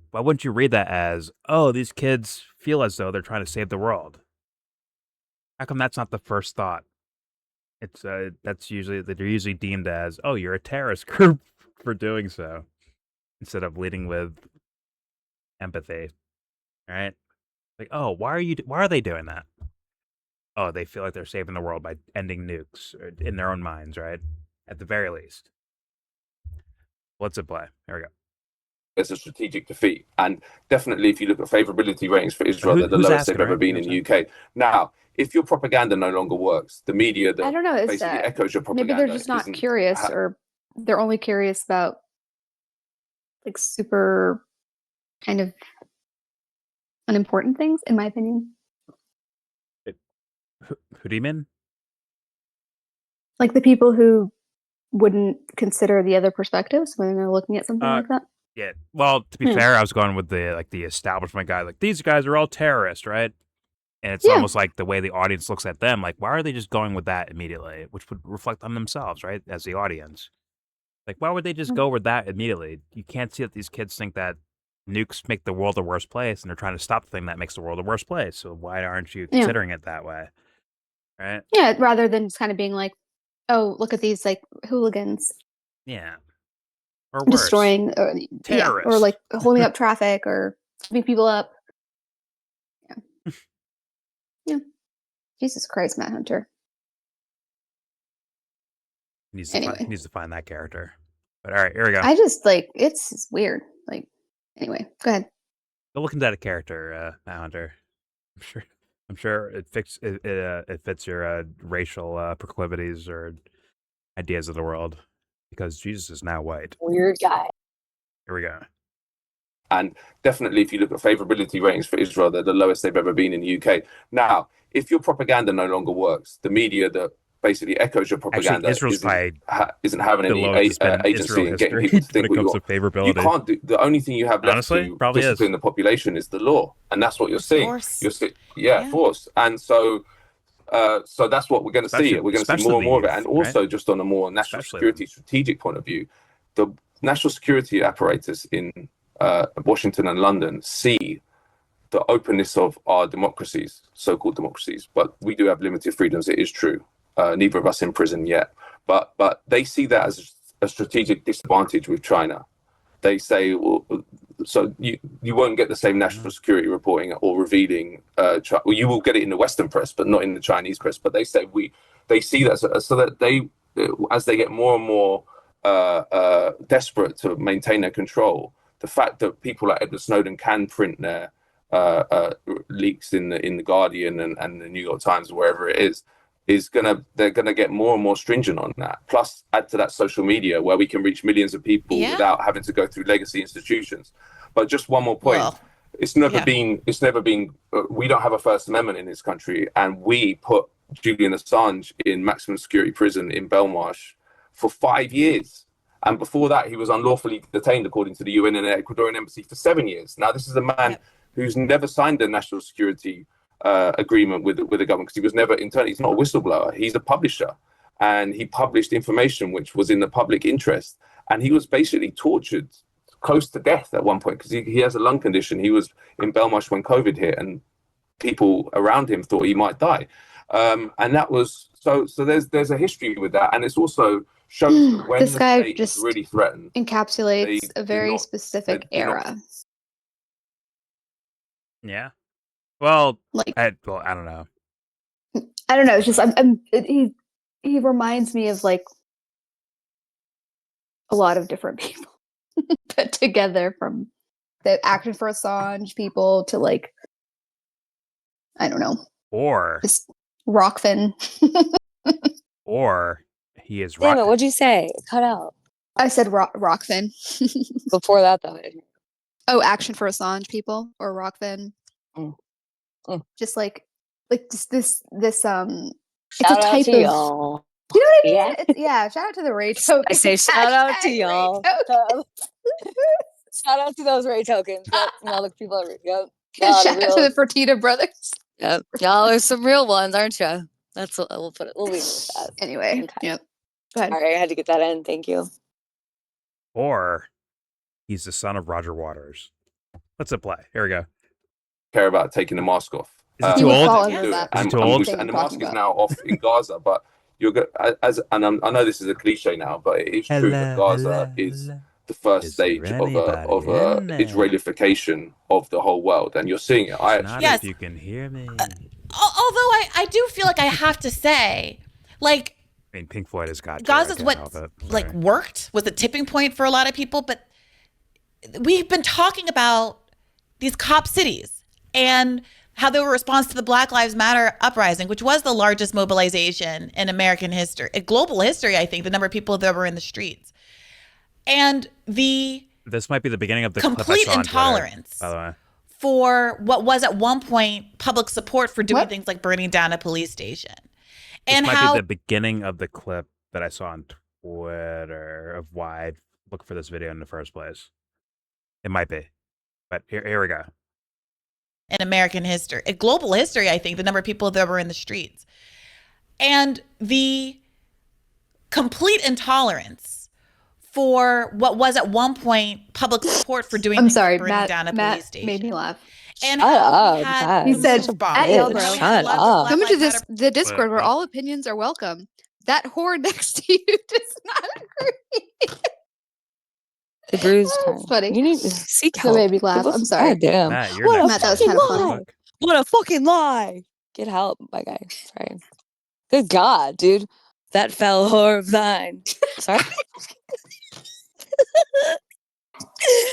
Why wouldn't you read that as, oh, these kids feel as though they're trying to save the world? How come that's not the first thought? It's they're usually deemed as, oh, you're a terrorist group for doing so, instead of leading with empathy, right? Like, oh, why are they doing that? Oh, they feel like they're saving the world by ending nukes in their own minds, right? At the very least. What's it play? Here we go. It's a strategic defeat, and definitely, if you look at favorability ratings for Israel, they're the lowest they've ever been in the UK. Now, if your propaganda no longer works, the media that I don't know, is basically that echoes your propaganda, maybe they're just not curious, or they're only curious about like super kind of unimportant things, in my opinion. Who do you mean? Like the people who wouldn't consider the other perspectives when they're looking at something like that. Yeah. Well, to be fair, I was going with the establishment guy. Like, these guys are all terrorists, right? And it's almost like the way the audience looks at them. Like, why are they just going with that immediately? Which would reflect on themselves, right? As the audience. Like, why would they just go with that immediately? You can't see that these kids think that nukes make the world a worse place, and they're trying to stop the thing that makes the world a worse place. So why aren't you considering it that way? Right? Yeah, rather than just kind of being like, oh, look at these like hooligans. Yeah. Or worse. Destroying, or like holding up traffic or sweeping people up. Yeah. Yeah. Jesus Christ, Matt Hunter. He needs to find that character. But all right, here we go. I just like it's weird. Like, anyway, go ahead. Go look into that character, Matt Hunter. I'm sure it fits your racial proclivities or ideas of the world, because Jesus is now white. Weird guy. Here we go. And definitely, if you look at favorability ratings for Israel, they're the lowest they've ever been in the UK. Now, if your propaganda no longer works, the media that basically echoes your propaganda Israel's isn't having any agency in getting people to think what you want. You can't do. The only thing you have left to discipline the population is the law, and that's what you're seeing. Force. Force. And so that's what we're going to see. We're going to see more and more of it. And also, just on a more national security strategic point of view, the national security apparatus in Washington and London see the openness of our democracies, so-called democracies, but we do have limited freedoms. It is true. Neither of us in prison yet, but they see that as a strategic disadvantage with China. They say, well, so you won't get the same national security reporting or revealing. You will get it in the Western press, but not in the Chinese press. But they say they see that so that they, as they get more and more desperate to maintain their control, the fact that people like Edward Snowden can print their leaks in the Guardian and the New York Times, or wherever it is they're gonna get more and more stringent on that. Plus, add to that social media where we can reach millions of people without having to go through legacy institutions. But just one more point: it's never been. We don't have a First Amendment in this country, and we put Julian Assange in maximum security prison in Belmarsh for 5 years. And before that, he was unlawfully detained, according to the UN and the Ecuadorian embassy, for 7 years. Now, this is a man who's never signed a national security agreement with the government, because he was never internally. He's not a whistleblower. He's a publisher, and he published information which was in the public interest. And he was basically tortured close to death at one point because he has a lung condition. He was in Belmarsh when COVID hit, and people around him thought he might die. And that was so. There's a history with that, and it's also shows that when this the guy state just is really threatened, encapsulates a very specific era. Yeah. Well, I don't know. I don't know. It's just he reminds me of like a lot of different people put together, from the Action for Assange people to like, I don't know, or just Rockfin. Or he is. Damn it! What'd you say? Cut out. I said Rockfin. Before that, though. Oh, Action for Assange people or Rockfin. Just like just this it's a type of y'all. You know what I mean? Yeah. Shout out to the Ray token. I say shout out to y'all. Shout out to those Ray tokens. Yep. And all the people that shout out to the Fertitta brothers. Yep. Y'all are some real ones, aren't you? That's what we'll put it. We'll leave it with that. Anyway. Okay. Yep. Go ahead. All right, I had to get that in. Thank you. Or he's the son of Roger Waters. Let's play. Here we go. Care about taking the mask off. Is he too old? And the mask is now off in Gaza, but you're good. I know this is a cliche now, but it is true that Gaza is the first stage of Israelification of the whole world, and you're seeing it. Yes, if you can hear me. Although I do feel like I have to say, like, I mean, Pink Floyd has got Gaza's what worked, was a tipping point for a lot of people, but we've been talking about these cop cities and how they were a response to the Black Lives Matter uprising, which was the largest mobilization in American history, global history, I think, the number of people that were in the streets. And this might be the beginning of the complete intolerance, by the way, for what was at one point public support for doing things like burning down a police station. And this might be the beginning of the clip that I saw on Twitter of why I looked for this video in the first place. It might be, but here we go. In American history, global history, I think, the number of people that were in the streets, and the complete intolerance for what was at one point public support for doing things like burning down a police station. Made me laugh. And he said, "At YellBro, shut up. Come to the Discord where all opinions are welcome. That whore next to you does not agree." The bruise. That's funny. You need to seek help. That made me laugh. I'm sorry. God damn. Matt, Matt, that was kind of funny. What a fucking lie. Get help, my guy. Sorry. Good God, dude. That fell whore of thine. Sorry.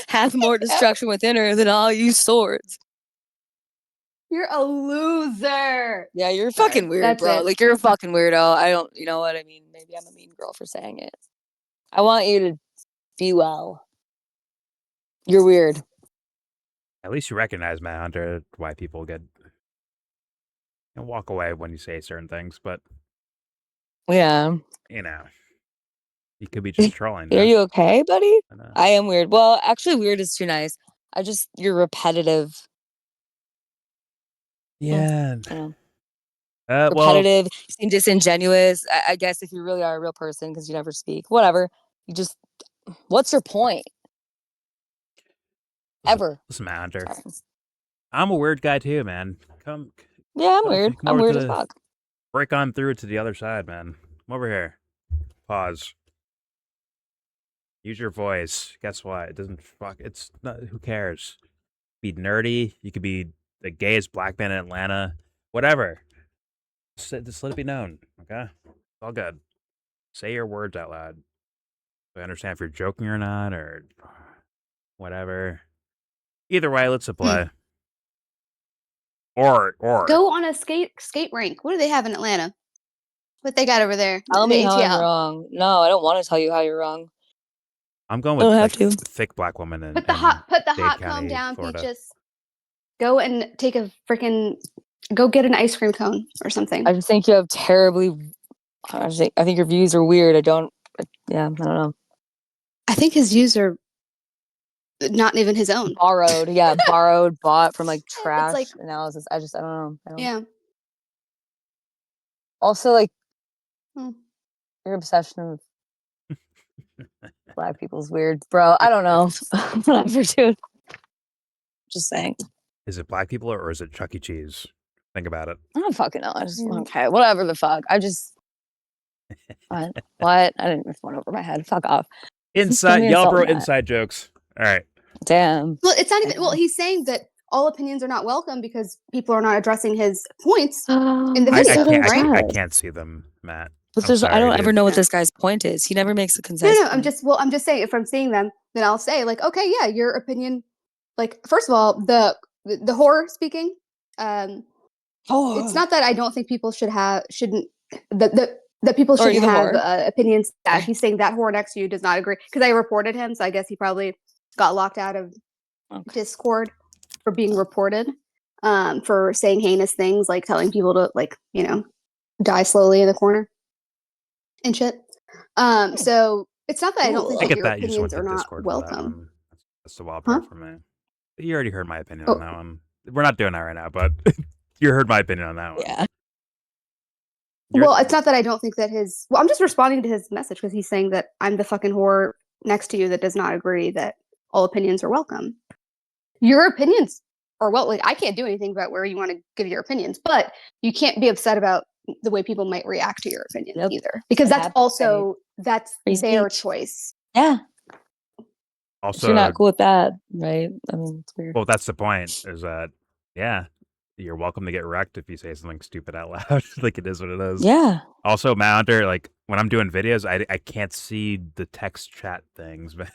Hath more destruction within her than all you swords. You're a loser. Yeah, you're fucking weird, bro. Like, you're a fucking weirdo. I don't, you know what I mean? Maybe I'm a mean girl for saying it. I want you to be well. You're weird. At least you recognize, Matt Hunter, why people walk away when you say certain things, but Yeah. You know, he could be just trolling. Are you okay, buddy? I am weird. Well, actually, weird is too nice. You're repetitive. Yeah. Repetitive. Well, you seem disingenuous. I guess if you really are a real person, because you never speak, whatever. What's your point? Listen, man, Hunter. I'm a weird guy too, man. Yeah, I'm weird. I'm weird as fuck. Break on through to the other side, man. Come over here. Pause. Use your voice. Guess what? It doesn't fuck. It's not. Who cares? Be nerdy. You could be the gayest black man in Atlanta. Whatever. Just let it be known. Okay. It's all good. Say your words out loud. I understand if you're joking or not, or whatever. Either way, let's apply. Or go on a skate rink. What do they have in Atlanta? What they got over there? Tell me how I'm wrong. No, I don't want to tell you how you're wrong. I'm going with like thick black woman and put the hot County, comb down, Florida. Peaches. Go and take a go get an ice cream cone or something. I just think you have I think your views are weird. I don't know. I think his views are not even his own. Borrowed, bought from like trash analysis. I don't know. Yeah. Also, like, your obsession with black people's weird, bro. I don't know. Whatever, dude. Just saying. Is it black people or is it Chuck E. Cheese? Think about it. I don't fucking know. Okay, whatever the fuck. What? I didn't just went over my head. Fuck off. Inside YellBro inside jokes. All right. Damn. Well, it's not even. Well, he's saying that all opinions are not welcome because people are not addressing his points in the video. I can't see them, Matt. But I don't ever know what this guy's point is. He never makes a concise. No, I'm just saying. If I'm seeing them, then I'll say like, okay, yeah, your opinion. Like, first of all, the whore speaking. It's not that I don't think people shouldn't that people shouldn't have opinions. That he's saying that whore next to you does not agree because I reported him, so I guess he probably got locked out of Discord for being reported for saying heinous things like telling people to die slowly in the corner and shit. So it's not that I don't think that your opinions are not welcome. That's the wild part for me. You already heard my opinion on that one. We're not doing that right now, but you heard my opinion on that one. Yeah. Well, it's not that I don't think that I'm just responding to his message because he's saying that I'm the fucking whore next to you that does not agree that all opinions are welcome. Your opinions are I can't do anything about where you want to give your opinions, but you can't be upset about the way people might react to your opinion either, because that's their choice. Yeah. Also, you're not cool with that, right? I mean, it's weird. Well, that's the point. Is that you're welcome to get wrecked if you say something stupid out loud. Like, it is what it is. Yeah. Also, Matt Hunter, like when I'm doing videos, I can't see the text chat things, man.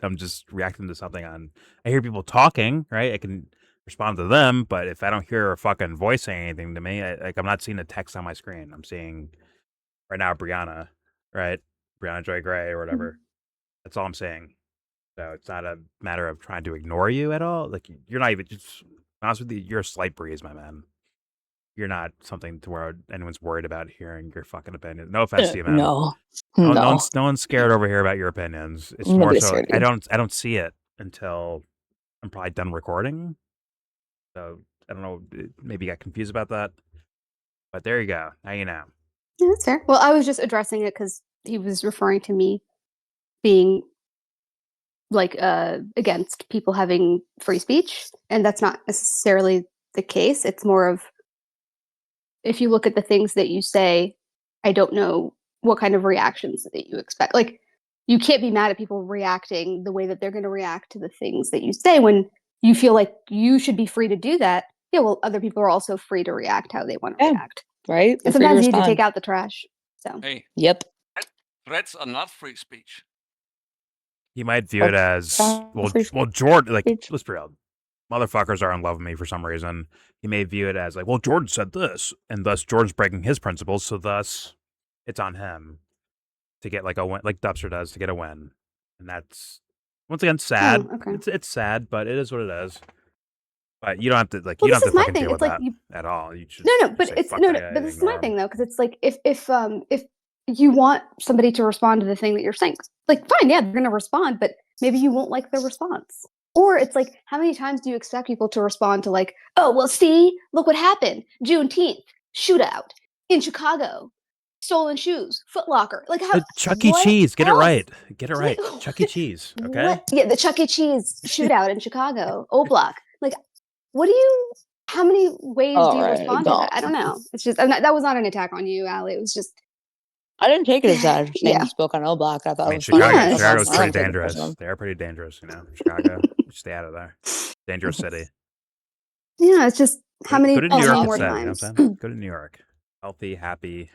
I'm just reacting to something I hear people talking, right? I can respond to them, but if I don't hear a fucking voice saying anything to me, I'm not seeing the text on my screen. I'm seeing right now Brianna, right? Brianna Joy Gray or whatever. Mm-hmm. That's all I'm saying. So it's not a matter of trying to ignore you at all. Like, you're not even, just honest with you, you're a slight breeze, my man. You're not something to where anyone's worried about hearing your fucking opinion. No offense to you, man. No one's scared over here about your opinions. It's more so I don't see it until I'm probably done recording. So I don't know. Maybe you got confused about that. But there you go. Now you know. Yeah, that's fair. Well, I was just addressing it because he was referring to me being against people having free speech, and that's not necessarily the case. It's more of, if you look at the things that you say, I don't know what kind of reactions that you expect. Like, you can't be mad at people reacting the way that they're going to react to the things that you say when you feel like you should be free to do that. Yeah, well, other people are also free to react how they want to react. Right? And sometimes you need to take out the trash. So. Hey. Yep. Threats are not free speech. He might view it as Jordan. Like, let's be real, motherfuckers are in love with me for some reason. He may view it as like, well, Jordan said this, and thus Jordan's breaking his principles, so thus it's on him to get like a win, like Dubster does to get a win, and that's once again sad. Oh, okay. It's sad, but it is what it is. But you don't have to like Well, you don't this have to is my fucking thing. deal It's with like that at all. You should no, just but say, it's "Fuck no, that no. guy," But and this is my ignore him. thing though, because it's like if you want somebody to respond to the thing that you're saying, like fine, yeah, they're gonna respond, but maybe you won't like the response. Or it's like, how many times do you expect people to respond to like, oh well, see, look what happened, Juneteenth shootout in Chicago, stolen shoes, Foot Locker, like how Chuck E. what Cheese, get it else? right, get it right. Like, Chuck E. Cheese, okay? What? Yeah, the Chuck E. Cheese shootout in Chicago, O Block. Like, what do you? How many ways All do you right, respond to that? I don't know. It's just that was not an attack on you, Allie. It was just I didn't take it as that. Saying yeah. you spoke on O Block. I thought I it mean, was fine. Yeah, Chicago's I pretty don't take it dangerous. personally. They are pretty dangerous, you know. Chicago, stay out of there. Dangerous city. Yeah, it's just how many Go to New York more instead. You know what I'm times? saying? Go to New York. Healthy, happy,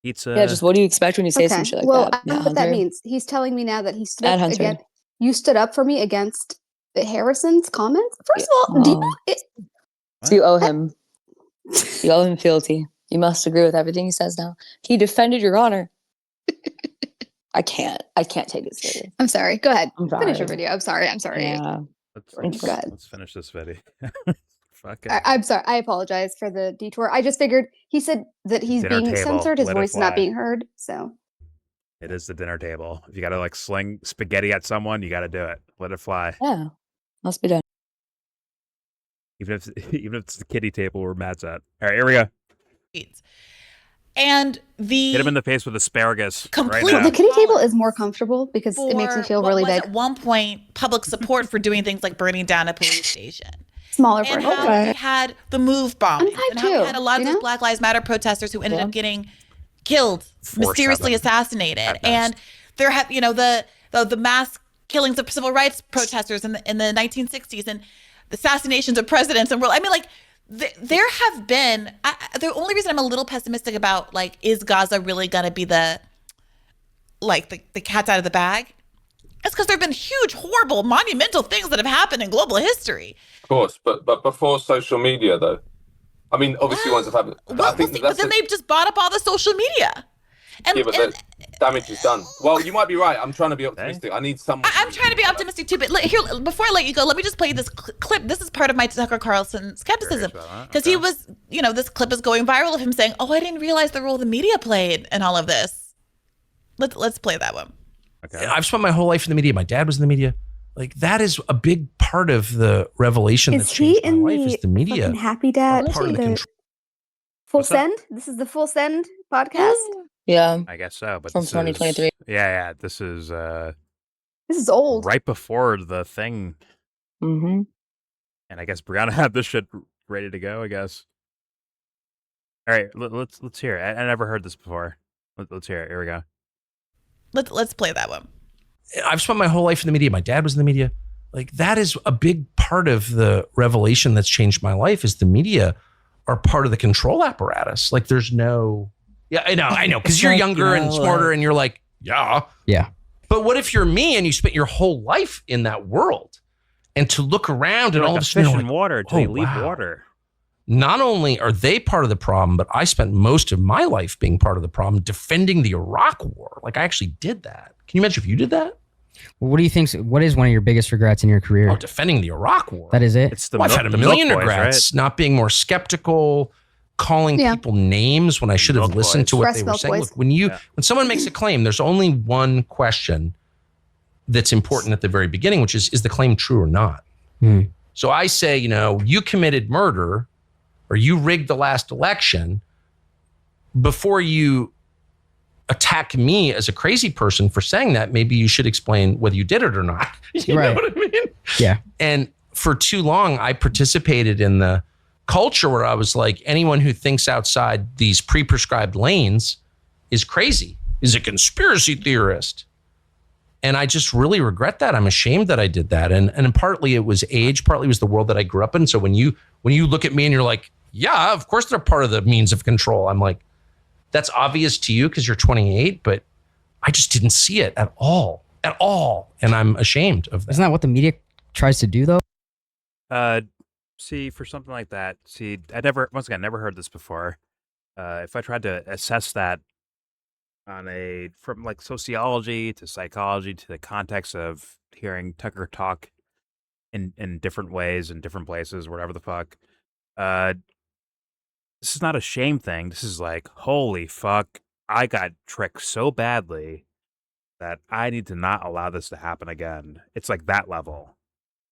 pizza. Yeah, just what do you expect when you say some Okay. shit like Well, that? I don't know what that means. He's telling me now that he stood At up Hunter. again. You stood up for me against Harrison's comments. First of all, do you know So you owe him. You owe him fealty. You must agree with everything he says now. He defended your honor. I can't take it serious. I'm sorry. Go ahead. I'm Finish your sorry. video. I'm sorry. I'm sorry. Yeah. Go ahead. Let's finish this video. Fuck it. I'm sorry. I apologize for the detour. I just figured he said that he's Dinner being table, censored. His let it voice is not fly. being heard. So It is the dinner table. If you got to like sling spaghetti at someone, you got to do it. Let it fly. Yeah. Must be done. Even if it's the kiddie table where Matt's at. All right, here we go. And hit him in the face with asparagus. Completely. Right now. the kiddie table is more comfortable because it makes me feel really big. At one point, public support for doing things like burning down a police station. Smaller and how he had the move bombings, and how he had a lot of those Black Lives Matter protesters who ended up getting killed, mysteriously assassinated, and there have the mass killings of civil rights protesters in the 1960s and the assassinations of presidents and world. I mean, like there have been. The only reason I'm a little pessimistic about like is Gaza really gonna be the cat's out of the bag? It's because there have been huge, horrible, monumental things that have happened in global history. Of course, but before social media, though, I mean, obviously ones have happened. But then they've just bought up all the social media. And, yeah, but the damage is done. Well, you might be right. I'm trying to be optimistic. I need someone. I'm trying to be optimistic too. But here, before I let you go, let me just play this clip. This is part of my Tucker Carlson skepticism, because he was, this clip is going viral of him saying, "Oh, I didn't realize the role the media played in all of this." Let's play that one. Okay. I've spent my whole life in the media. My dad was in the media. Like that is a big part of the revelation that's changed my life is the media. Happy Dad. Part of the control. Full Send. This is the Full Send podcast. Yeah, I guess so. But from 2023. Yeah. This is old. Right before the thing. Mm-hmm. And I guess Brianna had this shit ready to go. I guess. All right, let's hear it. I never heard this before. Let's hear it. Here we go. Let's play that one. I've spent my whole life in the media. My dad was in the media. Like that is a big part of the revelation that's changed my life is the media are part of the control apparatus. Like there's no, yeah, I know. Cause you're younger and smarter and you're like, yeah. But what if you're me and you spent your whole life in that world and to look around and all of a sudden fish in water until you leave water. Not only are they part of the problem, but I spent most of my life being part of the problem, defending the Iraq war. Like I actually did that. Can you imagine if you did that? What do you think? What is one of your biggest regrets in your career? Oh, defending the Iraq war. That is it. It's I've had a million regrets. Not being more skeptical, calling people names when I should have listened to what they were saying. Look, when someone makes a claim, there's only one question that's important at the very beginning, which is the claim true or not? So I say, you committed murder or you rigged the last election. Before you attack me as a crazy person for saying that, maybe you should explain whether you did it or not. You know what I mean? Yeah. And for too long, I participated in the culture where I was like, anyone who thinks outside these pre-prescribed lanes is crazy, is a conspiracy theorist. And I just really regret that. I'm ashamed that I did that. And partly it was age, partly it was the world that I grew up in. So when you look at me and you're like, yeah, of course they're part of the means of control. I'm like, that's obvious to you because you're 28, but I just didn't see it at all. And I'm ashamed of that. Isn't that what the media tries to do though? See, for something like that, I never heard this before. If I tried to assess that from like sociology to psychology to the context of hearing Tucker talk in different ways, in different places, whatever the fuck. This is not a shame thing. This is like, holy fuck, I got tricked so badly that I need to not allow this to happen again. It's like that level.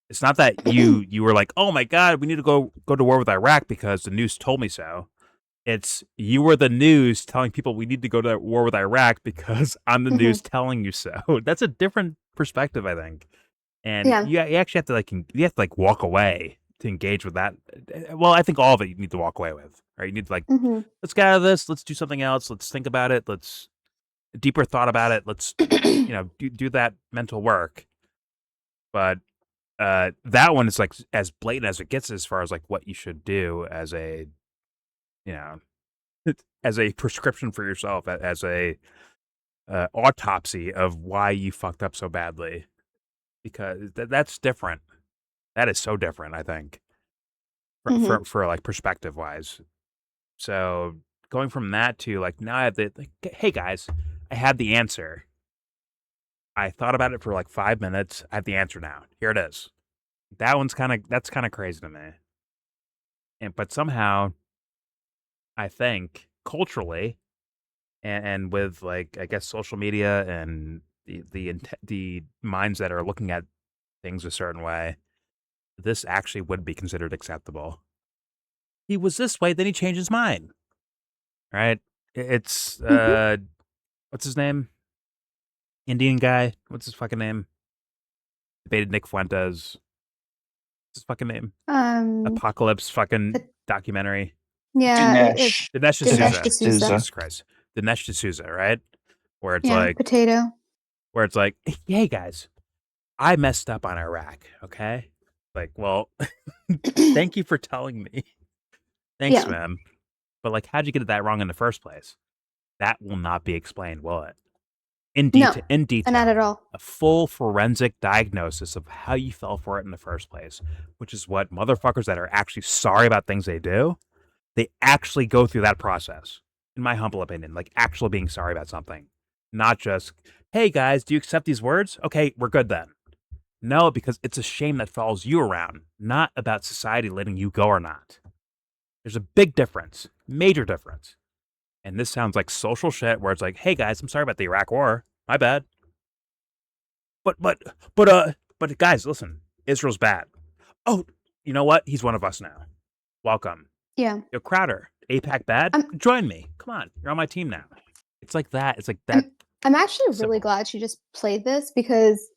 It's not that you were like, oh my God, we need to go to war with Iraq because the news told me so. It's you were the news telling people we need to go to war with Iraq because I'm the news telling you so. That's a different perspective, I think. And you actually have to walk away to engage with that. Well, I think all of it you need to walk away with, right? You need to let's get out of this. Let's do something else. Let's think about it. Let's deeper thought about it. Let's, do that mental work. But that one is like as blatant as it gets as far as like what you should do as a, as a prescription for yourself, as a autopsy of why you fucked up so badly. Because that's different. That is so different, I think, for like perspective wise. So going from that to like now I have hey guys, I have the answer. I thought about it for like 5 minutes. I have the answer now. Here it is. That's kind of crazy to me. But somehow, I think culturally, and with like I guess social media and the minds that are looking at things a certain way, this actually would be considered acceptable. He was this way, then he changed his mind. Right? It's what's his name? Indian guy. What's his fucking name? Debated Nick Fuentes. What's his fucking name? Apocalypse fucking documentary. Yeah. Dinesh D'Souza. Jesus Christ. Dinesh D'Souza, right? Where it's like potato. Where it's like, hey guys, I messed up on Iraq, okay? Like, well, thank you for telling me. Thanks, man. But like, how'd you get that wrong in the first place? That will not be explained, will it? In detail, not at all. A full forensic diagnosis of how you fell for it in the first place, which is what motherfuckers that are actually sorry about things they do, they actually go through that process, in my humble opinion, like actually being sorry about something. Not just, hey guys, do you accept these words? Okay, we're good then. No, because it's a shame that follows you around, not about society letting you go or not. There's a big difference, major difference. And this sounds like social shit where it's like, hey guys, I'm sorry about the Iraq war. My bad. But guys, listen, Israel's bad. Oh, you know what? He's one of us now. Welcome. Yeah. Yo, Crowder, APAC bad? Join me. Come on. You're on my team now. It's like that. It's like that. I'm actually really glad she just played this because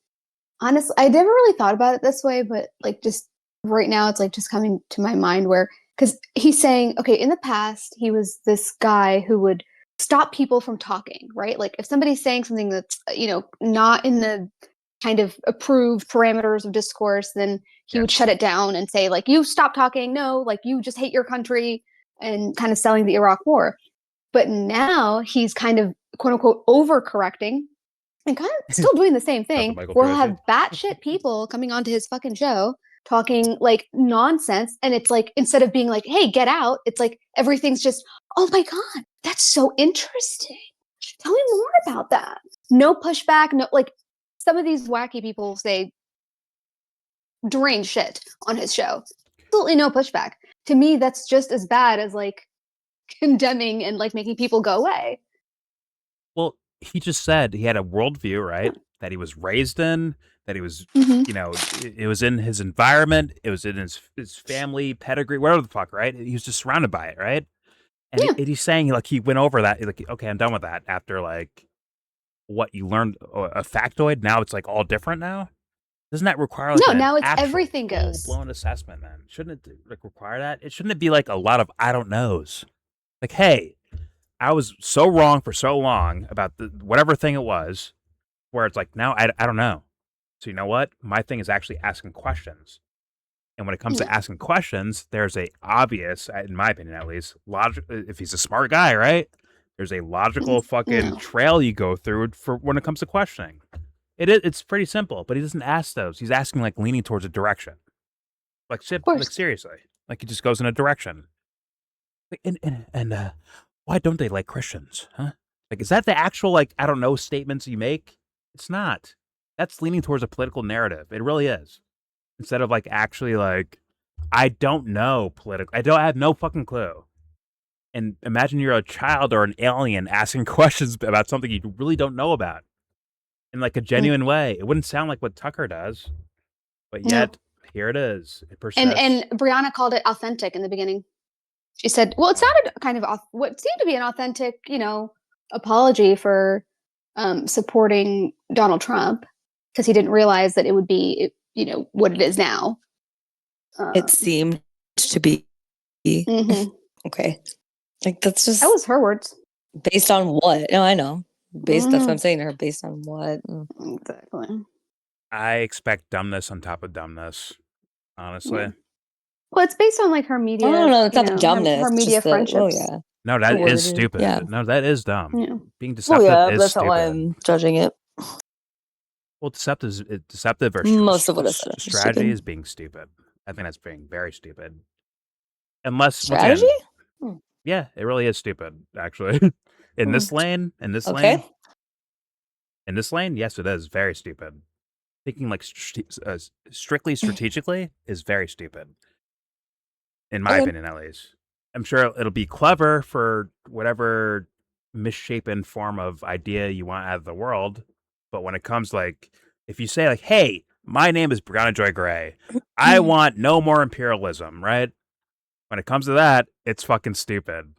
honestly, I never really thought about it this way, but like just right now it's like just coming to my mind where because he's saying, okay, in the past, he was this guy who would stop people from talking, right? Like if somebody's saying something that's, not in the kind of approved parameters of discourse, then he would shut it down and say, like, you stop talking. No, like you just hate your country and kind of selling the Iraq war. But now he's kind of, quote unquote, overcorrecting and kind of still doing the same thing. We'll have batshit people coming onto his fucking show talking like nonsense, and it's like instead of being like, hey, get out, it's like everything's just, oh my god, that's so interesting, tell me more about that. No pushback, no, like some of these wacky people say deranged shit on his show, absolutely no pushback. To me, that's just as bad as like condemning and like making people go away. Well, he just said he had a worldview, right? That he was raised in, that he was, it was in his environment, it was in his family pedigree, whatever the fuck, right? He was just surrounded by it, right? And he's saying like he went over that, like, okay, I'm done with that. After like what you learned a factoid, now it's like all different now. Doesn't that require like now it's everything goes blown assessment, man? Shouldn't it like require that? It shouldn't it be like a lot of I don't knows? Like, hey, I was so wrong for so long about whatever thing it was, where it's like now I don't know. So you know what? My thing is actually asking questions. And when it comes to asking questions, there's a obvious, in my opinion at least, logic. If he's a smart guy, right? There's a logical fucking trail you go through for when it comes to questioning. It's pretty simple, but he doesn't ask those. He's asking like leaning towards a direction. Like seriously. Like he just goes in a direction. And why don't they like Christians? Huh? Like, is that the actual, like, I don't know, statements you make? It's not. That's leaning towards a political narrative. It really is. instead of like actually like, I don't know political. I have no fucking clue. And imagine you're a child or an alien asking questions about something you really don't know about in like a genuine way. It wouldn't sound like what Tucker does, but yet here it is. It persists. And Brianna called it authentic in the beginning. She said, well, it sounded kind of what seemed to be an authentic, apology for supporting Donald Trump, because he didn't realize that it would be, what it is now. It seemed to be. Okay. Like, that was her words. Based on what? No, I know. That's what I'm saying to her. Based on what? Exactly. I expect dumbness on top of dumbness, honestly. Well, it's based on like her media. No, it's not the dumbness. Her media friendships. No, that is stupid. Yeah. No, that is dumb. Yeah. Being deceptive is that's stupid. not why I'm judging it. Well, deceptive or most of what is strategy is being stupid. I think that's being very stupid. Unless strategy. Yeah, it really is stupid, actually. In this lane, yes, it is very stupid. Thinking like strictly strategically is very stupid, in my opinion, at least. I'm sure it'll be clever for whatever misshapen form of idea you want out of the world, but when it comes like, if you say like, "Hey, my name is Brianna Joy Gray, I want no more imperialism," right? When it comes to that, it's fucking stupid.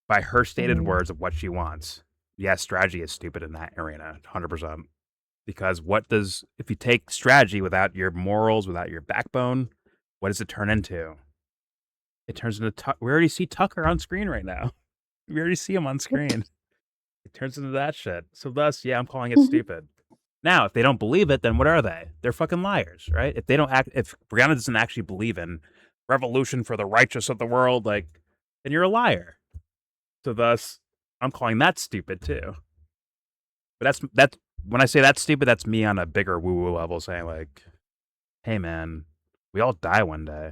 By her stated words of what she wants. Yes, strategy is stupid in that arena, 100%. Because if you take strategy without your morals, without your backbone, what does it turn into? It turns into, we already see Tucker on screen right now. We already see him on screen. It turns into that shit. So thus, yeah, I'm calling it stupid. Now, if they don't believe it, then what are they? They're fucking liars, right? If Brianna doesn't actually believe in revolution for the righteous of the world, like, then you're a liar. So thus, I'm calling that stupid too. But that's when I say that's stupid, that's me on a bigger woo-woo level saying like, hey man, we all die one day.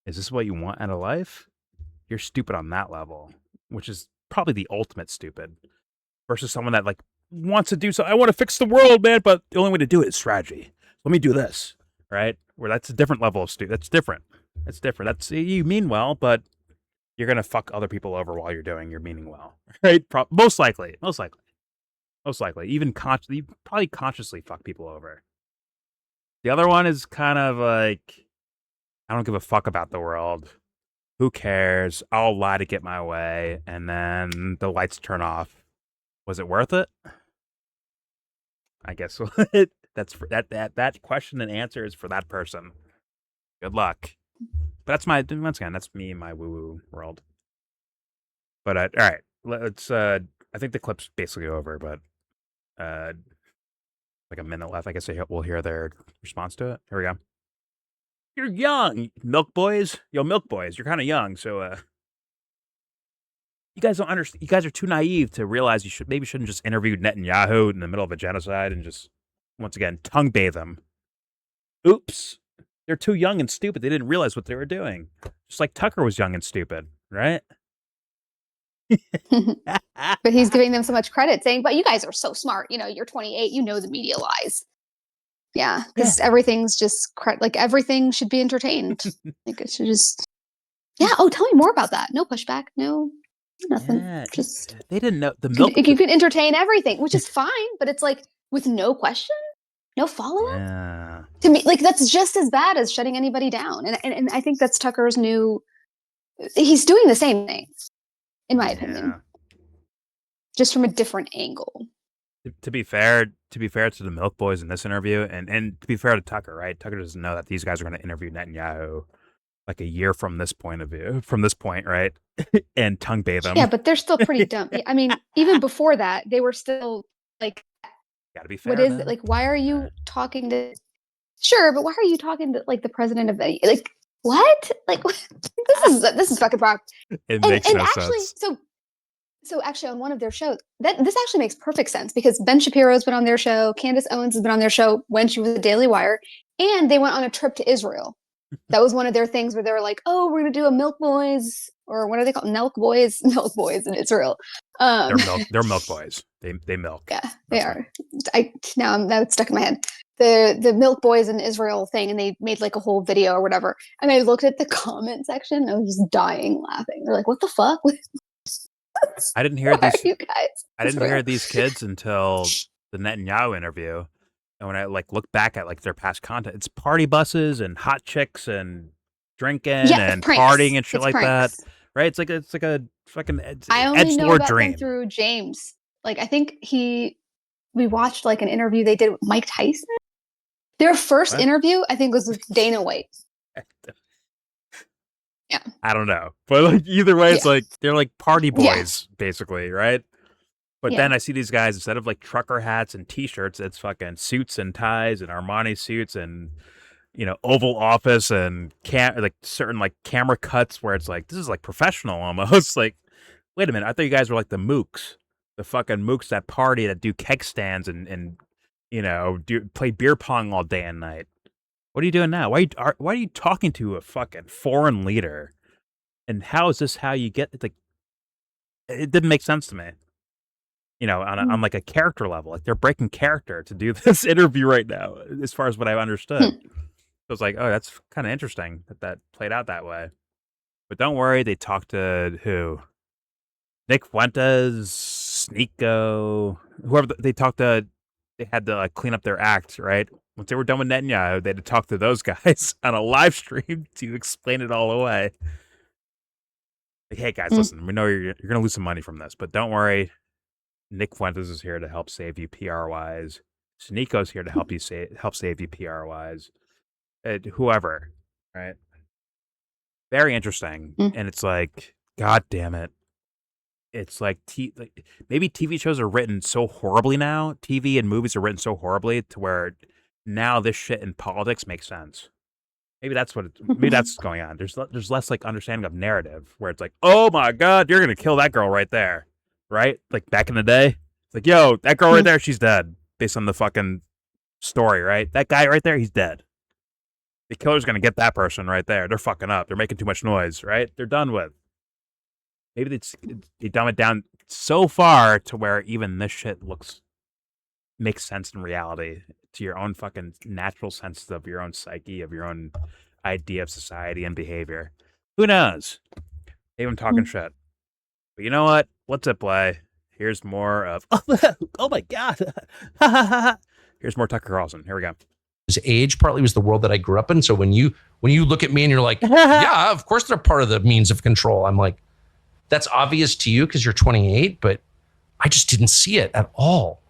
Is this what you want out of life? You're stupid on that level, which is probably the ultimate stupid. Versus someone that like wants to do so. I want to fix the world, man, but the only way to do it is strategy. Let me do this, right? Where that's a different level of stupid. That's different. That's you mean well, but you're going to fuck other people over while you're doing your meaning well, right? Most likely. Even you probably consciously fuck people over. The other one is kind of like, I don't give a fuck about the world. Who cares? I'll lie to get my way, and then the lights turn off. Was it worth it? I guess that's for that question and answer is for that person. Good luck. But once again, that's me in my woo-woo world. But all right, let's. I think the clip's basically over, but like a minute left. I guess we'll hear their response to it. Here we go. You're young, milk boys. Yo, milk boys, you're kind of young, so you guys don't understand. You guys are too naive to realize you shouldn't just interview Netanyahu in the middle of a genocide and just once again tongue bathe them. Oops. They're too young and stupid. They didn't realize what they were doing. Just like Tucker was young and stupid, right? But he's giving them so much credit, saying, but you guys are so smart. You're 28. You know the media lies. Yeah, because everything's just like everything should be entertained. Like it should just. Yeah. Oh, tell me more about that. No pushback. No, nothing. Yeah, just they didn't know the milk. You can entertain everything, which is fine. But it's like with no question, no follow up. Yeah. To me, like that's just as bad as shutting anybody down. And I think that's Tucker's new. He's doing the same thing, in my opinion, just from a different angle. To be fair to the Milk Boys in this interview, and to be fair to Tucker, right? Tucker doesn't know that these guys are going to interview Netanyahu like a year from this point, right? And tongue bathe them. Yeah, but they're still pretty dumb. I mean, even before that, they were still like. Gotta be fair. What is it like? Why are you talking to? Sure, but why are you talking to like the president of any? Like what? Like this is fucking wrong. It makes no actually, sense. So actually, on one of their shows, this actually makes perfect sense because Ben Shapiro's been on their show, Candace Owens has been on their show when she was at Daily Wire, and they went on a trip to Israel. That was one of their things where they were like, "Oh, we're gonna do a Milk Boys, or what are they called? Milk Boys in Israel." They're milk boys. They milk. Yeah, they are. Now it's stuck in my head. The Milk Boys in Israel thing, and they made like a whole video or whatever. And I looked at the comment section, and I was just dying laughing. They're like, "What the fuck?" I didn't hear these. You guys, I didn't hear these kids until the Netanyahu interview, and when I like look back at like their past content, it's party buses and hot chicks and drinking and partying and shit like that. Right? It's like a fucking I only know about them through James. Like I think we watched like an interview they did with Mike Tyson. Their first interview, I think, was with Dana White. Yeah. I don't know. But like either way, it's like they're like party boys, basically, right? But then I see these guys, instead of like trucker hats and t-shirts, it's fucking suits and ties and Armani suits and Oval Office and like certain like camera cuts where it's like this is like professional almost. Like, wait a minute, I thought you guys were like the mooks. The fucking mooks that party, that do keg stands and play beer pong all day and night. What are you doing now? Why are you talking to a fucking foreign leader? And how is this how you get like? It didn't make sense to me. On like a character level, like they're breaking character to do this interview right now, as far as what I understood. So I was like, oh, that's kind of interesting that played out that way. But don't worry, they talked to who? Nick Fuentes, Sneeko, whoever they talked to. They had to like clean up their act, right? Once they were done with Netanyahu, they had to talk to those guys on a live stream to explain it all away. Like, hey guys, listen, we know you're going to lose some money from this, but don't worry. Nick Fuentes is here to help save you PR wise. Sneeko's here to help save you PR wise. Whoever, right? Very interesting, and it's like, God damn it! It's like maybe TV shows are written so horribly now. TV and movies are written so horribly to where now this shit in politics makes sense. Maybe that's what's going on. There's less like understanding of narrative where it's like, oh my God, you're gonna kill that girl right there, right? Like back in the day, it's like, yo, that girl right there, she's dead based on the fucking story, right? That guy right there, he's dead. The killer's gonna get that person right there. They're fucking up. They're making too much noise, right? They're done with. Maybe they dumb it down so far to where even this shit makes sense in reality to your own fucking natural sense of your own psyche, of your own idea of society and behavior. Who knows? Maybe I'm talking shit. But you know what? What's at play? Here's more of, oh my God. Here's more Tucker Carlson. Here we go. His age partly was the world that I grew up in. So when you look at me and you're like, yeah, of course they're part of the means of control. I'm like, that's obvious to you because you're 28, but I just didn't see it at all.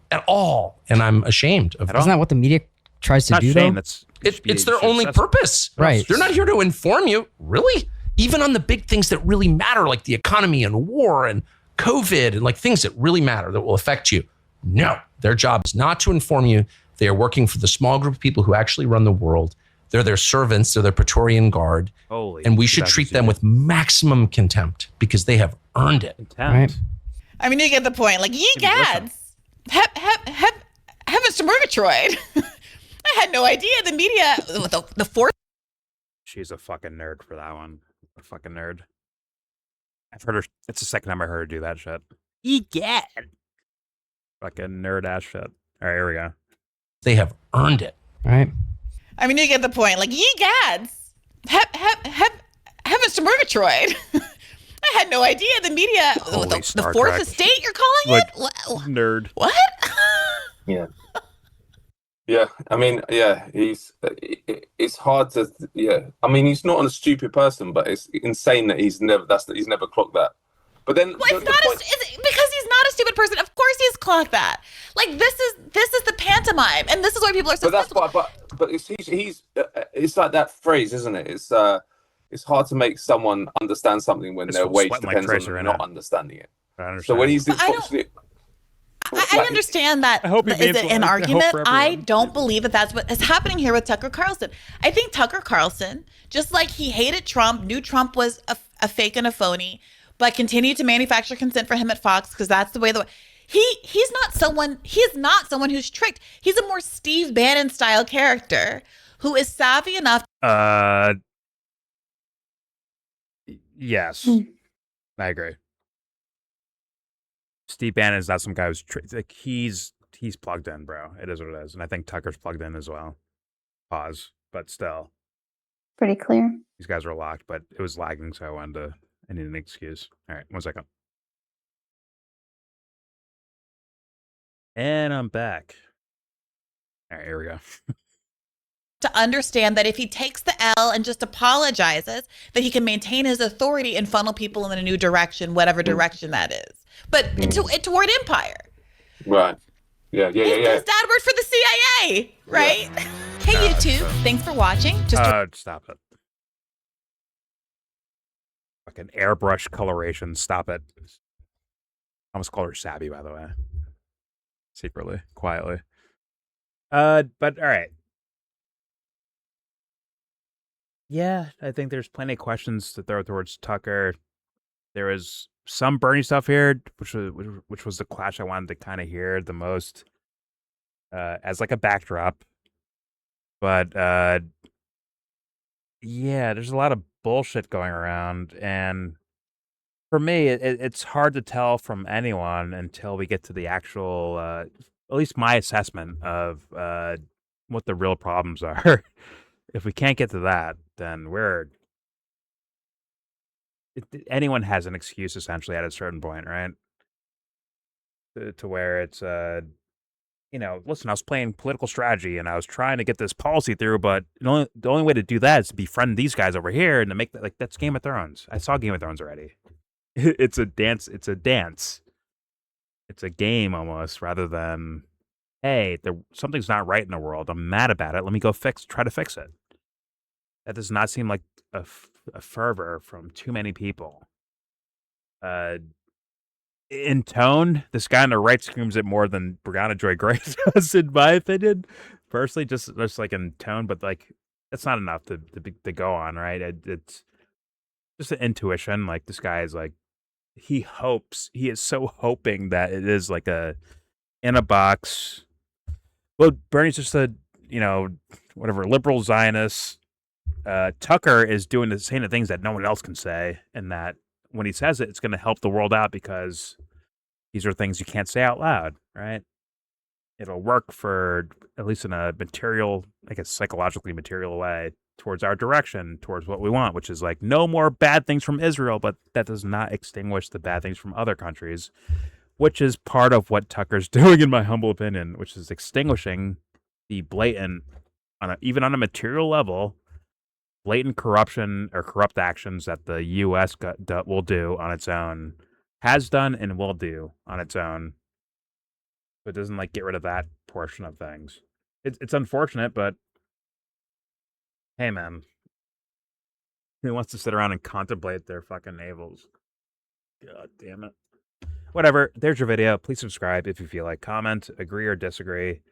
And I'm ashamed of it. Isn't that what the media tries to do, though? It's their only purpose. Right. They're not here to inform you. Really? Even on the big things that really matter, like the economy and war and COVID and like things that really matter that will affect you. No, their job is not to inform you. They are working for the small group of people who actually run the world. They're their servants. They're their Praetorian Guard. And we should treat them with maximum contempt because they have earned it. Right. I mean, you get the point. Like, ye gads. Heavens to Murgatroyd. I had no idea the media, the fourth. She's a fucking nerd for that one. A fucking nerd. I've heard her. It's the second time I heard her do that shit. Egad. Fucking nerd ass shit. All right, here we go. They have earned it. All right. I mean, you get the point. Like, ye gads. Heavens to Murgatroyd. I had no idea the media, the fourth estate, you're calling it? Nerd. What? Yeah. Yeah. I mean, yeah, it's hard to, I mean, he's not a stupid person, but it's insane that he's never clocked that. But then, well, it's not because he's not a stupid person. Of course, he's clocked that. Like this is the pantomime, and this is why people are so. But that's why. But it's like that phrase, isn't it? It's hard to make someone understand something when their wage depends on them not understanding it. So when he's I understand that is an argument. I don't believe that that's what is happening here with Tucker Carlson. I think Tucker Carlson, just like he hated Trump, knew Trump was a fake and a phony, but continued to manufacture consent for him at Fox because that's the way he's not someone who's tricked. He's a more Steve Bannon style character who is savvy enough. Yes, I agree. Steve Bannon is not some guy who's like he's plugged in, bro. It is what it is, and I think Tucker's plugged in as well. Pause, but still, pretty clear. These guys are locked, but it was lagging, so I needed an excuse. All right, 1 second, and I'm back. All right, here we go. To understand that if he takes the L and just apologizes, that he can maintain his authority and funnel people in a new direction, whatever direction that is. But toward empire. Right. Yeah. His dad worked for the CIA, right? Yeah. Hey, YouTube. Thanks for watching. Stop it. Fucking airbrush coloration. Stop it. I almost called her Sabby, by the way. Secretly, quietly. But all right. Yeah, I think there's plenty of questions to throw towards Tucker. There was some Bernie stuff here, which was the clash I wanted to kind of hear the most as like a backdrop. But yeah, there's a lot of bullshit going around, and for me, it's hard to tell from anyone until we get to the actual, at least my assessment of what the real problems are. If we can't get to that, then anyone has an excuse essentially at a certain point, right? To where it's, listen, I was playing political strategy and I was trying to get this policy through, but the only way to do that is to befriend these guys over here and to make that, like, that's Game of Thrones. I saw Game of Thrones already. It's a dance. It's a dance. It's a game almost, rather than, hey, something's not right in the world. I'm mad about it. Let me go try to fix it. That does not seem like a fervor from too many people. In tone, this guy on the right screams it more than Brianna Joy Grace does, in my opinion. Personally, just like in tone, but like that's not enough to go on, right? It's just an intuition. Like this guy is like, he is so hoping that it is like in a box. Well, Bernie's just a whatever liberal Zionist. Tucker is saying the things that no one else can say, and that when he says it, it's going to help the world out because these are things you can't say out loud, right? It'll work for, at least in a material, I guess psychologically material way, towards our direction, towards what we want, which is like no more bad things from Israel, but that does not extinguish the bad things from other countries, which is part of what Tucker's doing, in my humble opinion, which is extinguishing the blatant, even on a material level, blatant corruption or corrupt actions that the U.S. will do on its own, has done and will do on its own. But it doesn't like get rid of that portion of things. It's unfortunate, but hey, man, who wants to sit around and contemplate their fucking navels? God damn it. Whatever. There's your video. Please subscribe if you feel like. Comment, agree or disagree.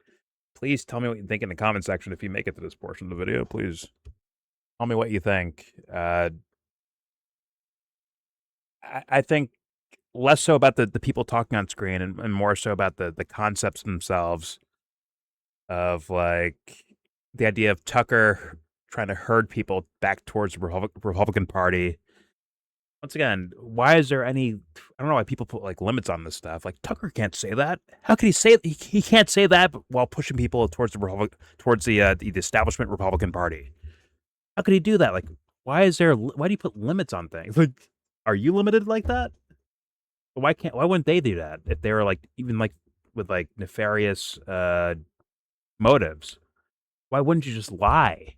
Please tell me what you think in the comment section if you make it to this portion of the video. Please tell me what you think. I think less so about the people talking on screen and more so about the concepts themselves of like the idea of Tucker trying to herd people back towards the Republican Party. Once again, why is there any, I don't know why people put like limits on this stuff. Like Tucker can't say that. How could he say he can't say that while pushing people towards the establishment Republican Party? How could he do that? Like, why do you put limits on things? Like, are you limited like that? Why wouldn't they do that if they were like, even like with like nefarious motives? Why wouldn't you just lie?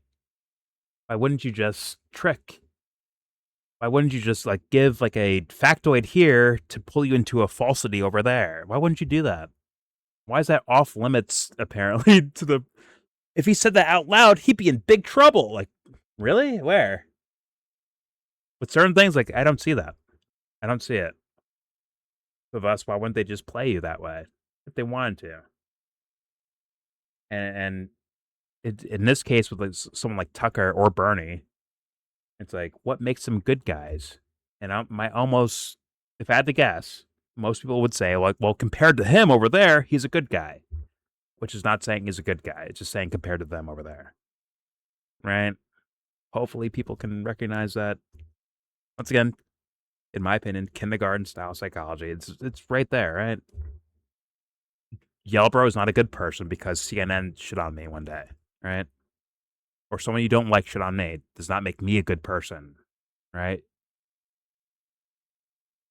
Why wouldn't you just trick? Why wouldn't you just like give like a factoid here to pull you into a falsity over there? Why wouldn't you do that? Why is that off limits apparently to the, if he said that out loud, he'd be in big trouble. Like, really? Where? With certain things, like, I don't see that. I don't see it. Of us, why wouldn't they just play you that way if they wanted to? And in this case, with like someone like Tucker or Bernie, it's like, what makes them good guys? And if I had to guess, most people would say, like, well, compared to him over there, he's a good guy. Which is not saying he's a good guy. It's just saying compared to them over there. Right? Hopefully people can recognize that. Once again, in my opinion, kindergarten style psychology. It's right there, right? YellBro is not a good person because CNN shit on me one day, right? Or someone you don't like shit on me does not make me a good person, right?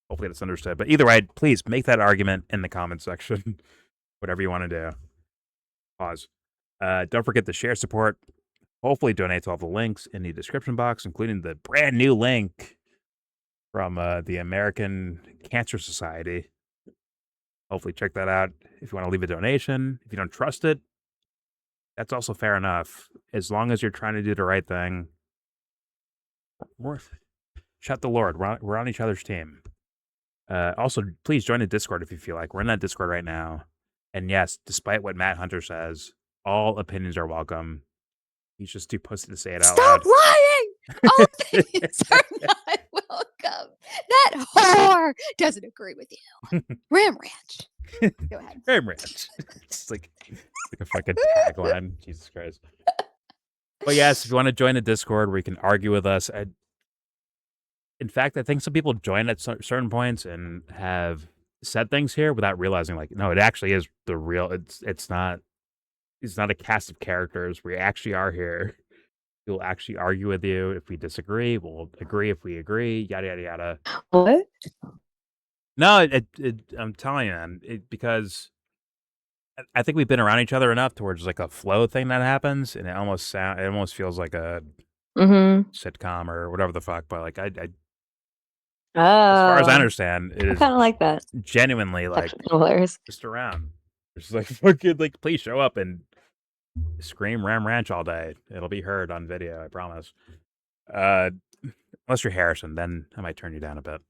Hopefully that's understood. But either way, please make that argument in the comment section. Whatever you want to do. Pause. Don't forget to share support. Hopefully donate to all the links in the description box, including the brand new link from the American Cancer Society. Hopefully check that out if you want to leave a donation. If you don't trust it, that's also fair enough. As long as you're trying to do the right thing. Shout the Lord. We're on each other's team. Also, please join the Discord if you feel like. We're in that Discord right now. And yes, despite what Matt Hunter says, all opinions are welcome. He's just too pussy to say it out loud. Stop lying! All opinions are not welcome. That whore doesn't agree with you. Ram Ranch. Go ahead. Ram Ranch. It's like a fucking tagline. Jesus Christ. But yes, if you want to join the Discord where you can argue with us, in fact, I think some people join at certain points and have said things here without realizing, like, no, it actually is the real. It's not a cast of characters. We actually are here. We'll actually argue with you if we disagree. We'll agree if we agree. Yada yada yada. What? No, I'm telling you, man. Because I think we've been around each other enough towards like a flow thing that happens, and it almost feels like a sitcom or whatever the fuck. But like as far as I understand, it is kind of like that. Genuinely like hilarious. Just around. It's like fucking like, please show up and scream Ram Ranch all day. It'll be heard on video, I promise. Unless you're Harrison, then I might turn you down a bit.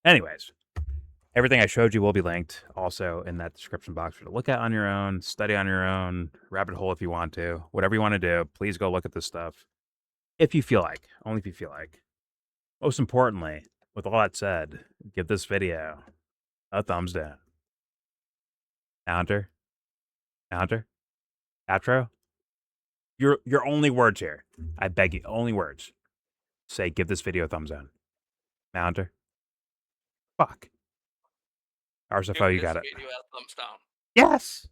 Anyways, everything I showed you will be linked also in that description box for you to look at on your own, study on your own, rabbit hole if you want to. Whatever you want to do, please go look at this stuff. If you feel like. Only if you feel like. Most importantly, with all that said, give this video a thumbs down. Counter. Outro. Your only words here. I beg you, only words. Say, give this video a thumbs down. Counter. Fuck. RSFO, you got it. Video a thumbs down. Yes.